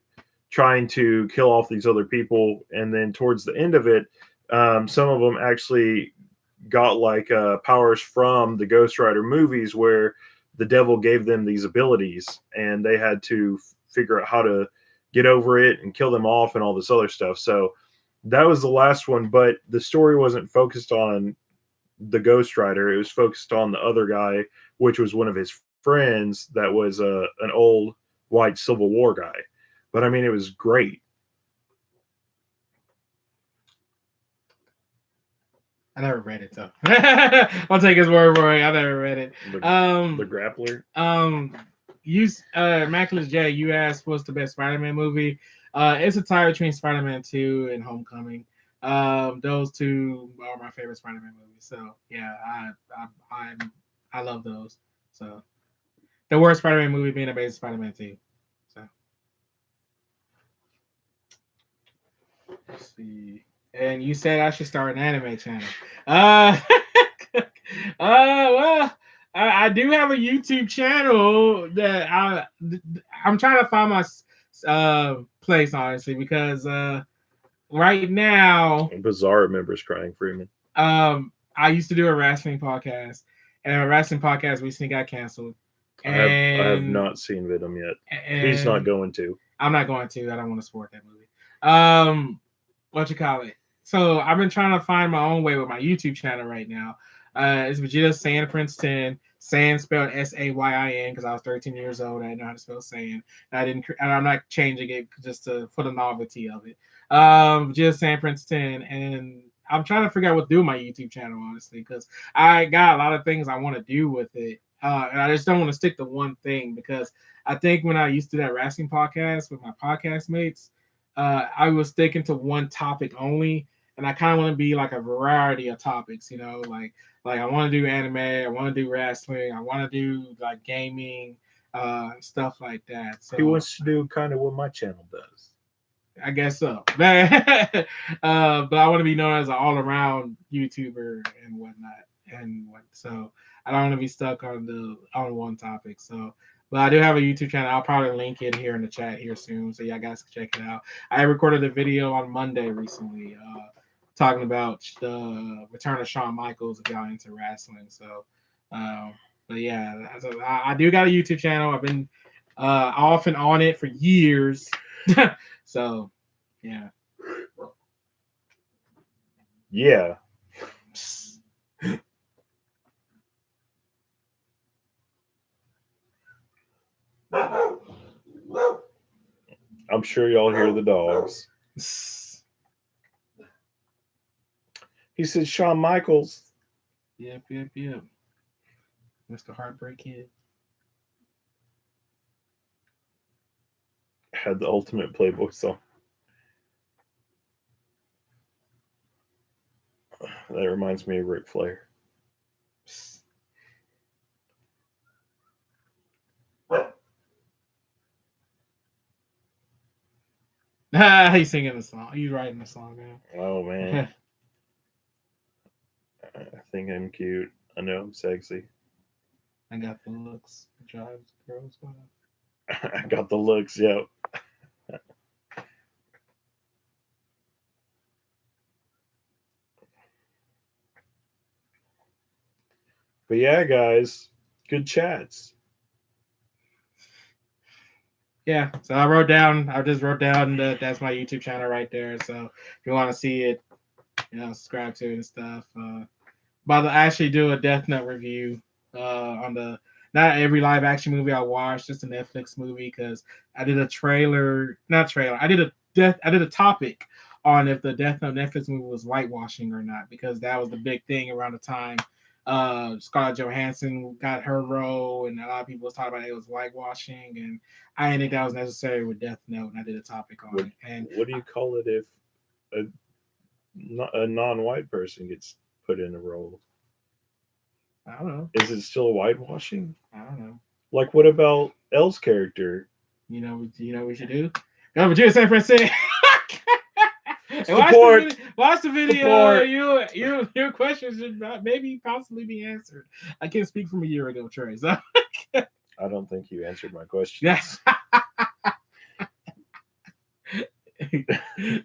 trying to kill off these other people. And then towards the end of it, some of them actually got like powers from the Ghost Rider movies where the devil gave them these abilities and they had to figure out how to get over it and kill them off and all this other stuff. So that was the last one, but the story wasn't focused on the Ghost Rider. It was focused on the other guy, which was one of his friends that was an old white Civil War guy. But I mean, it was great. I never read it, so I'll take his word for it. I never read it. The grappler. Um, you, Immaculate J, you asked what's the best Spider-Man movie? It's a tie between Spider-Man 2 and Homecoming. Those two are my favorite Spider-Man movies. So yeah, I love those. So the worst Spider-Man movie being Amazing Spider-Man 2. So let's see. And you said I should start an anime channel. Uh, well, I do have a YouTube channel that I'm trying to find my place honestly because right now Bizarre members crying Freeman. I used to do a wrestling podcast, and a wrestling podcast recently got canceled. I have And not seen Venom yet. He's not and going to. I'm not going to. I don't want to support that movie. What you call it? So I've been trying to find my own way with my YouTube channel right now. It's Vegeta Saiyan Prince 10. Saiyan spelled Sayin because I was 13 years old. I didn't know how to spell Saiyan. I didn't, and I'm not changing it just for the novelty of it. Vegeta Saiyan Prince 10, and I'm trying to figure out what to do with my YouTube channel honestly because I got a lot of things I want to do with it, and I just don't want to stick to one thing because I think when I used to do that wrestling podcast with my podcast mates, I was sticking to one topic only, and I kind of want to be like a variety of topics. You know, like I want to do anime, I want to do wrestling, I want to do like gaming, stuff like that. He So wants to do kind of what my channel does. I guess so. But I want to be known as an all around YouTuber and whatnot. And what so I don't want to be stuck on one topic. So but I do have a YouTube channel. I'll probably link it here in the chat here soon. So yeah, guys can check it out. I recorded a video on Monday recently, talking about the return of Shawn Michaels if y'all into wrestling. So but yeah, I do got a YouTube channel. I've been off and on it for years. So, yeah. Yeah. I'm sure y'all hear the dogs. He said Shawn Michaels Yep. Mr. Heartbreak Kid. had the ultimate Playboy song. That reminds me of Ric Flair. He's singing the song. He's writing the song Oh man, now. I think I'm cute. I know I'm sexy. I got the looks. Drives girls wild. I got the looks. Yep. But yeah, guys, good chats. Yeah, so I wrote down. I just wrote down that that's my YouTube channel right there. So if you want to see it, subscribe to it and stuff. But I actually do a Death Note review on the not every live action movie I watched, just a Netflix movie because I did a trailer, not trailer. I did a topic on if the Death Note Netflix movie was whitewashing or not because that was the big thing around the time. Scarlett Johansson got her role, and a lot of people was talking about it was whitewashing, and I didn't think that was necessary with Death Note, and I did a topic on What, it. And what do you call it if a, a non-white person gets put in a role? I don't know. Is it still whitewashing? I don't know. Like, what about Elle's character? You know what we should do? Go to San Francisco. And Support. Watch the video. Support. Your questions should maybe possibly be answered. I can't speak from a year ago, Trey. So I don't think you answered my question. yes.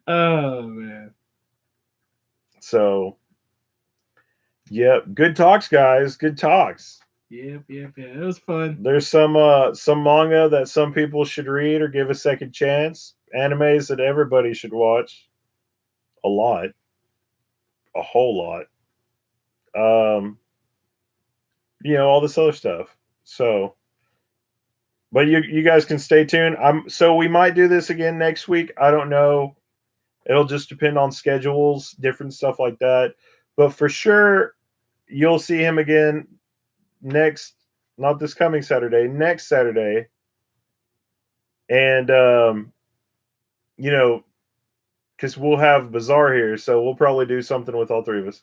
Oh man. So, yep, good talks, guys. Good talks. Yep. It was fun. There's some manga that some people should read or give a second chance. Animes that everybody should watch. A lot. A whole lot. All this other stuff. So, but you guys can stay tuned. So we might do this again next week. I don't know. It'll just depend on schedules, different stuff like that. But for sure, you'll see him again next, not this coming Saturday, next Saturday. And because we'll have Bazaar here, so we'll probably do something with all three of us.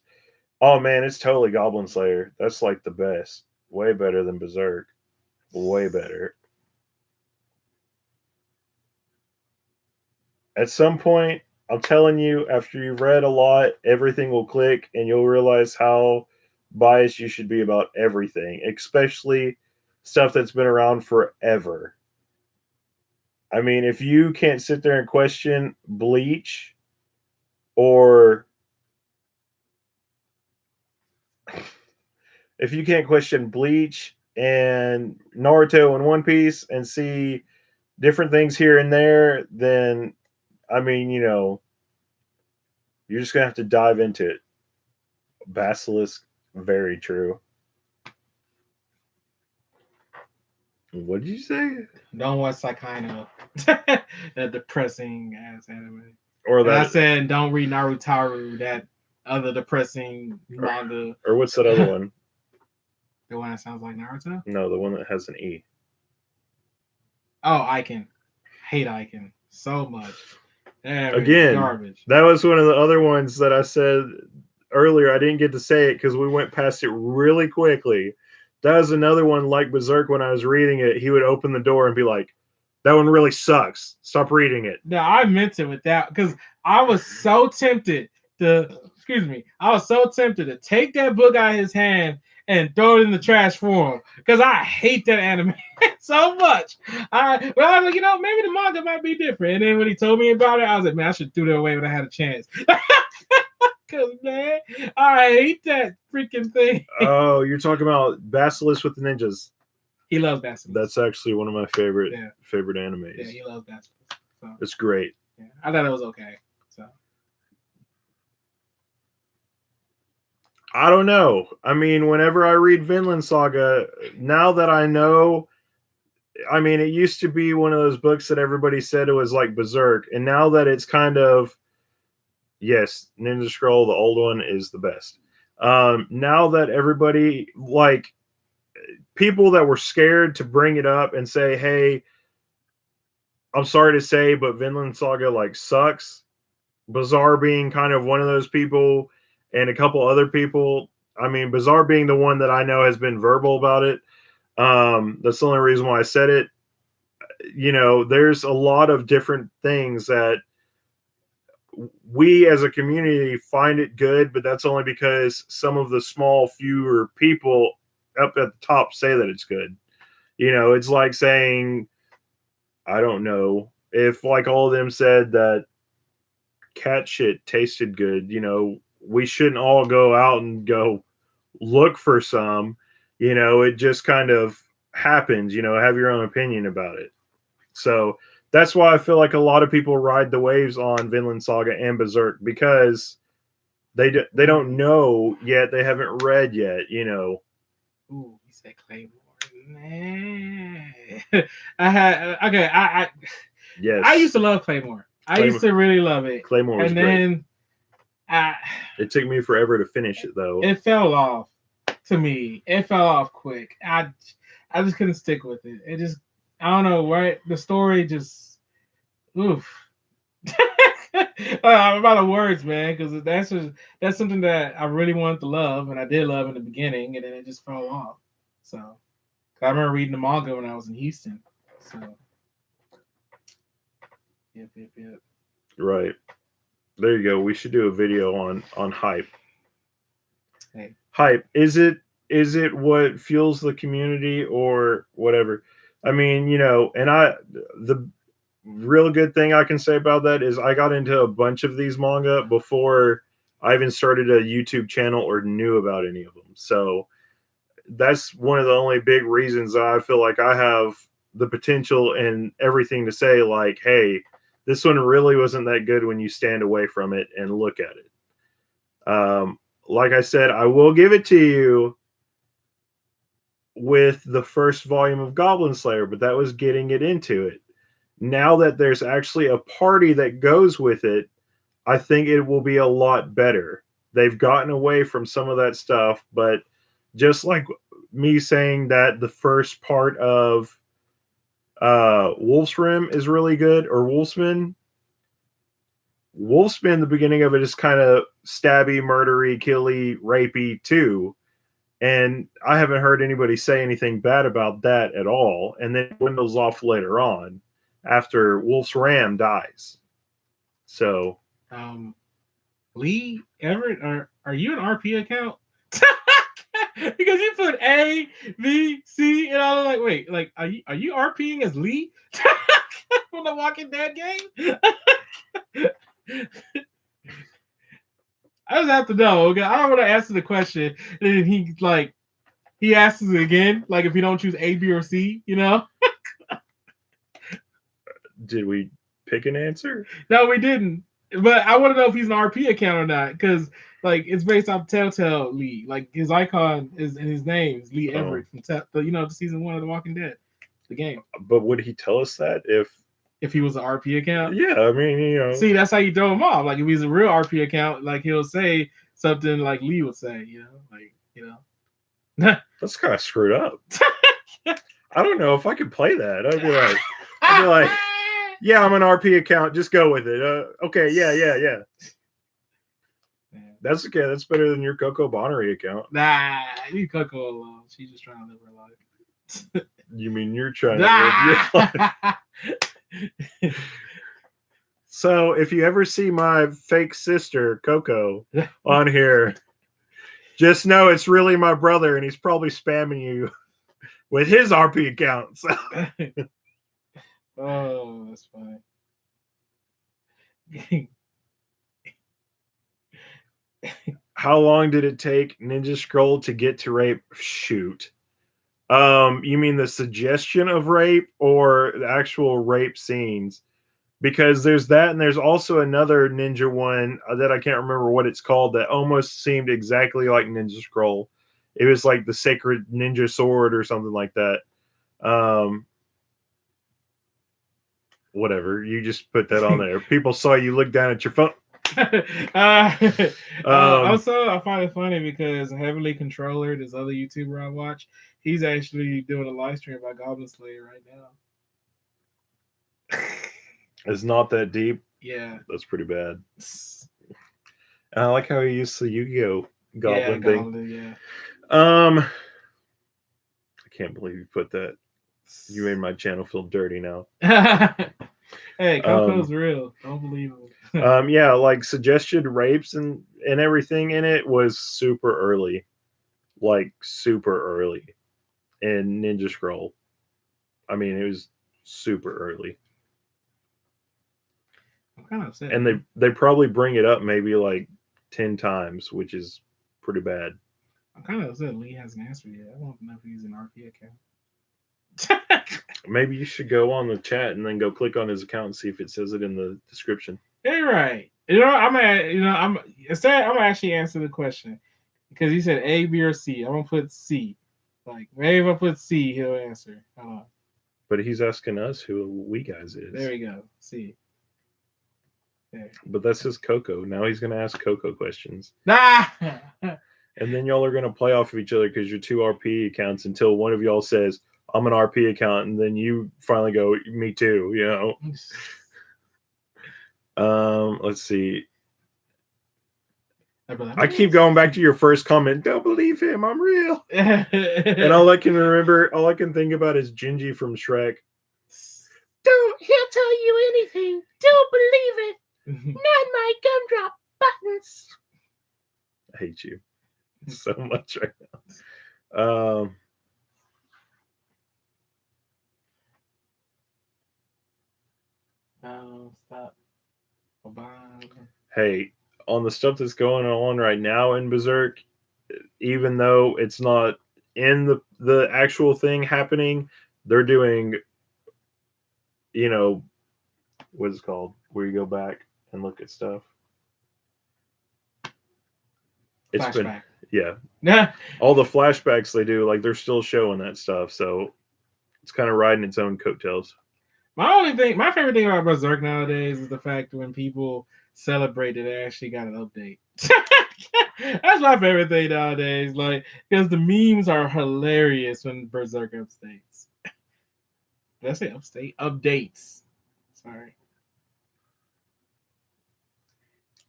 Oh man, it's totally Goblin Slayer. That's like the best. Way better than Berserk. Way better. At some point, I'm telling you, after you've read a lot, everything will click and you'll realize how biased you should be about everything, especially stuff that's been around forever. I mean, if you can't sit there and question Bleach or if you can't question Bleach and Naruto and One Piece and see different things here and there, then I mean, you're just gonna have to dive into it. Basilisk, very true. What did you say? Don't watch that kind of that depressing ass anime. Or And I that? said don't read Naruto, that other depressing manga. Or what's that other one? The one that sounds like Naruto? No, the one that has an E. Oh, Icon. Hate Icon so much. Again, garbage. That was one of the other ones that I said earlier. I didn't get to say it because we went past it really quickly. That was another one like Berserk. When I was reading it, he would open the door and be like, "That one really sucks. Stop reading it." No, I meant it with that because I was so tempted to. Excuse me. I was so tempted to take that book out of his hand and throw it in the trash for him because I hate that anime so much. I was like, maybe the manga might be different. And then when he told me about it, I was like, man, I should throw that away when I had a chance. Because man, I hate that freaking thing. Oh, you're talking about Basilisk with the ninjas. He loves Basilisk. That's actually one of my favorite animes. Yeah, he loves Basilisk. So, it's great. Yeah, I thought it was okay. So I don't know. I mean, whenever I read Vinland Saga, now that I know, I mean, it used to be one of those books that everybody said it was like Berserk, and now that it's kind of, yes, Ninja Scroll, the old one, is the best. Now that everybody, like, people that were scared to bring it up and say, hey, I'm sorry to say, but Vinland Saga, like, sucks. Bazaar being kind of one of those people, and a couple other people. I mean, Bizarre being the one that I know has been verbal about it. That's the only reason why I said it. There's a lot of different things that we as a community find it good, but that's only because some of the small fewer people up at the top say that it's good. It's like saying, I don't know, if like all of them said that cat shit tasted good, we shouldn't all go out and go look for some. It just kind of happens, have your own opinion about it. So that's why I feel like a lot of people ride the waves on Vinland Saga and Berserk, because they don't know yet, they haven't read yet. Ooh, you said Claymore. Man. I had okay. I used Yes, to love Claymore. I used Claymore, to really love it. Claymore was And great. then I It took me forever to finish it though. it fell off to me. It fell off quick. I just couldn't stick with it. It just I don't know, right? The story just oof. I'm out of words, man, because that's something that I really wanted to love, and I did love in the beginning, and then it just fell off. So I remember reading the manga when I was in Houston. So yep. Right. There you go. We should do a video on hype. Hey. Hype. Is it what fuels the community or whatever? I mean, and the real good thing I can say about that is I got into a bunch of these manga before I even started a YouTube channel or knew about any of them. So that's one of the only big reasons I feel like I have the potential and everything to say, like, hey, this one really wasn't that good when you stand away from it and look at it. Like I said, I will give it to you with the first volume of Goblin Slayer, but that was getting it into it. Now that there's actually a party that goes with it, I think it will be a lot better. They've gotten away from some of that stuff, but just like me saying that the first part of Wolf's Rim is really good, or Wolfsman. Wolfsman, the beginning of it is kind of stabby, murdery, killy, rapey too. And I haven't heard anybody say anything bad about that at all. And then it dwindles off later on after Wolf's Ram dies. So, Lee Everett, are you an RP account? Because you put A, B, C, and I was like, wait, like, are you RPing as Lee from the Walking Dead game? I just have to know. Okay? I don't want to answer the question, and then he asks it again, like if you don't choose A, B, or C, did we pick an answer? No, we didn't. But I want to know if he's an RP account or not, because like it's based off Telltale Lee. Like his icon is and his name is Lee Everett from the season 1 of The Walking Dead, the game. But would he tell us that If he was an RP account? Yeah, I mean, See, that's how you throw him off. Like if he's a real RP account, like he'll say something like Lee would say, that's kind of screwed up. I don't know if I could play that. I'd be like, yeah, I'm an RP account. Just go with it. Okay, yeah. That's okay. That's better than your Coco Bonnery account. Nah, leave Coco alone. She's just trying to live her life. You mean you're trying to live your life? So if you ever see my fake sister Coco on here, just know it's really my brother, and he's probably spamming you with his RP account. So. Oh, that's funny. How long did it take Ninja Scroll to get to rape? Shoot. You mean the suggestion of rape or the actual rape scenes? Because there's that, and there's also another ninja one that I can't remember what it's called that almost seemed exactly like Ninja Scroll. It was like the Sacred Ninja Sword or something like that. Whatever. You just put that on there. People saw you look down at your phone. Also, I find it funny because Heavenly Controller, this other YouTuber I watch, he's actually doing a live stream about Goblin Slayer right now. It's not that deep. Yeah, that's pretty bad. I like how he used the Yu-Gi-Oh Yeah, goblin thing. Gauntlet, yeah. I can't believe you put that. You made my channel feel dirty now. Hey, Um, Coco's real. Don't believe him. yeah, like suggested rapes and everything in it was super early, like super early in Ninja Scroll. I mean, it was super early, I'm kind of upset. and they probably bring it up maybe like 10 times, which is pretty bad. I'm kind of upset Lee hasn't answered yet. I want to know if he's an RP account. Maybe you should go on the chat and then go click on his account and see if it says it in the description. You're right. You know, I'm gonna, you know, I'm instead. I'm gonna actually answer the question because he said A, B, or C. I'm gonna put C. Like maybe if I put C, he'll answer. Hold on. But he's asking us who we guys is. There we go. C. There. But that's his Coco. Now he's gonna ask Coco questions. Ah! And then y'all are gonna play off of each other because you're two RP accounts until one of y'all says, I'm an RP account, and then you finally go, me too, you know. Let's see. I keep going back to your first comment. Don't believe him, I'm real. And all I can think about is Gingy from Shrek. He'll tell you anything. Don't believe it. Not my gumdrop buttons. I hate you so much right now. Stop. Hey, on the stuff that's going on right now in Berserk, even though it's not in the actual thing happening, they're doing, you know, what is it called? Where you go back and look at stuff. It's Flashback. been, yeah. Nah. All the flashbacks they do, like they're still showing that stuff, so it's kind of riding its own coattails. My favorite thing about Berserk nowadays is the fact that when people celebrate that they actually got an update. That's my favorite thing nowadays. Like, because the memes are hilarious when Berserk updates. Did I say upstate? Updates. Sorry.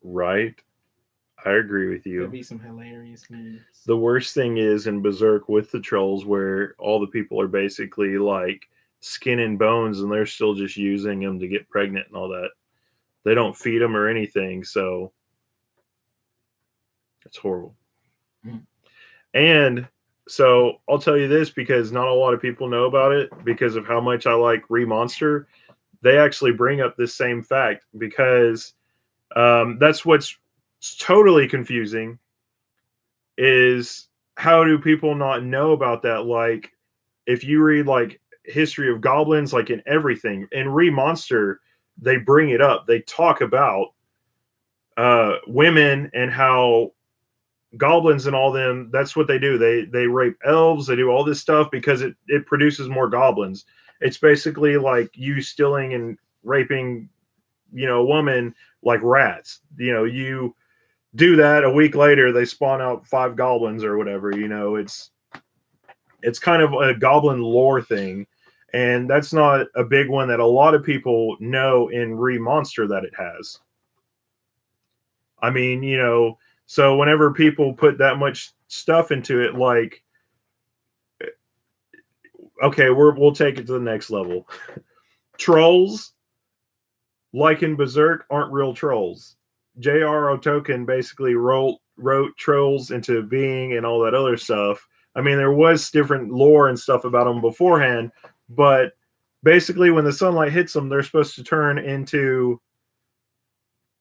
Right. I agree with you. There'll be some hilarious memes. The worst thing is in Berserk with the trolls where all the people are basically like skin and bones and they're still just using them to get pregnant and all that. They don't feed them or anything, so it's horrible. Mm. And so I'll tell you this because not a lot of people know about it because of how much I like Remonster. They actually bring up this same fact because that's what's totally confusing is how do people not know about that? Like, if you read like history of goblins, like in everything in Remonster, they bring it up. They talk about women and how goblins and all them. That's what they do. They rape elves. They do all this stuff because it produces more goblins. It's basically like you stealing and raping, you know, a woman like rats. You know, you do that a week later, they spawn out 5 goblins or whatever. You know, it's kind of a goblin lore thing, and that's not a big one that a lot of people know in Remonster that it has. I mean, you know, so whenever people put that much stuff into it, like, okay, we'll take it to the next level. Trolls, like in Berserk, aren't real trolls. J.R.R. Tolkien basically wrote trolls into being and all that other stuff. I mean, there was different lore and stuff about them beforehand, but basically, when the sunlight hits them, they're supposed to turn into,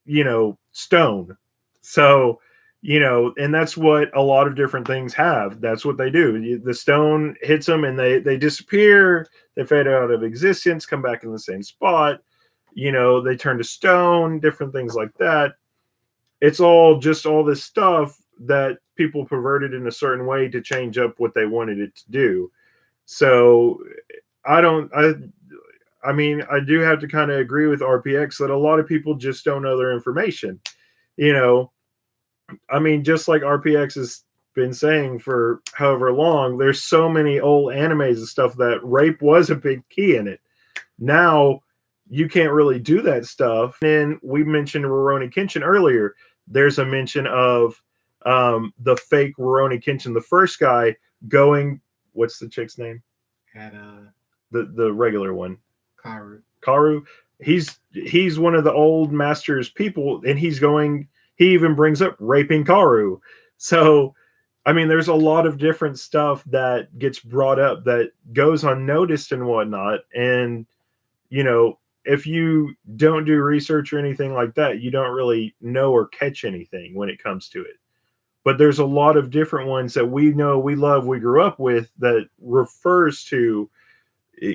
you know, stone. So, you know, and that's what a lot of different things have. That's what they do. The stone hits them and they disappear. They fade out of existence, come back in the same spot. You know, they turn to stone, different things like that. It's all just all this stuff that people perverted in a certain way to change up what they wanted it to do. So I mean, I do have to kind of agree with RPX that a lot of people just don't know their information. You know, I mean, just like RPX has been saying for however long, there's so many old animes and stuff that rape was a big key in it. Now you can't really do that stuff. And we mentioned Rurouni Kenshin earlier. there's a mention of the fake Rurouni Kenshin, the first guy going. What's the chick's name? At The regular one, Karu. Karu. He's one of the old master's people, and he's going. He even brings up raping Karu. So, I mean, there's a lot of different stuff that gets brought up that goes unnoticed and whatnot. And you know, if you don't do research or anything like that, you don't really know or catch anything when it comes to it. But there's a lot of different ones that we know, we love, we grew up with that refers to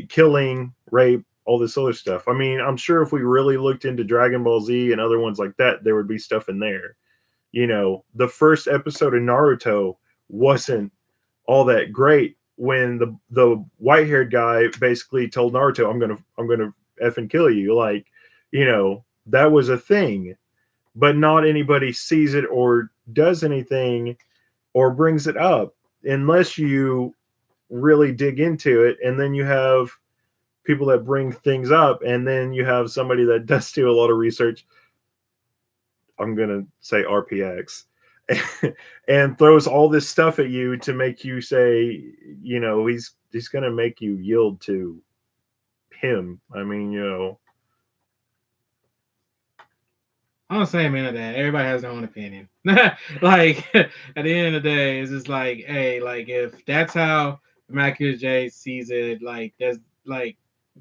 killing, rape, all this other stuff. I mean, I'm sure if we really looked into Dragon Ball Z and other ones like that, there would be stuff in there. You know, the first episode of Naruto wasn't all that great when the white haired guy basically told Naruto, I'm gonna effing kill you. Like, you know, that was a thing, but not anybody sees it or does anything or brings it up unless you really dig into it. And then you have people that bring things up, and then you have somebody that does do a lot of research. I'm gonna say RPX, and throws all this stuff at you to make you say, you know, he's gonna make you yield to him. I mean, you know, I'm the same end of that. Everybody has their own opinion. Like at the end of the day, it's just like, hey, like if that's how Immaculate J sees it,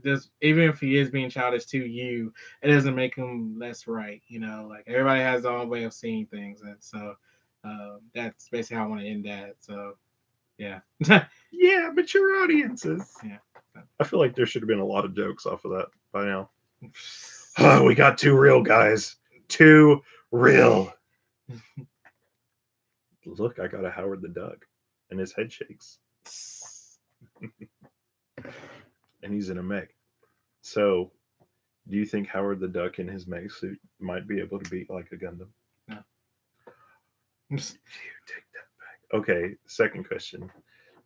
there's even if he is being childish to you, it doesn't make him less right. You know, like everybody has their own way of seeing things, and so that's basically how I want to end that. So yeah, yeah, mature audiences. yeah. I feel like there should have been a lot of jokes off of that by now. Oh, we got too real, guys. Too real. Look, I got a Howard the Duck, and his head shakes, and he's in a mech. So, do you think Howard the Duck in his mech suit might be able to beat like a Gundam? No. You take that back. Okay, second question.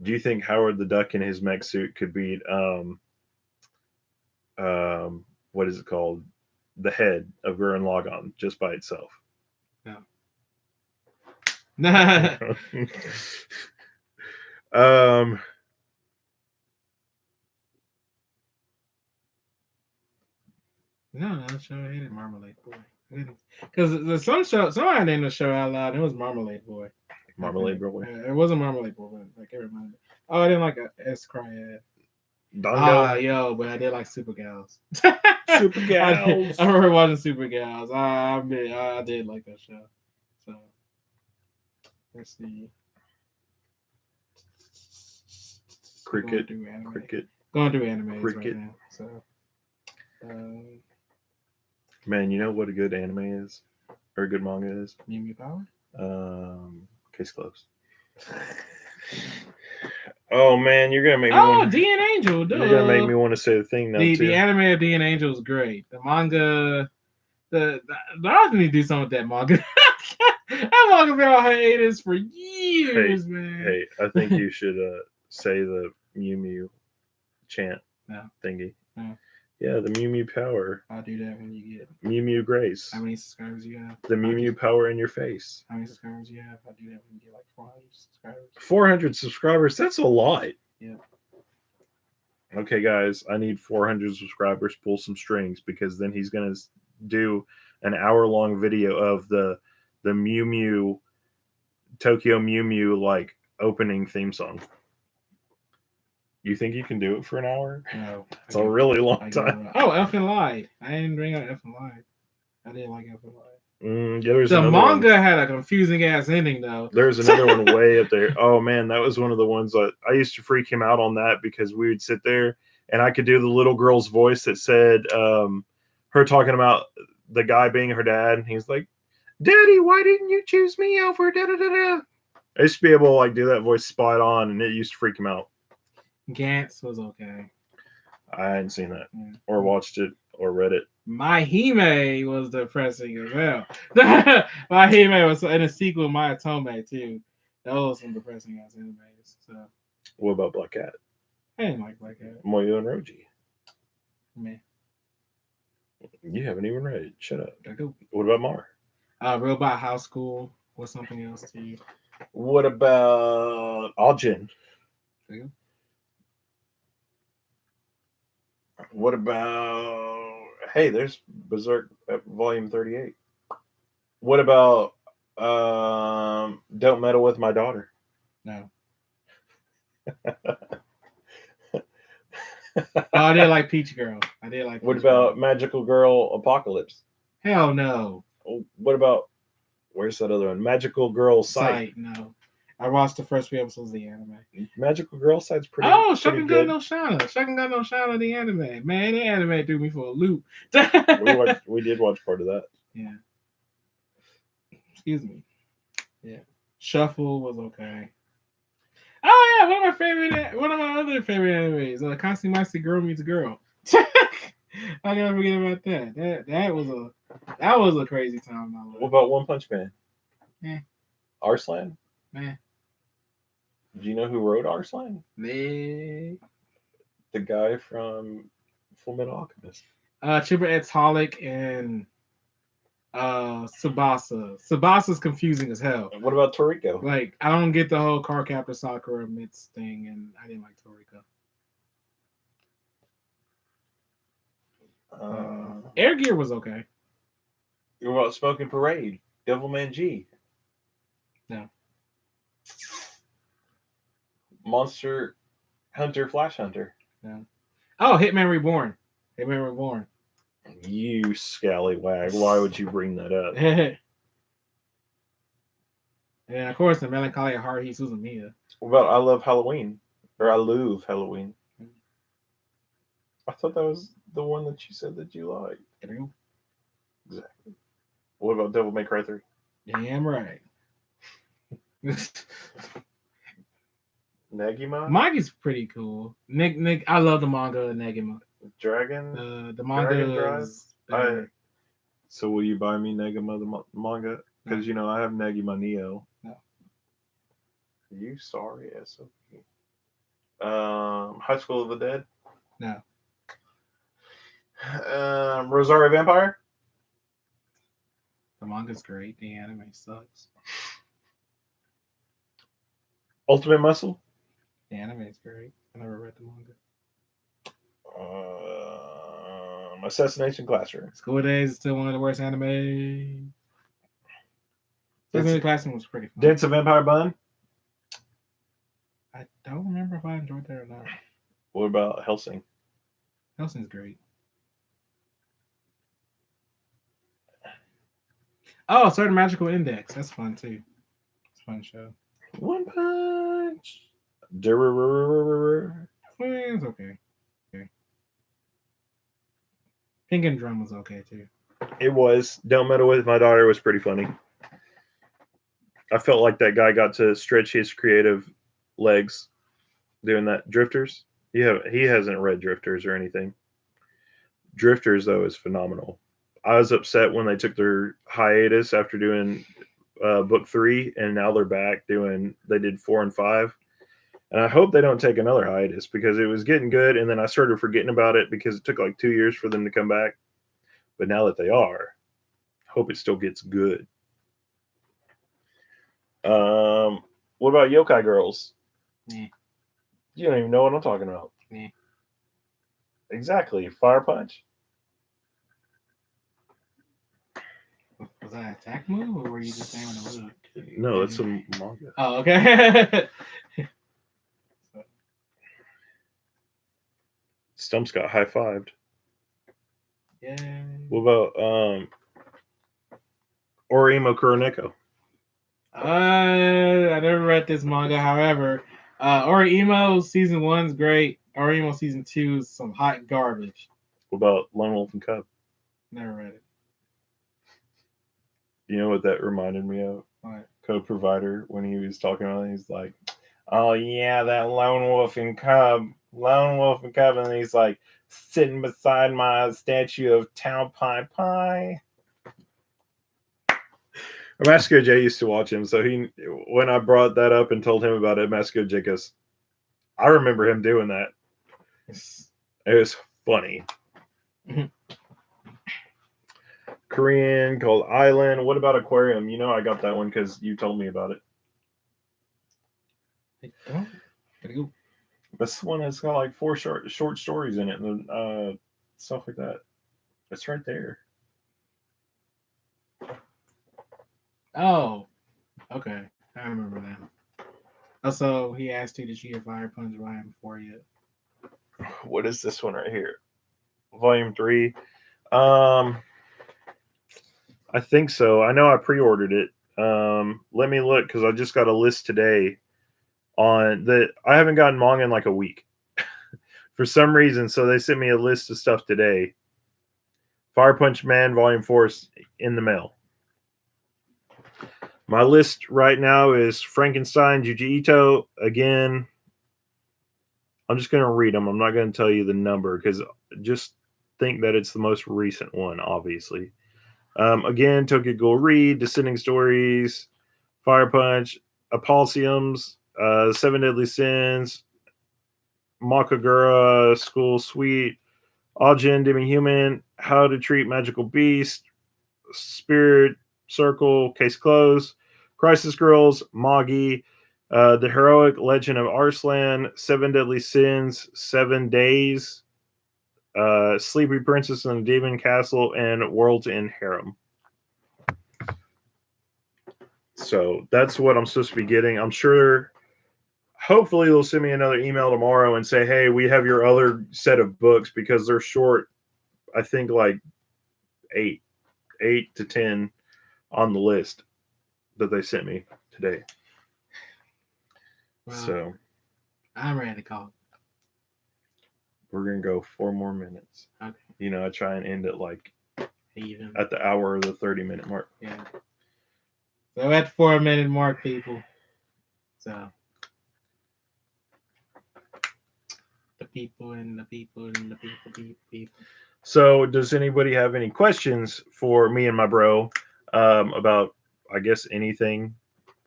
Do you think Howard the Duck in his mech suit could beat what is it called? The head of Gurren Lagann just by itself? No. um No, that show I hated Marmalade Boy. Because the some show, somebody named the show out loud. And it was Marmalade Boy. Marmalade Boy. It wasn't Marmalade Boy, but I can't remember. Oh, I didn't like S Cryad. Dango. Yo, but I did like Super Gals. Super Gals. I remember watching Super Gals. I admit, I did like that show. So let's see. Cricket. Going through anime Cricket. right now. So. Man, you know what a good anime is? Or a good manga is? Mew Mew Power? Case closed. Oh man, you're gonna make me D and Angel, duh. You're gonna make me want to say the thing now too. The anime of D and Angel is great. The manga, the I need to do something with that manga. That manga been on hiatus for years, man. Hey, I think you should say the Mew Mew chant thingy. No. Yeah, the Mew Mew power. I'll do that when you get Mew Mew grace. How many subscribers you have? The Mew Mew power in your face. How many subscribers you have? I'll do that when you get like 400 subscribers. 400 subscribers? That's a lot. Yeah. Okay, guys, I need 400 subscribers. Pull some strings because then he's gonna do an hour-long video of the Mew Mew Tokyo Mew Mew like opening theme song. You think you can do it for an hour? No. It's a really long time. Oh, Elfin Lied. I didn't bring up Elfin Lied. I didn't like Elfin Lied. Yeah, the manga had a confusing ass ending though. There's another one way up there. Oh man, that was one of the ones that I used to freak him out on that because we would sit there and I could do the little girl's voice that said her talking about the guy being her dad, and he's like, "Daddy, why didn't you choose me over da da da da?" I used to be able to like do that voice spot on, and it used to freak him out. Gantz was okay. I hadn't seen that or watched it or read it. My Hime was depressing as well. My Hime was in a sequel, My Atome too. Those were some depressing ass animes. So. What about Black Cat? I didn't like Black Cat. Moyo and Roji. Man. You haven't even read it. Shut up. I do. What about Mar? Robot House School was something else to you. What about Ajin? Yeah. What about hey? There's Berserk Volume 38. What about Don't Meddle with My Daughter? No. Oh, I did like Peach Girl. I did like. What Peach about Girl. Magical Girl Apocalypse? Hell no. What about where's that other one? Magical Girl Sight. Sight, no. I watched the first few episodes of the anime. Magical Girl Sight's pretty Oh, pretty Shakungan good. no Shana. Shakungan no Shana, the anime. Man, the anime threw me for a loop. We did watch part of that. Yeah. Excuse me. Yeah. Shuffle was okay. Oh yeah, one of my other favorite animes, Kasumasi Girl Meets Girl. I never forget about that. That was a crazy time in my What life. about One Punch Man? Eh. Arslan? Man. Do you know who wrote Arslan? Man. The guy from Full Metal Alchemist. Chipper X Holic and Tsubasa. Tsubasa's confusing as hell. What about Toriko? Like, I don't get the whole Car Captor Sakura Mitz thing, and I didn't like Toriko. Air Gear was okay. What about Smoking Parade? Devilman G? No. Monster Hunter Flash Hunter? No. Oh, Hitman Reborn. Hitman Reborn. You scallywag. Why would you bring that up? And of course, the Melancholy of Haruhi Suzumiya. What about I Love Halloween? Or I Love Halloween? I thought that was the one that you said that you liked. Exactly. What about Devil May Cry 3? Damn right. Negima? Manga's pretty cool. Nick, I love the manga of Negima. Dragon? The manga Dragon Drive? is better. So will you buy me Negima the manga? Because you know I have Negima Neo. No. You sorry SOP. High School of the Dead? No. Rosario Vampire? The manga's great. The anime sucks. Ultimate Muscle? The anime is great. I never read the manga. Assassination Classroom. School Days is still one of the worst anime. Assassination Classroom was pretty fun. Dance of Vampire Bun? I don't remember if I enjoyed that or not. What about Helsing? Helsing's great. Oh, Certain Magical Index. That's fun too. It's a fun show. One Punch. Durr. It's okay. Pink and Drum was okay too. It was. Don't Meddle with My Daughter was pretty funny. I felt like that guy got to stretch his creative legs doing that. Drifters? He hasn't read Drifters or anything. Drifters, though, is phenomenal. I was upset when they took their hiatus after doing book 3, and now they're back they did 4 and 5. And I hope they don't take another hiatus because it was getting good, and then I started forgetting about it because it took like 2 years for them to come back. But now that they are, I hope it still gets good. What about Yokai Girls? Yeah. You don't even know what I'm talking about. Yeah. Exactly. Fire Punch. Was that an attack move or were you just saying a move? No, that's a manga. Oh, okay. Stumps got high fived. Yeah. What about Orimo Kuroneko? I never read this manga. However, Orimo season 1's great. Orimo season 2 is some hot garbage. What about Lone Wolf and Cub? Never read it. You know what that reminded me of? What? Co-provider when he was talking about it, he's like, "Oh yeah, that Lone Wolf and Cub, and he's like sitting beside my statue of Tao Pai Pai." Masco J used to watch him, so when I brought that up and told him about it, Masco J goes, "I remember him doing that. It was funny." Korean called Island. What about Aquarium? You know, I got that one because you told me about it. Oh, gotta go. This one has got like four short stories in it and stuff like that. It's right there. Oh, okay. I remember that. Also, he asked you to cheat a fire punch Ryan before you. What is this one right here? Volume 3. Um, I think so. I know I pre-ordered it. Let me look because I just got a list today on that. I haven't gotten manga in like a week for some reason. So they sent me a list of stuff today. Fire Punch Man Volume 4 is in the mail. My list right now is Frankenstein, Juji Ito. Again, I'm just going to read them. I'm not going to tell you the number because just think that it's the most recent one, obviously. Again, Tokyo Ghoul Reed, Descending Stories, Fire Punch, Apolsiums, Seven Deadly Sins, Makagura, School Suite, Ajin, Demi Human, How to Treat Magical Beast, Spirit Circle, Case Closed, Crisis Girls, Magi, The Heroic Legend of Arslan, Seven Deadly Sins, 7 Days, Sleepy Princess and the Demon Castle, and Worlds in Harem. So that's what I'm supposed to be getting. I'm sure, hopefully, they'll send me another email tomorrow and say, hey, we have your other set of books because they're short, I think like eight, 8 to 10 on the list that they sent me today. Well, So I'm ready to call. we're gonna go 4 more minutes. Okay. You know, I try and end it like Even. at the hour or the 30-minute mark. Yeah. So at the 4 minute mark, people. So the people and the people and the people. So does anybody have any questions for me and my bro about, I guess, anything?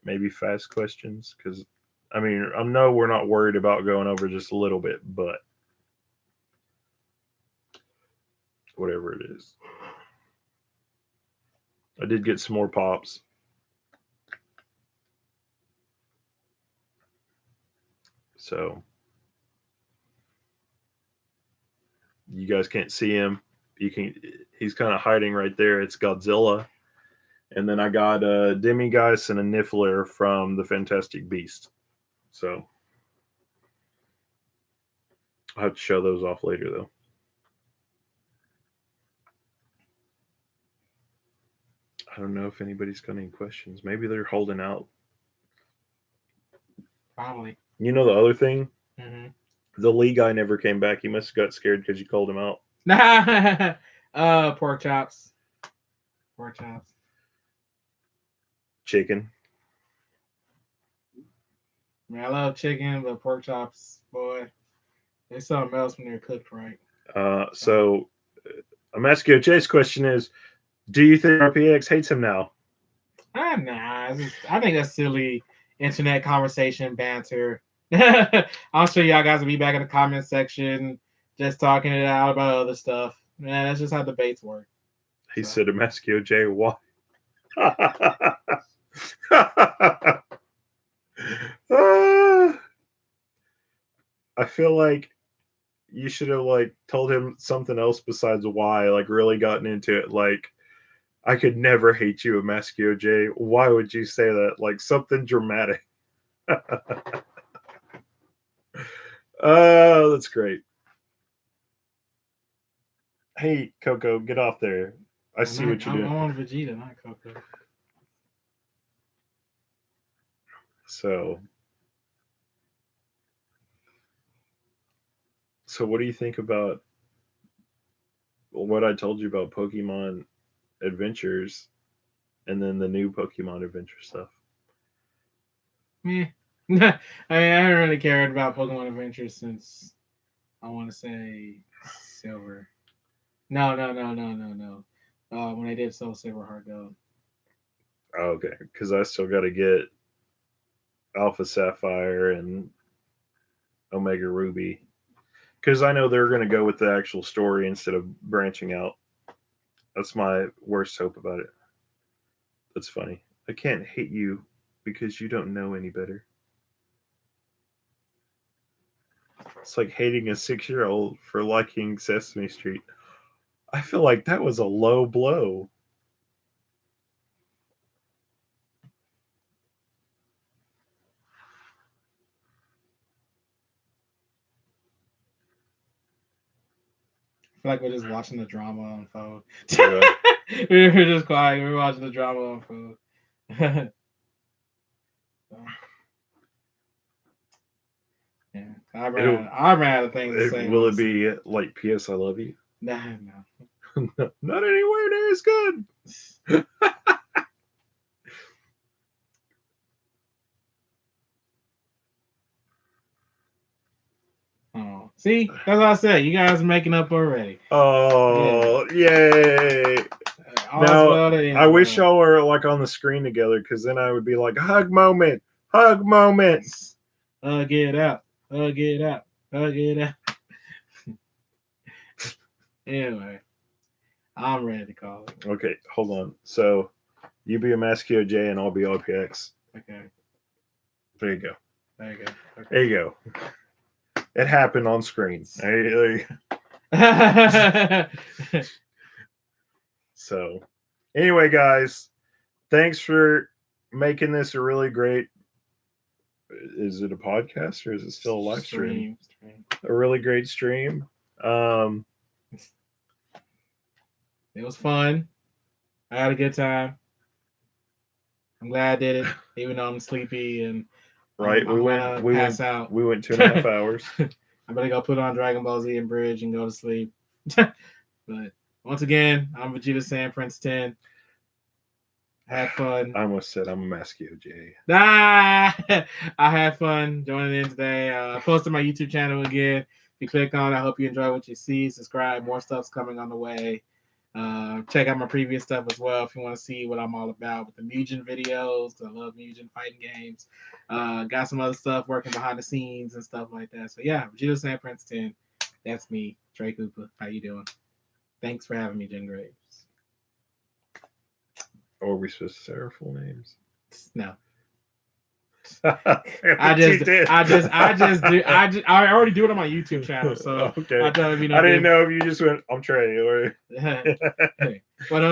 Maybe fast questions? Because, I mean, I know we're not worried about going over just a little bit, but whatever it is. I did get some more pops. So you guys can't see him. You can. He's kind of hiding right there. It's Godzilla, and then I got a Demiguise and a Niffler from the Fantastic Beast. So I'll have to show those off later, though. I don't know if anybody's got any questions. Maybe they're holding out. Probably. You know the other thing? Mm-hmm. The Lee guy never came back. He must have got scared because you called him out. Pork chops. Pork chops. Chicken. I mean, I love chicken, but pork chops, boy, they something else when they're cooked right. So I'm asking you, Jay's question is, do you think RPX hates him now? Nah, I think that's silly internet conversation banter. I'm sure y'all guys will be back in the comment section just talking it out about other stuff. Man, that's just how debates work. He So. said, I'm asking you, Jay, why? I feel like you should have like told him something else besides why, like really gotten into it. Like, I could never hate you, Emascio J. Why would you say that? Like something dramatic. Oh, that's great. Hey, Coco, get off there. I see what you're doing. I'm on Vegeta, not Coco. So what do you think about what I told you about Pokemon Adventures and then the new Pokemon Adventure stuff? Meh. I mean, I haven't really cared about Pokemon Adventures since I want to say Silver. No. When I did Soul Silver Heart Gold. Oh, okay, because I still got to get Alpha Sapphire and Omega Ruby because I know they're going to go with the actual story instead of branching out. That's my worst hope about it. That's funny. I can't hate you because you don't know any better. It's like hating a 6-year-old for liking Sesame Street. I feel like that was a low blow. I feel like we're just watching the drama unfold. Yeah. We were just quiet. We were watching the drama unfold. Yeah, I ran out of things to say. Will it be like P.S. I love you? No. Not anywhere near as good. Oh, see, that's what I said. You guys are making up already. Oh, yay! Now, I wish y'all were like on the screen together, because then I would be like, hug moment, hug moment. Hug it out, hug it out, hug it out. Anyway, I'm ready to call it. Okay, hold on. So, you be a Maschio J and I'll be RPX. Okay. There you go. There you go. Okay. There you go. It happened on screen. So, anyway, guys, thanks for making this a really great. Is it a podcast or is it still a live stream? A really great stream. It was fun. I had a good time. I'm glad I did it, even though I'm sleepy and right. we pass out. We went 2.5 hours. I'm gonna go put on Dragon Ball Z and Bridge and go to sleep. But once again, I'm Vegeta Sand Prince 10. Had fun. I almost said I'm a Maschio J. I had fun joining in today. I posted my YouTube channel again. If you click on it, I hope you enjoy what you see. Subscribe. More stuff's coming on the way. Check out my previous stuff as well if you want to see what I'm all about with the Mugen videos. I love Mugen fighting games. Got some other stuff working behind the scenes and stuff like that. So yeah, Vegeta Sand Prince 10. That's me, Trey Cooper. How you doing? Thanks for having me, Jen Graves. Or are we supposed to say our full names? No. I already do it on my YouTube channel, so okay. I didn't know if you just went, I'm Trey, or well,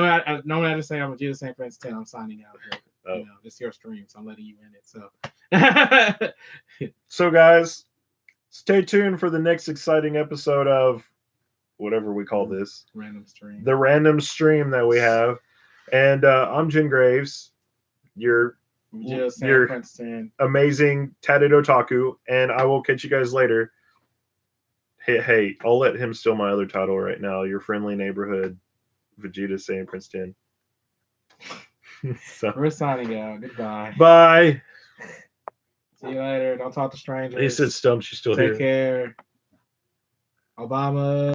normally I just say I'm Vegeta St. Prince 10. I'm signing out here. Oh. You know, it's your stream, so I'm letting you in it. So guys, stay tuned for the next exciting episode of whatever we call this. Random stream. The random stream that we have. And I'm Jen Graves, your amazing tatted otaku, and I will catch you guys later. Hey, I'll let him steal my other title right now. Your friendly neighborhood, Vegeta Saiyan Prince 10. So, we're signing out. Goodbye. Bye. See you later. Don't talk to strangers. He said, "Stumps, you still here?" Take care. Obama.